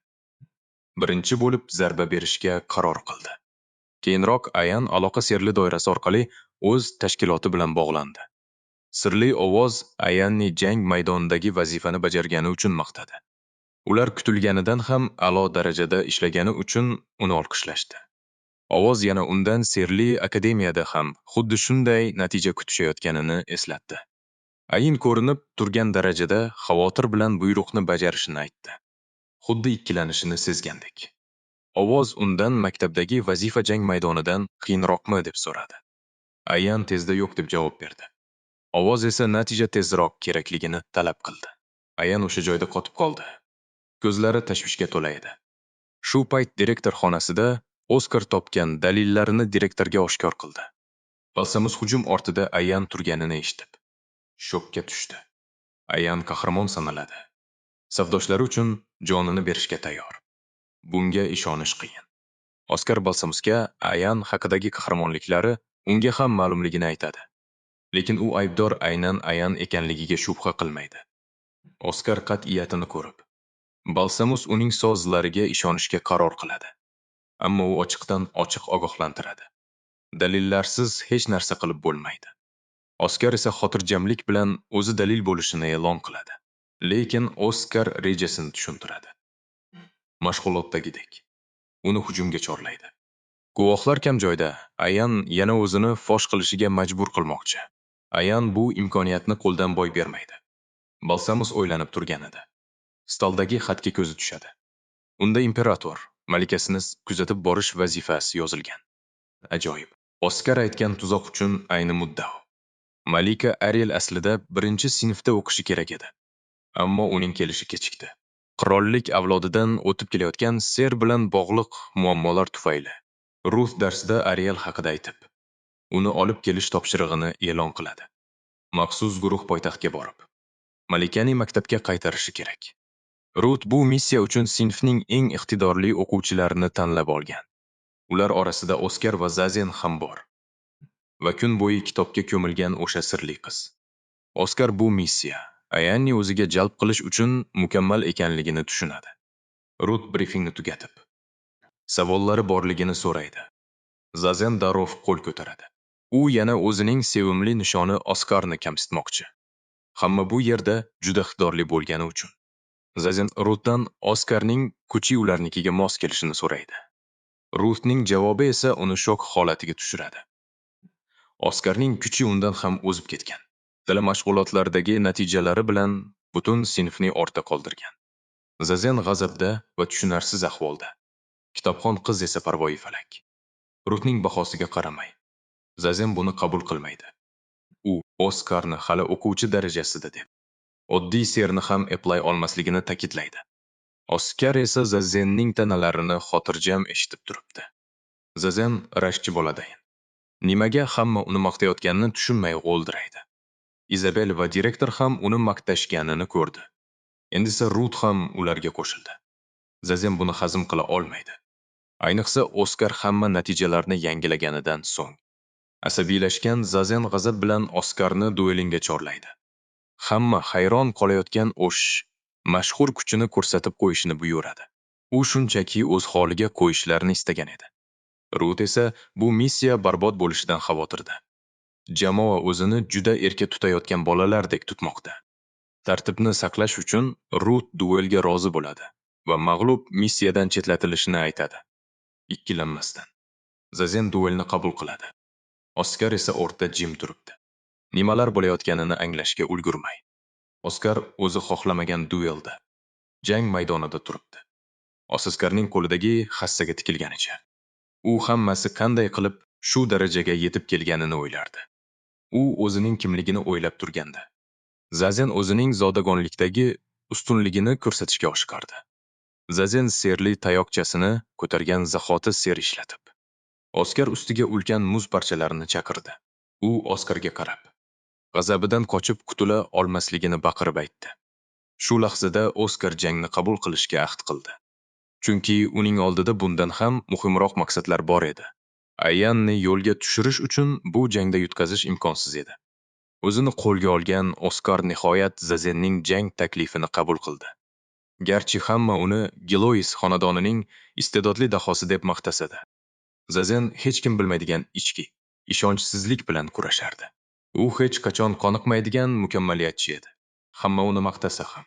Birinchi bo'lib zarba berishga qaror qildi. Keyinroq Ayan aloqa sirli doirasi orqali o'z tashkiloti bilan bog'landi. Sirli ovoz Ayanni jang maydonidagi vazifani bajargani uchun maqtadi. Ular kutilganidan ham a'lo darajada ishlagani uchun uni olqishlashdi. Ovoz yana undan sirli akademiyada ham xuddi shunday natija kutishayotganini eslatdi. Ayin ko'rinib turgan darajada xavotir bilan buyruqni bajarishini aytdi. Xuddi ikkilanishini sezgandek. Ovoz undan maktabdagi vazifa jang maydonidan qiyinroqmi deb so'radi. Ayan tezda yo'q deb javob berdi. Ovoz esa natija tezroq kerakligini talab qildi. Ayan o'sha joyda qotib qoldi. Ko'zlari tashvishga to'la edi. Shu payt direktor xonasida Oskar topgan dalillarini direktorga oshkor qildi. Balsamus hujum ortida Ayan turganini eshitib, shokka tushdi. Ayan qahramon sanaladi. Safdoshlari uchun jonini berishga tayyor. Bunga ishonish qiyin. Oskar Balsamusga Ayan haqidagi qahramonliklari unga ham ma'lumligini aytadi. Lekin u aybdor aynan Ayan ekanligiga shubha qilmaydi. Oskar qat'iyatini ko'rib, Balsamus uning so'zlariga ishonishga qaror qiladi. Ammo u ochiqdan ochiq ogohlantiradi. Dalillarsiz hech narsa qilib bo'lmaydi. Oskar esa xotirjamlik bilan o'zi dalil bo'lishini e'lon qiladi. Lekin Oskar rejasini tushuntiradi. Mashg'ulotdagidek. Uni hujumga chorlaydi. Guvohlar kam joyda Ayan yana o'zini fosh qilishiga majbur qilmoqchi. Ayan bu imkoniyatni qo'ldan boy bermaydi. Balsamus o'ylanib turgan edi. Stoldagi xatga ko'zi tushadi. Unda imperator malikasini kuzatib borish vazifasi yozilgan. Ajoyib. Oskar aytgan tuzoq uchun ayni muddao. Malika Ariel aslida 1-sinfda o'qishi kerak edi. Ammo uning kelishi kechikdi. Qirollik avlodidan o'tib kelayotgan ser bilan bog'liq muammolar tufayli Ruth darsida Ariel haqida aytib, uni olib kelish topshirig'ini e'lon qiladi. Maxsus guruh poytaxtga borib, Malikani maktabga qaytarishi kerak. Ruth bu missiya uchun sinfning eng iqtidorli o'quvchilarini tanlab olgan. Ular orasida Oskar va Zazen ham bor. Va kun bo'yi kitobga ko'milgan o'sha sirli qiz. Oskar bu missiya Ayanni o'ziga jalb qilish uchun mukammal ekanligini tushunadi. Ruth briefingni tugatib, savollari borligini so'raydi. Zazen darrov qo'l ko'taradi. U yana o'zining sevimli nishoni Oskarni kamsitmoqchi. Hamma bu yerda juda iqtidorli bo'lgani uchun. Zazen Ruthdan Oskarning kuchi ularnikiga mos kelishini so'raydi. Ruthning javobi esa uni shok holatiga tushiradi. Oskarning kuchi undan ham o'zib ketgan. Dala mashg'ulotlardagi natijalari bilan butun sinfni ortda qoldirgan. Zazen g'azabda va tushunarsiz ahvolda. Kitobxon qiz esa parvoyi falak. Ruthning bahosiga qaramay, Zazen buni qabul qilmaydi. U Oskarni hali o'quvchi darajasida deb, oddiy serni ham eplay olmasligini ta'kidlaydi. Oskar esa Zazenning tanalarini xotirjam eshitib turibdi. Zazen rashkchi boladayin. Nimaga hamma uni maqtayotganini tushunmay g'o'ldiraydi. Izabel va direktor ham uni maqtashganini ko'rdi. Endi esa Ruth ham ularga qo'shildi. Zazen buni hazm qila olmaydi. Ayniqsa Oskar hamma natijalarni yangilaganidan so'ng. Asabiylashgan Zazen g'azab bilan Oskarni duelingga chorlaydi. Hamma hayron qolayotgan O'sh mashhur kuchini ko'rsatib qo'yishini buyuradi. U shunchaki o'z holiga qo'yishlarini istagan edi. Ruth esa bu missiya barbod bo'lishidan xavotirda. Jamoa o'zini juda erka tutayotgan bolalardek tutmoqda. Tartibni saqlash uchun Ruth duelga rozi bo'ladi va mag'lub missiyadan chetlatilishini aytadi. Ikkilanmasdan. Zazen duelni qabul qiladi. Oskar esa o'rta jim turibdi. Nimalar bo'layotganini anglashga ulgurmay. Oskar o'zi xohlamagan duelda jang maydonida turibdi. Oskarning qo'lidagi hassaga tikilganicha. U hammasi qanday qilib shu darajaga yetib kelganini o'ylardi. U o'zining kimligini o'ylab turganda, Zazen o'zining zodagonlikdagi ustunligini ko'rsatishga oshiqardi. Zazen serli tayoqchasini ko'targan zahoti ser ishlatib, Oskar ustiga ulkan muz parchalarini chaqirdi. U Oskarga qarab, g'azabidan qochib qutula olmasligini baqirib aytdi. Shu lahzada Oskar jangni qabul qilishga ahd qildi. Chunki uning oldida bundan ham muhimroq maqsadlar bor edi. Ayanni yo'lga tushirish uchun bu jangda yutqazish imkonsiz edi. O'zini qo'lga olgan Oskar nihoyat Zazenning jang taklifini qabul qildi. Garchi hamma uni Gilois xonadonining iste'dodli dahosi deb maqtasadi. Zazen hech kim bilmaydigan ichki ishonchsizlik bilan kurashardi. U hech qachon qoniqmaydigan mukammaliyatchi edi. Hamma uni maqtasa ham.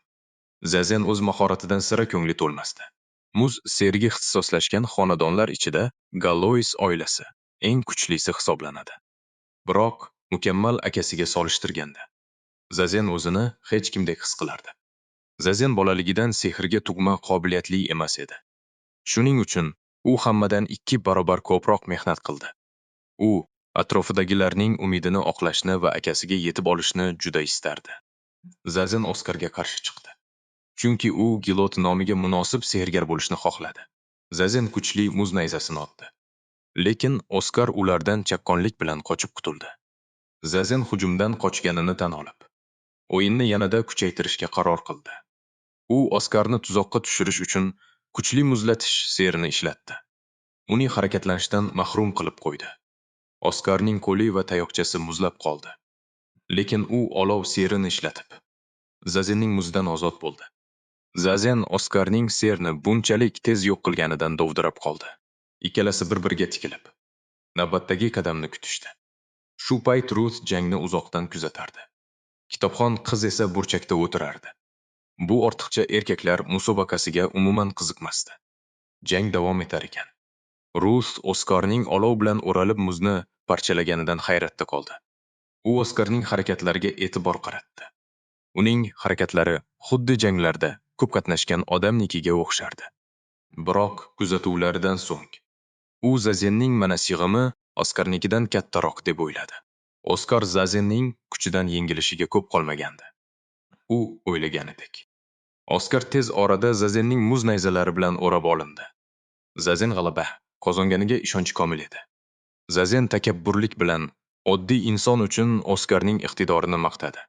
Zazen o'z mahoratidan sira ko'ngli to'lmasdi. Muz sergi ixtisoslashgan xonadonlar ichida Galois oilasi eng kuchlisi hisoblanadi. Biroq mukammal akasiga solishtirganda Zazen o'zini hech kimdek his qilardi. Zazen bolaligidan sehrga tug'ma qobiliyatli emas edi. Shuning uchun u hammadan 2 barobar ko'proq mehnat qildi. U atrofidagilarning umidini oqlashni va akasiga yetib olishni juda istardi. Zazen Oskarga qarshi chiqdi. Chunki u Gilot nomiga munosib sehrgar bo'lishni xohladi. Zazen kuchli muz nayzasini otdi. Lekin Oskar ulardan chaqqonlik bilan qochib qutuldi. Zazen hujumdan qochganini tan olib, o'yinni yanada kuchaytirishga qaror qildi. U Oskarni tuzoqqa tushirish uchun kuchli muzlatish serini ishlatdi. Uning harakatlanishdan mahrum qilib qo'ydi. Oskarning qo'li va tayoqchasi muzlab qoldi. Lekin u olov serini ishlatib, Zazenning muzdan ozod bo'ldi. Zazen Oskarning serni bunchalik tez yo'q qilganidan dovdirab qoldi. Ikkalasi bir-biriga tikilib, navbatdagi qadamni kutishdi. Shu payt Ruth jangni uzoqdan kuzatardi. Kitobxon qiz esa burchakda o'tirardi. Bu ortiqcha erkaklar musobaqasiga umuman qiziqmasdi. Jang davom etar ekan. Ruth Oskarning olov bilan o'ralib muzni parchalaganidan hayratda qoldi. U Oskarning harakatlariga e'tibor qaratdi. Uning harakatlari xuddi janglarda ko'p qatnashgan odamnikiga o'xshardi. Biroq kuzatuvlaridan so'ng u Zazenning mana sig'imi Oskarnikidan kattaroq deb o'yladi. Oskar Zazenning kuchidan yengilishiga ko'p qolmagandi. U o'ylaganidek. Oskar tez orada Zazenning muz nayzalari bilan o'rab olindi. Zazen g'alaba qozonganiga ishonchi komil edi. Zazen takabburlik bilan oddiy inson uchun Oskarning iqtidorini maqtadi.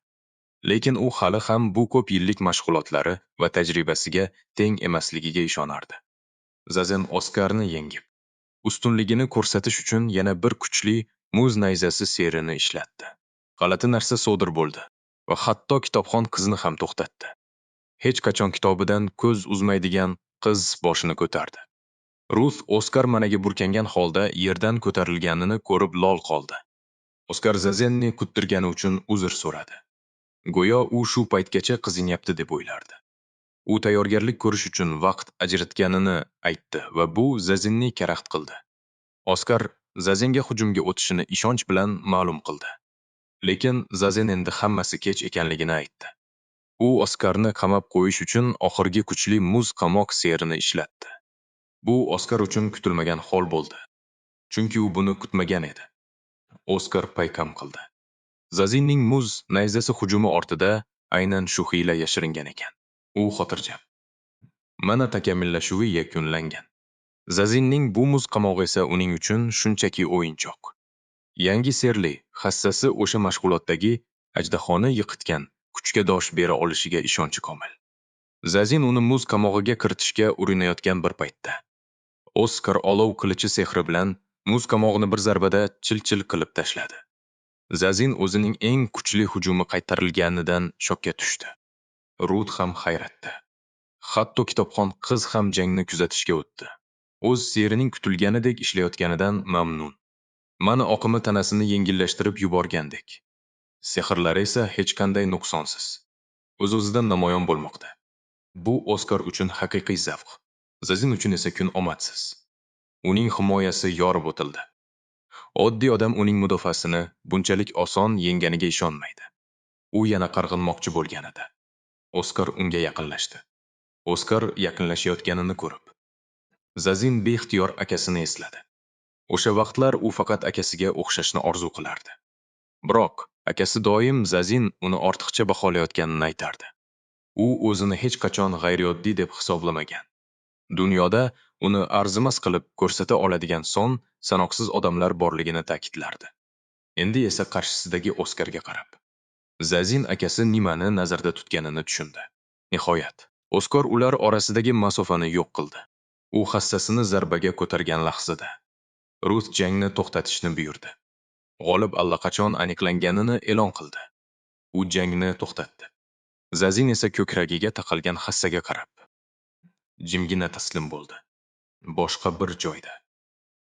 Lekin u hali ham bu ko'p yillik mashg'ulotlari va tajribasiga teng emasligiga ishonardi. Zazen Oskarni yengib, ustunligini ko'rsatish uchun yana bir kuchli muz nayzasi serini ishlatdi. G'alati narsa sodir bo'ldi va hatto kitobxon qizni ham to'xtatdi. Hech qachon kitobidan ko'z uzmaydigan qiz boshini ko'tardi. Ruth Oskar managa burkangan holda yerdan ko'tarilganini ko'rib lol qoldi. Oskar Zazenni kuttirgani uchun uzr so'radi. Go'yo u shu paytgacha qizinyapti deb o'ylardi. U tayyorgarlik ko'rish uchun vaqt ajratganini aytdi va bu Zazenni karaxt qildi. Oskar Zazenga hujumga o'tishini ishonch bilan ma'lum qildi. Lekin Zazen endi hammasi kech ekanligini aytdi. U Oskarni qamab qo'yish uchun oxirgi kuchli muz qamoq serini ishlatdi. Bu Oskar uchun kutilmagan hol bo'ldi. Chunki u buni kutmagan edi. Oskar paykam qildi. Zazenning muz nayzasi hujumi ortida aynan shu hiyla yashiringan ekan. U xotirjam. Mana takomillashuvi yakunlangan. Zazenning bu muz qamog'i esa uning uchun shunchaki o'yinchoq. Yangi serli hassasi o'sha mashg'ulotdagi ajdahoni yiqitgan kuchga dosh bera olishiga ishonchi komil. Zazen uni muz qamog'iga kiritishga urinayotgan bir paytda Oskar olov qilichi sehri bilan muz qamog'ini bir zarbada chil-chil qilib tashladi. Zazen o'zining eng kuchli hujumi qaytarilganidan shokka tushdi. Ruth ham hayratda. Hatto kitobxon qiz ham jangni kuzatishga o'tdi. O'z serining kutilganidek ishlayotganidan mamnun. Mana oqimi tanasini yengillashtirib yuborgandek. Sehrlari esa hech qanday nuqsonsiz. O'z-o'zidan namoyon bo'lmoqda. Bu Oskar uchun haqiqiy zavq. Zazen uchun esa kun omadsiz. Uning himoyasi yorib o'tildi. Oddiy odam uning mudofaasini bunchalik oson yenganiga ishonmaydi. U yana qarg'inmoqchi bo'lgan edi. Oskar unga yaqinlashdi. Oskar yaqinlashayotganini ko'rib, Zazen beixtiyor akasini esladi. O'sha vaqtlar u faqat akasiga o'xshashni orzu qilardi. Biroq akasi doim Zazen uni ortiqcha baholayotganini aytardi. U o'zini hech qachon g'ayrioddiy deb hisoblamagan. Dunyoda uni arzimas qilib ko'rsata oladigan son sanoqsiz odamlar borligini ta'kidlardi. Endi esa qarshisidagi Oskarga qarab, Zazen akasi nimani nazarda tutganini tushundi. Nihoyat, Oskar ular orasidagi masofani yo'q qildi. U hassasini zarbaga ko'targan lahzada Ruth jangni to'xtatishni buyurdi. G'olib allaqachon aniqlanganini e'lon qildi. U jangni to'xtatdi. Zazen esa ko'kragiga taqalgan hassaga qarab jimgina taslim bo'ldi. Boshqa bir joyda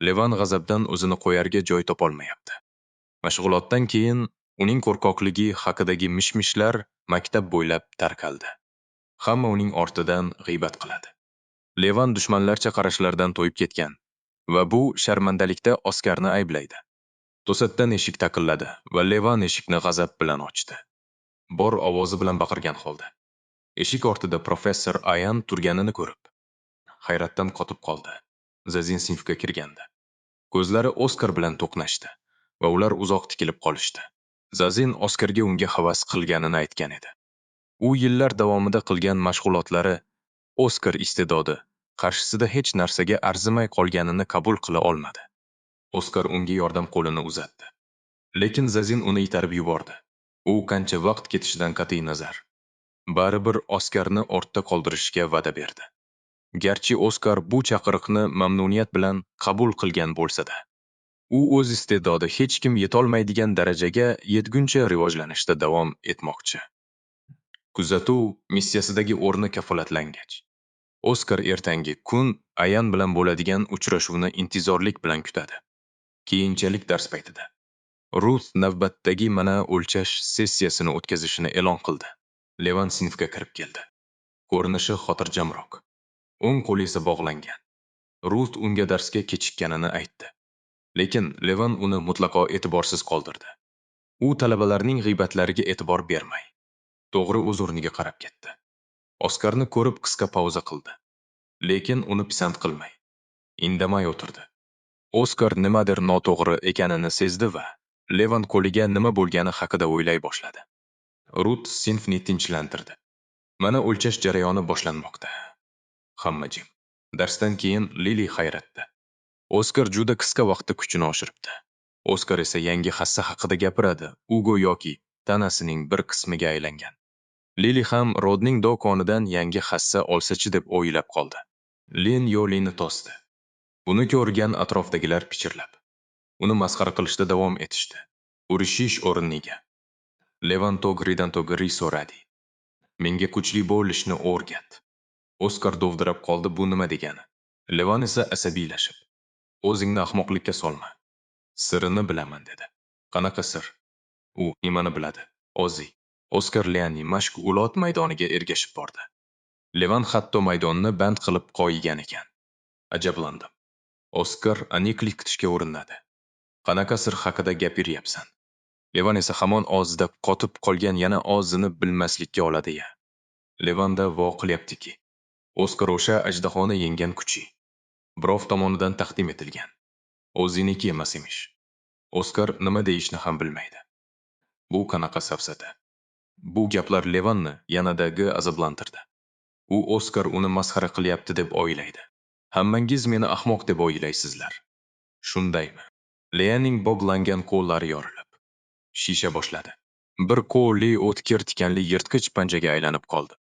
Levan g'azabdan o'zini qo'yarga joy topolmayapti. Mashg'ulotdan keyin uning qo'rqoqligi haqidagi mishmishlar maktab bo'ylab tarqaldi. Hamma uning ortidan g'iybat qiladi. Levan dushmanlarcha qarashlardan to'yib ketgan va bu sharmandalikda Oskarni ayblaydi. To'satdan eshik taqilladi va Levan eshikni g'azab bilan ochdi. Bor ovozi bilan baqirgan holda. Eshik ortida professor Ayan turganini ko'rib, hayratdan qotib qoldi. Zazen sinfga kirgandi. Ko'zlari Oskar bilan to'qnashdi va ular uzoq tikilib qolishdi. Zazen Oskarga unga havas qilganini aytgan edi. U yillar davomida qilgan mashg'ulotlari Oskar iste'dodi qarshisida hech narsaga arzimay qolganini qabul qila olmadi. Oskar unga yordam qo'lini uzatdi. Lekin Zazen uni itarib yubordi. U qancha vaqt ketishidan qat'iy nazar baribir Oskarni ortda qoldirishga va'da berdi. Garchi Oskar bu chaqiriqni mamnuniyat bilan qabul qilgan bo'lsa-da, u o'z iste'dodi hech kim yetolmaydigan darajaga yetguncha rivojlanishda davom etmoqchi. Kuzatuv missiyasidagi o'rni kafolatlangach, Oskar ertangi kun Ayan bilan bo'ladigan uchrashuvni intizorlik bilan kutadi. Keyinchalik dars paytida Rut navbatdagi mana o'lchash sessiyasini o'tkazishini e'lon qildi. Levan sinfga kirib keldi. Ko'rinishi xotirjamroq. O'ng qo'li esa bog'langan. Rut unga darsga kechikkanini aytdi. Lekin Levan uni mutlaqo e'tiborsiz qoldirdi. U talabalarning g'iybatlariga e'tibor bermay, to'g'ri o'z o'rniga qarab ketdi. Oskarni ko'rib qisqa pauza qildi. Lekin uni pisand qilmay, indamay o'tirdi. Oskar nimadir noto'g'ri ekanini sezdi va Levan qo'liga nima bo'lgani haqida o'ylay boshladi. Rut sinfni tinchlantirdi. Mana o'lchash jarayoni boshlanmoqda. Hamma jim. Darsdan keyin Lili hayratda. Oskar juda qisqa vaqtda kuchini oshiribdi. Oskar esa yangi hassa haqida gapiradi. U go'yoki tanasining bir qismiga aylangan. Lili ham Rodning do'konidan yangi hassa olsachi deb o'ylab qoldi. Len yo'lini to'sdi. Buni ko'rgan atrofdagilar pichirlab, uni masxara qilishda davom etishdi. Urishish o'rniga. Levan tog'ridan to'g'ri so'radi. Menga kuchli bo'lishni o'rgat. Oskar dovdirab qoldi, bu nima degani? Levan esa asabiylashib, o'zingni ahmoqlikka solma. Sirini bilaman dedi. Qanaqa sir? U nimani biladi? Ozi. Oskar Leanning mashg'ulot maydoniga ergashib bordi. Levan hatto maydonni band qilib qo'ygan ekan. Ajablandim. Oskar aniqlik kutishga urinadi. Qanaqa sir haqida gapiryapsan? Levan esa hamon og'zida qotib qolgan yana og'zini bilmaslikka oladi-ya. Levanda voqilyaptiki, Oskar o'sha ajdahoni yenggan kuchi birov tomonidan taqdim etilgan. O'ziniki emas emish. Oskar nima deyishni ham bilmaydi. Bu qanaqa safsata? Bu gaplar Levanni yanadagi azoblantirdi. U Oskar uni masxara qilyapti deb o'ylaydi. Hammangiz meni ahmoq deb o'ylaysizlar. Shundaymi? Leaning bog'langan qo'llari yorilib, shisha boshladi. Bir qo'lli o'tkir tikanli yirtqich panjaga aylanib qoldi.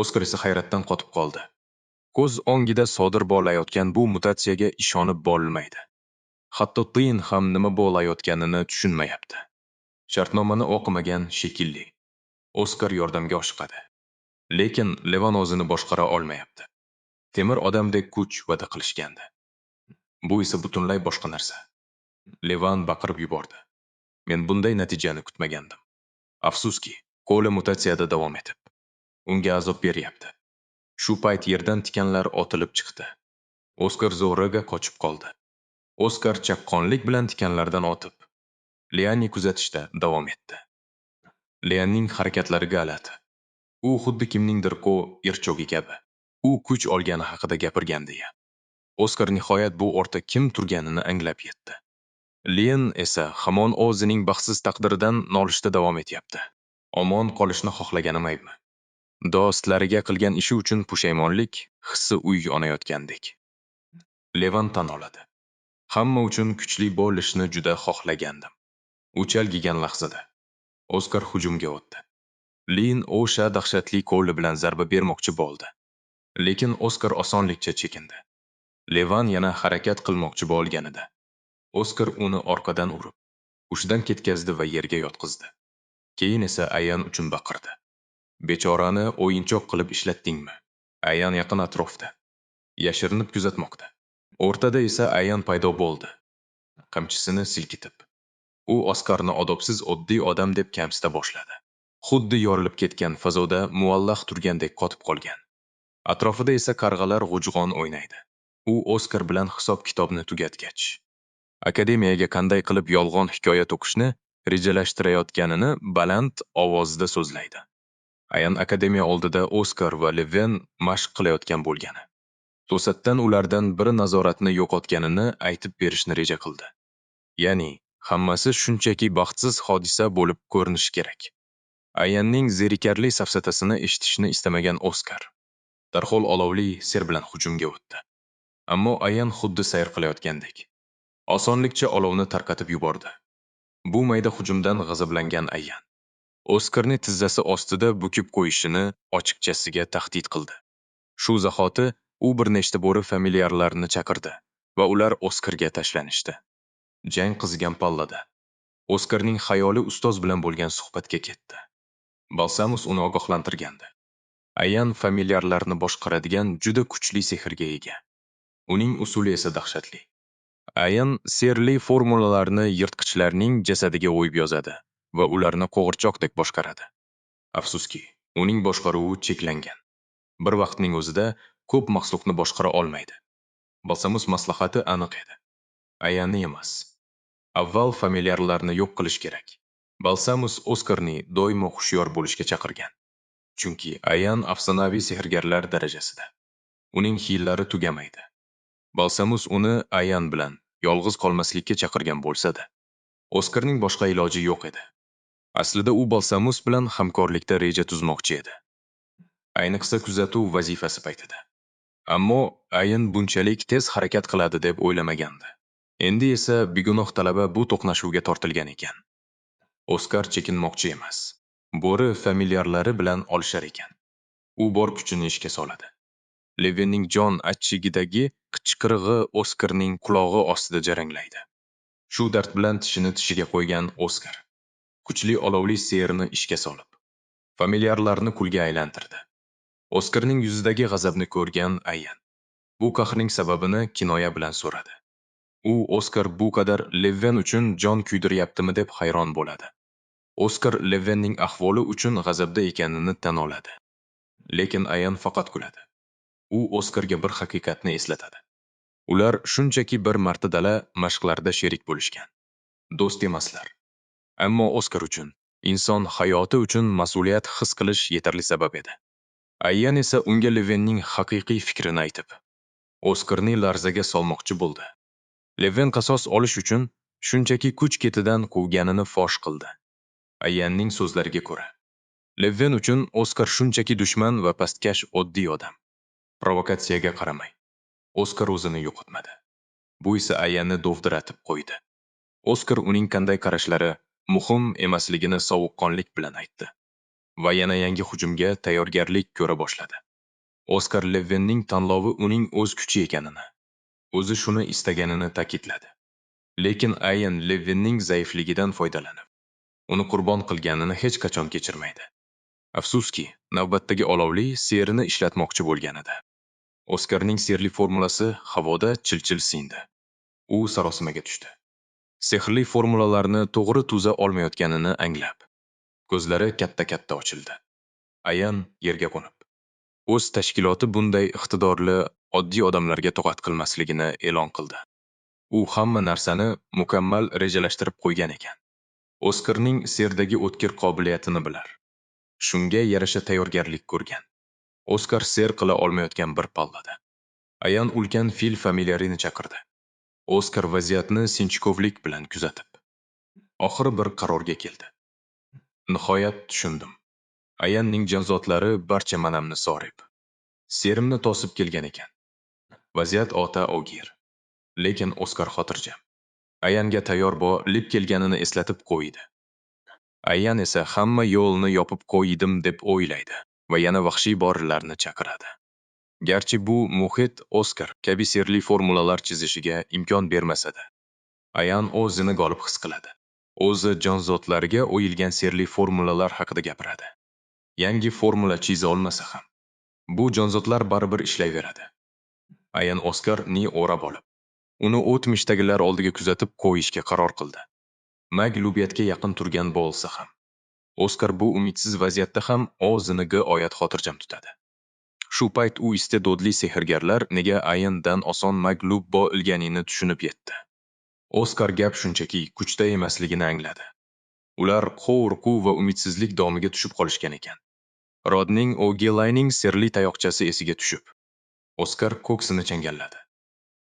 Oskar esa hayratdan qotib qoldi. Ko'z o'ngida sodir bo'layotgan bu mutatsiyaga ishonib bo'lmaydi. Hatto Tin ham nima bo'layotganini tushunmayapti. Shartnomani o'qimagan shekilli. Oskar yordamga oshiqadi. Lekin Levan o'zini boshqara olmayapti. Temir odamdek kuch va'da qilishgandi. Bu esa butunlay boshqa narsa. Levan baqirib yubordi. Men bunday natijani kutmagandim. Afsuski, qo'li mutatsiyada davom etib, unga azob beryapti. Shu payt yerdan tikanlar otilib chiqdi. Oskar zo'rg'a qochib qoldi. Oskar chaqqonlik bilan tikanlardan otib, Leanni kuzatishda davom etdi. Leanning harakatlari g'alati. U xuddi kimningdir irchogi kabi. U kuch olgani haqida gapirgandi-ya. Oskar nihoyat bu o'rta kim turganini anglab yetdi. Lean esa hamon o'zining baxtsiz taqdiridan nolishda davom etyapti. Omon qolishni xohlaganim aybmi? Do'stlariga qilgan ishi uchun pushaymonlik hissi uy yonayotgandek. Levan tan oladi. Hamma uchun kuchli bo'lishni juda xohlagandim. U chalgigan lahzada Oskar hujumga o'tdi. Lin o'sha dahshatli qo'li bilan zarba bermoqchi bo'ldi. Lekin Oskar osonlikcha chekindi. Levan yana harakat qilmoqchi bo'lganida Oskar uni orqadan urib, hushidan ketkazdi va yerga yotqizdi. Keyin esa Ayan uchun baqirdi. Bechorani o'yinchoq qilib ishlatdingmi? Ayan yaqin atrofda, yashirinib kuzatmoqda. O'rtada esa Ayan paydo bo'ldi. Qamchisini silkitib, u Oskarni odobsiz oddiy odam deb kamsita boshladi. Xuddi yorilib ketgan fazoda muallaq turgandek qotib qolgan. Atrofida esa qarg'alar g'ujg'on o'ynaydi. U Oskar bilan hisob-kitobni tugatgach, akademiyaga qanday qilib yolg'on hikoya to'qishni rejalashtirayotganini baland ovozda so'zlaydi. Ayan akademiya oldida Oskar va Levan mashq qilayotgan bo'lgani. To'satdan ulardan biri nazoratni yo'qotganini aytib berishni reja qildi. Ya'ni, hammasi shunchaki baxtsiz hodisa bo'lib ko'rinishi kerak. Ayanning zerikarli safsatasini eshitishni istamagan Oskar darhol olovli ser bilan hujumga o'tdi. Ammo Ayan xuddi sayr qilayotgandek osonlikcha olovni tarqatib yubordi. Bu mayda hujumdan g'azablangan Ayan Oskarni tizzasi ostida bukib qo'yishini ochiqchasiga tahdid qildi. Shu zahoti u bir nechta bo'ri familiarlarni chaqirdi va ular Oskarga tashlanishdi. Jang qizigan pallada Oskarning xayoli ustoz bilan bo'lgan suhbatga ketdi. Balsamus uni ogohlantirgandi. Ayan familiarlarni boshqaradigan juda kuchli sehrga ega. Uning usuli esa dahshatli. Ayan serli formulalarni yirtqichlarning jasadiga o'yib yozadi va ularni qo'g'irchoqdek boshqaradi. Afsuski, uning boshqaruvi cheklangan. Bir vaqtning o'zida ko'p mahluqni boshqara olmaydi. Balsamus maslahati aniq edi. Ayanni emas. Avval familiarlarni yo'q qilish kerak. Balsamus Oskarni doimo hushyor bo'lishga chaqirgan. Chunki Ayan afsonaviy sehrgarlar darajasida. Uning hiylari tugamaydi. Balsamus uni Ayan bilan yolg'iz qolmaslikka chaqirgan bo'lsa-da, Oskarning boshqa iloji yo'q edi. Aslida u Balsamus bilan hamkorlikda reja tuzmoqchi edi. Ayniqsa kuzatuv vazifasi paytida. Ammo Ayan bunchalik tez harakat qiladi deb o'ylamagandi. Endi esa begunoh talaba bu to'qnashuvga tortilgan ekan. Oskar chekinmoqchi emas. Bo'ri familiarlari bilan olishar ekan. U bor kuchini ishga soladi. Levinning jon achchigidagi qichqirig'i Oskarning qulog'i ostida jaranglaydi. Shu dard bilan tishini tishiga qo'ygan Oskar kuchli olovli sehrni ishga solib, familiarlarni kulga aylantirdi. Oskarning yuzidagi g'azabni ko'rgan Ayan bu qahrning sababini kinoya bilan so'radi. U Oskar bu qadar Levin uchun jon kuydiryaptimi deb hayron bo'ladi. Oskar Levinning ahvoli uchun g'azabda ekanini tan oladi. Lekin Ayan faqat kuladi. U Oskarga bir haqiqatni eslatadi. Ular shunchaki bir martadala mashqlarda sherik bo'lishgan. Do'st emaslar. Ammo Oskar uchun inson hayoti uchun mas'uliyat his qilish yetarli sabab edi. Ayan esa unga Levinning haqiqiy fikrini aytib, Oskarni larzaga solmoqchi bo'ldi. Levin qasos olish uchun shunchaki kuch ketidan quvganini fosh qildi. Ayanning so'zlariga ko'ra, Levin uchun Oskar shunchaki dushman va pastkash oddiy odam. Provokatsiyaga qaramay, Oskar o'zini yo'qotmadi. Bu esa Ayanni dovdiratib qo'ydi. Oskar uning qanday qarashlari muhim emasligini sovuqqonlik bilan aytdi va yana yangi hujumga tayyorgarlik ko'ra boshladi. Oskar Levinning tanlovi uning o'z kuchi ekanini, o'zi shuni istaganini ta'kidladi. Lekin Ayan Levinning zaifligidan foydalanib, uni qurbon qilganini hech qachon kechirmaydi. Afsuski, navbatdagi olovli sehrni ishlatmoqchi bo'lganida. Oskarning sirli formulasi havoda chil-chil sindi. U sarosimaga tushdi. Sehrli formulalarni to'g'ri tuza olmayotganini anglab, ko'zlari katta-katta ochildi. Ayan yerga qo'nib, o'z tashkiloti bunday iqtidorli oddiy odamlarga toqat qilmasligini e'lon qildi. U hamma narsani mukammal rejalashtirib qo'ygan ekan. Oskarning serdagi o'tkir qobiliyatini bilar. Shunga yarasha tayyorgarlik ko'rgan. Oskar ser qila olmayotgan bir pallada. Ayan ulkan fil familiarini chaqirdi. Oskar vaziyatni sinchkovlik bilan kuzatib, oxiri bir qarorga keldi. Nihoyat tushundim. Ayanning jonzotlari barcha manamni sorib, serimni tosib kelgan ekan. Vaziyat o'ta og'ir. Lekin Oskar xotirjam. Ayanga tayyor bo'lib kelganini eslatib qo'ydi. Ayan esa hamma yo'lni yopib qo'ydim deb o'ylaydi va yana vahshiy borilarni chaqiradi. Garchi bu muhit Oskar kabi sirli formulalar chizishiga imkon bermasa-da, Ayan o'zini g'olib his qiladi. O'zi jonzotlariga o'yilgan sirli formulalar haqida gapiradi. Yangi formula chiza olmasa ham, bu jonzotlar baribir ishlayveradi. Ayan Oskarni o'rab olib, uni o'tmishdagilar oldiga kuzatib qo'yishga qaror qildi. Maglubiyatga yaqin turgan bo'lsa ham, Oskar bu umidsiz vaziyatda ham o'zini g'oyat xotirjam tutadi. Shu payt u iste'dodli sehrgarlar nega Ayandan oson maglub bo'lganini tushunib yetdi. Oskar gap shunchaki kuchda emasligini angladi. Ular qo'rquv va umidsizlik domiga tushib qolishgan ekan. Rodning O'Gilayning sirli tayoqchasi esiga tushib, Oskar ko'ksini changalladi.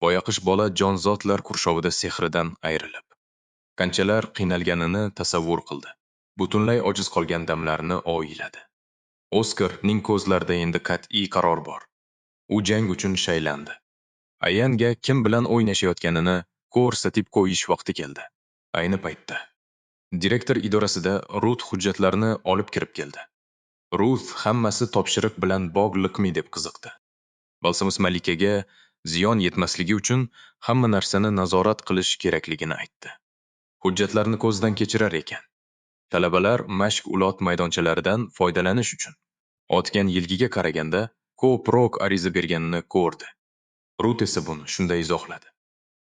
Boyaqish bola jonzotlar qurshovida sehridan ayrilib, qanchalar qiynalganini tasavvur qildi. Butunlay ojiz qolgan damlarini o'yladi. Oskarning ko'zlarida endi qat'iy qaror bor. U jang uchun shaylandi. Ayanga kim bilan o'ynashayotganini ko'rsatib qo'yish vaqti keldi. Ayni paytda direktor idorasida Ruth hujjatlarni olib kirib keldi. Ruth hammasi topshiriq bilan bog'liqmi deb qiziqdi. Balsamus malikaga ziyon yetmasligi uchun hamma narsani nazorat qilish kerakligini aytdi. Hujjatlarni ko'zdan kechirar ekan. Talabalar mashg'ulot maydonchalaridan foydalanish uchun o'tgan yilgiga qaraganda ko'proq ariza berganini ko'rdi. Ruth esa buni shunday izohladi.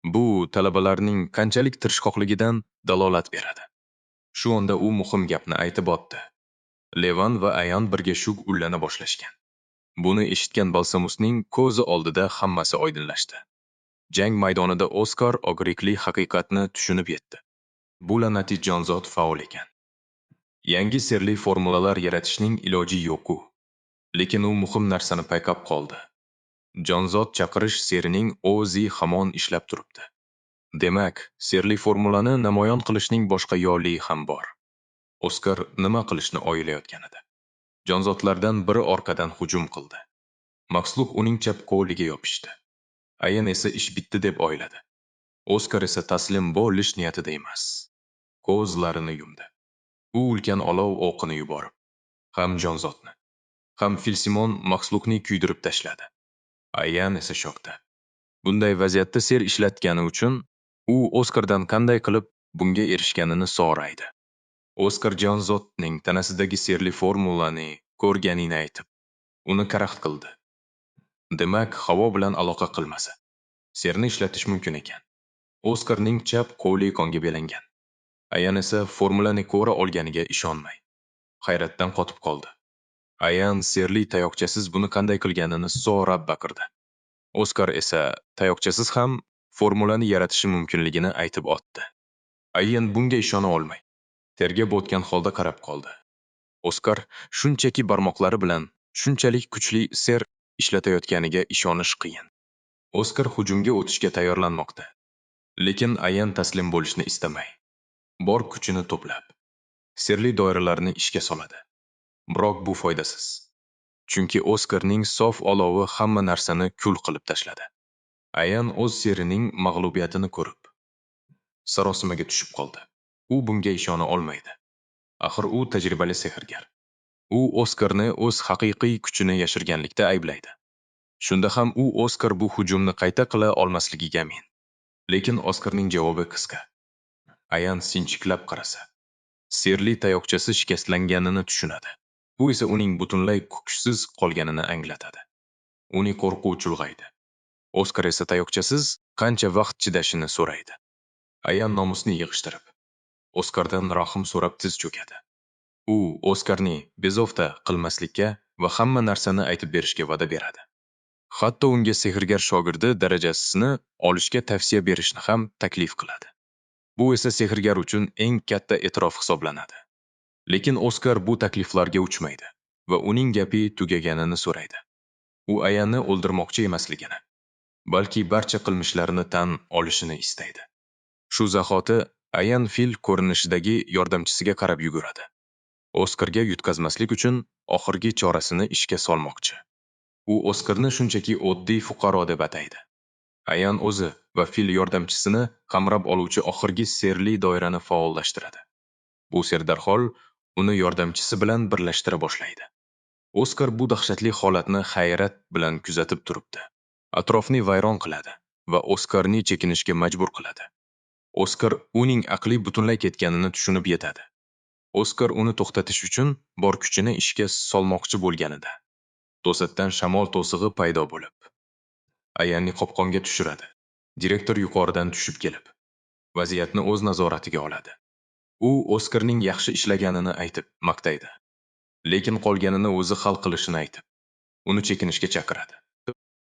Bu talabalarning qanchalik tirishqoqligidan dalolat beradi. Shu onda u muhim gapni aytib o'tdi. Levan va Ayan birga shug ullana boshlashgan. Buni eshitgan Balsamusning ko'zi oldida hammasi oydinlashdi. Jang maydonida Oskar Ogrikli haqiqatni tushunib yetdi. Bu la'nati jonzot faol ekan. Yangi sirli formulalar yaratishning iloji yo'q-ku. Lekin u muhim narsani payqab qoldi. Jonzot chaqirish serining o'zi hamon ishlab turibdi. Demak, sirli formulani namoyon qilishning boshqa yo'li ham bor. Oskar nima qilishni o'ylayotgan edi? Jonzotlardan biri orqadan hujum qildi. Maxluq uning chap qo'liga yopishdi. Ayan esa ish bitdi deb o'yladi. Oskar esa taslim bo'lish niyatida emas. Ko'zlarini yumdi. U ulkan olov o'qini yuborib, ham jonzotni, ham Filsimon Maxluqni kuydirib tashladi. Ayan esa shokda. Bunday vaziyatda ser ishlatgani uchun u Oskardan qanday qilib bunga erishganini so'raydi. Oskar jonzotning tanasidagi sirli formulani ko'rganini aytib, uni karaxt qildi. Demak, havo bilan aloqa qilmasa, serni ishlatish mumkin ekan. Oskarning chap qo'li qonga belangan. Ayan esa formulani ko'ra olganiga ishonmay, hayratdan qotib qoldi. Ayan sirli tayoqchasiz buni qanday qilganini so'rab baqirdi. Oskar esa tayoqchasiz ham formulani yaratishi mumkinligini aytib o'tdi. Ayan bunga ishona olmay, tergab o'tgan holda qarab qoldi. Oskar shunchaki barmoqlari bilan shunchalik kuchli ser ishlatayotganiga ishonish qiyin. Oskar hujumga o'tishga tayyorlanmoqda. Lekin Ayan taslim bo'lishni istamay, bor kuchini to'plab, sirli doiralarni ishga soladi. Biroq bu foydasiz. Chunki Oskarning sof olovi hamma narsani kul qilib tashladi. Ayan o'z serining mag'lubiyatini ko'rib, sarosimaga tushib qoldi. U bunga ishona olmaydi. Axir u tajribali sehrgar. U Oskarni o'z haqiqiy kuchini yashirganlikda ayblaydi. Shunda ham u Oskar bu hujumni qayta qila olmasligiga amin. Lekin Oskarning javobi qisqa. Ayan sinchiklab qarasa, sirli tayoqchasi shikastlanganini tushunadi. Bu esa uning butunlay kuchsiz qolganini anglatadi. Uni qo'rquv chulg'aydi. Oskar esa tayoqchasiz qancha vaqt chidashini so'raydi. Ayan nomusni yig'ishtirib, Oskardan rahim so'rab tiz cho'kadi. U Oskarni bezovta qilmaslikka va hamma narsani aytib berishga va'da beradi. Hatto unga sehrgar shogirdi darajasini olishga tavsiya berishni ham taklif qiladi. Bu esa sehrgar uchun eng katta e'tirof hisoblanadi. Lekin Oskar bu takliflarga uchmaydi va uning gapi tugaganini so'raydi. U Ayanni o'ldirmoqchi emasligini, balki barcha qilmishlarini tan olishini istaydi. Shu zahoti Ayan fil ko'rinishidagi yordamchisiga qarab yuguradi. Oskarga yutqazmaslik uchun oxirgi chorasini ishga solmoqchi. U Oskarni shunchaki oddiy fuqaro deb ataydi. Ayan o'zi va fil yordamchisini qamrab oluvchi oxirgi sirli doirani faollashtiradi. Bu ser darhol uni yordamchisi bilan birlashtira boshlaydi. Oskar bu dahshatli holatni hayrat bilan kuzatib turibdi. Atrofni vayron qiladi va Oskarni chekinishga majbur qiladi. Oskar uning aqli butunlay ketganini tushunib yetadi. Oskar uni to'xtatish uchun bor kuchini ishga solmoqchi bo'lganida, to'satdan shamol to'sig'i paydo bo'lib, Ayanni qopqonga tushiradi. Direktor yuqoridan tushib kelib, vaziyatni o'z nazoratiga oladi. U Oskarning yaxshi ishlaganini aytib maqtaydi. Lekin qolganini o'zi hal qilishini aytib, uni chekinishga chaqiradi.